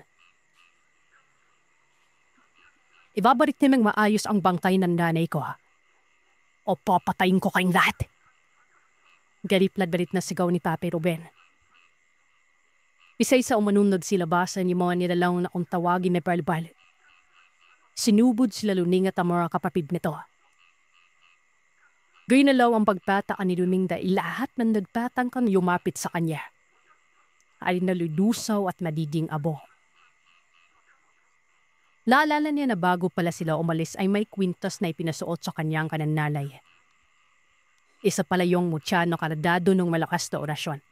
Ibabalik namang maayos ang bangkay ng nanay ko o papatayin ko kayong lahat. Galit na sigaw ni Tatay Ruben. Isa-isa umanunod sila basan yung mga nilalang na kung tawagin na balbal. Sinubod sila Luning at ang mga kapapid nito. Gayun na law ang pagpataan ni Luning dahil lahat ng nagpatang kang yumapit sa kanya ay naludusaw at madiding abo. Naalala niya na bago pala sila umalis ay may kwintas na ipinasuot sa kanyang kananalay. Isa pala yung mutya na karadado ng malakas na orasyon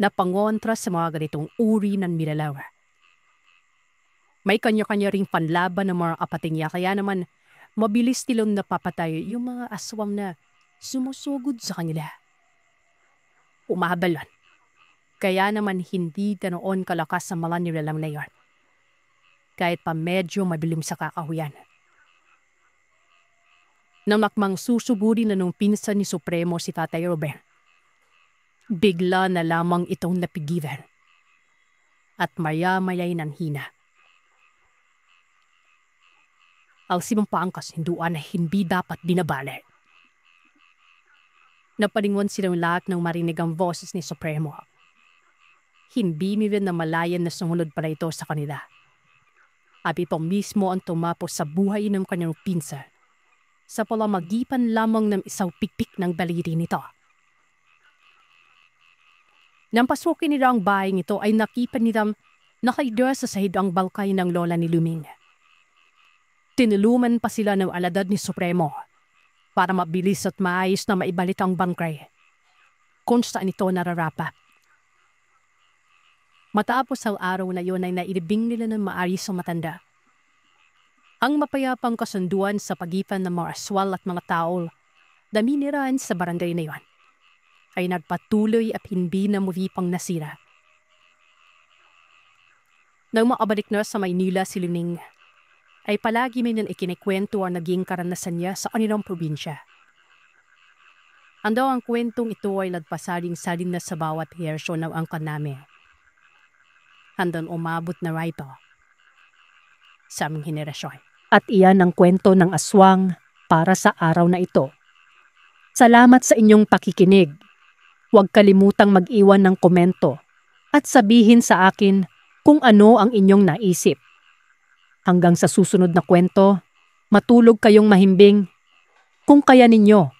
na pangontra sa mga ganitong uri ng milalaw. May kanya-kanya ring panlaban ng mga kapatid niya kaya naman mabilis nilang napapatay yung mga aswang na sumusugod sa kanila. Umabalon. Kaya naman hindi ganoon kalakas ang mga nilalang na yun. Kahit pa medyo mabilim sa kakahuyan. Namakmang susuburi na nung pinsan ni Supremo si Tatay Ruben. Bigla na lamang itong napigilan. At maya-maya'y nanhina. Ang simang ang kasinduan na hindi dapat binabali. Napalingon silang lahat ng marinig ang boses ni Supremo. Hindi nila na malayan na sumunod para ito sa kanila. At ito mismo ang tumapos sa buhay ng kanyang pinsan sa palamagitan lamang ng isang pikpik ng daliri nito. Nang pasukin nila ang bahay nito ay nakita nilang nakaidra sa sahig ang balkay ng lola ni Luming. Tinuluman pa sila ng aladad ni Supremo para mabilis at maayos na maibalik ang bangkay kung saan ito nararapat. Matapos ang araw na yun ay nailibing nila ng maayos sa matanda. Ang mapayapang kasunduan sa pagitan ng mga aswal at mga tao na minirahan sa barangay na yun ay nagpatuloy at hindi na muli pang nasira. Nang makabalik na sa Maynila si Luning, ay palagi may nang ikinikwento ang naging karanasan niya sa kanilang probinsya. Ang kwentong ito ay nagpasaling-saling na sa bawat hersyon ng angkan namin. Hanggang umabot na rito sa aming henerasyon. At iyan ang kwento ng aswang para sa araw na ito. Salamat sa inyong pakikinig. Huwag kalimutang mag-iwan ng komento at sabihin sa akin kung ano ang inyong naisip. Hanggang sa susunod na kwento, matulog kayong mahimbing. Kung kaya ninyo,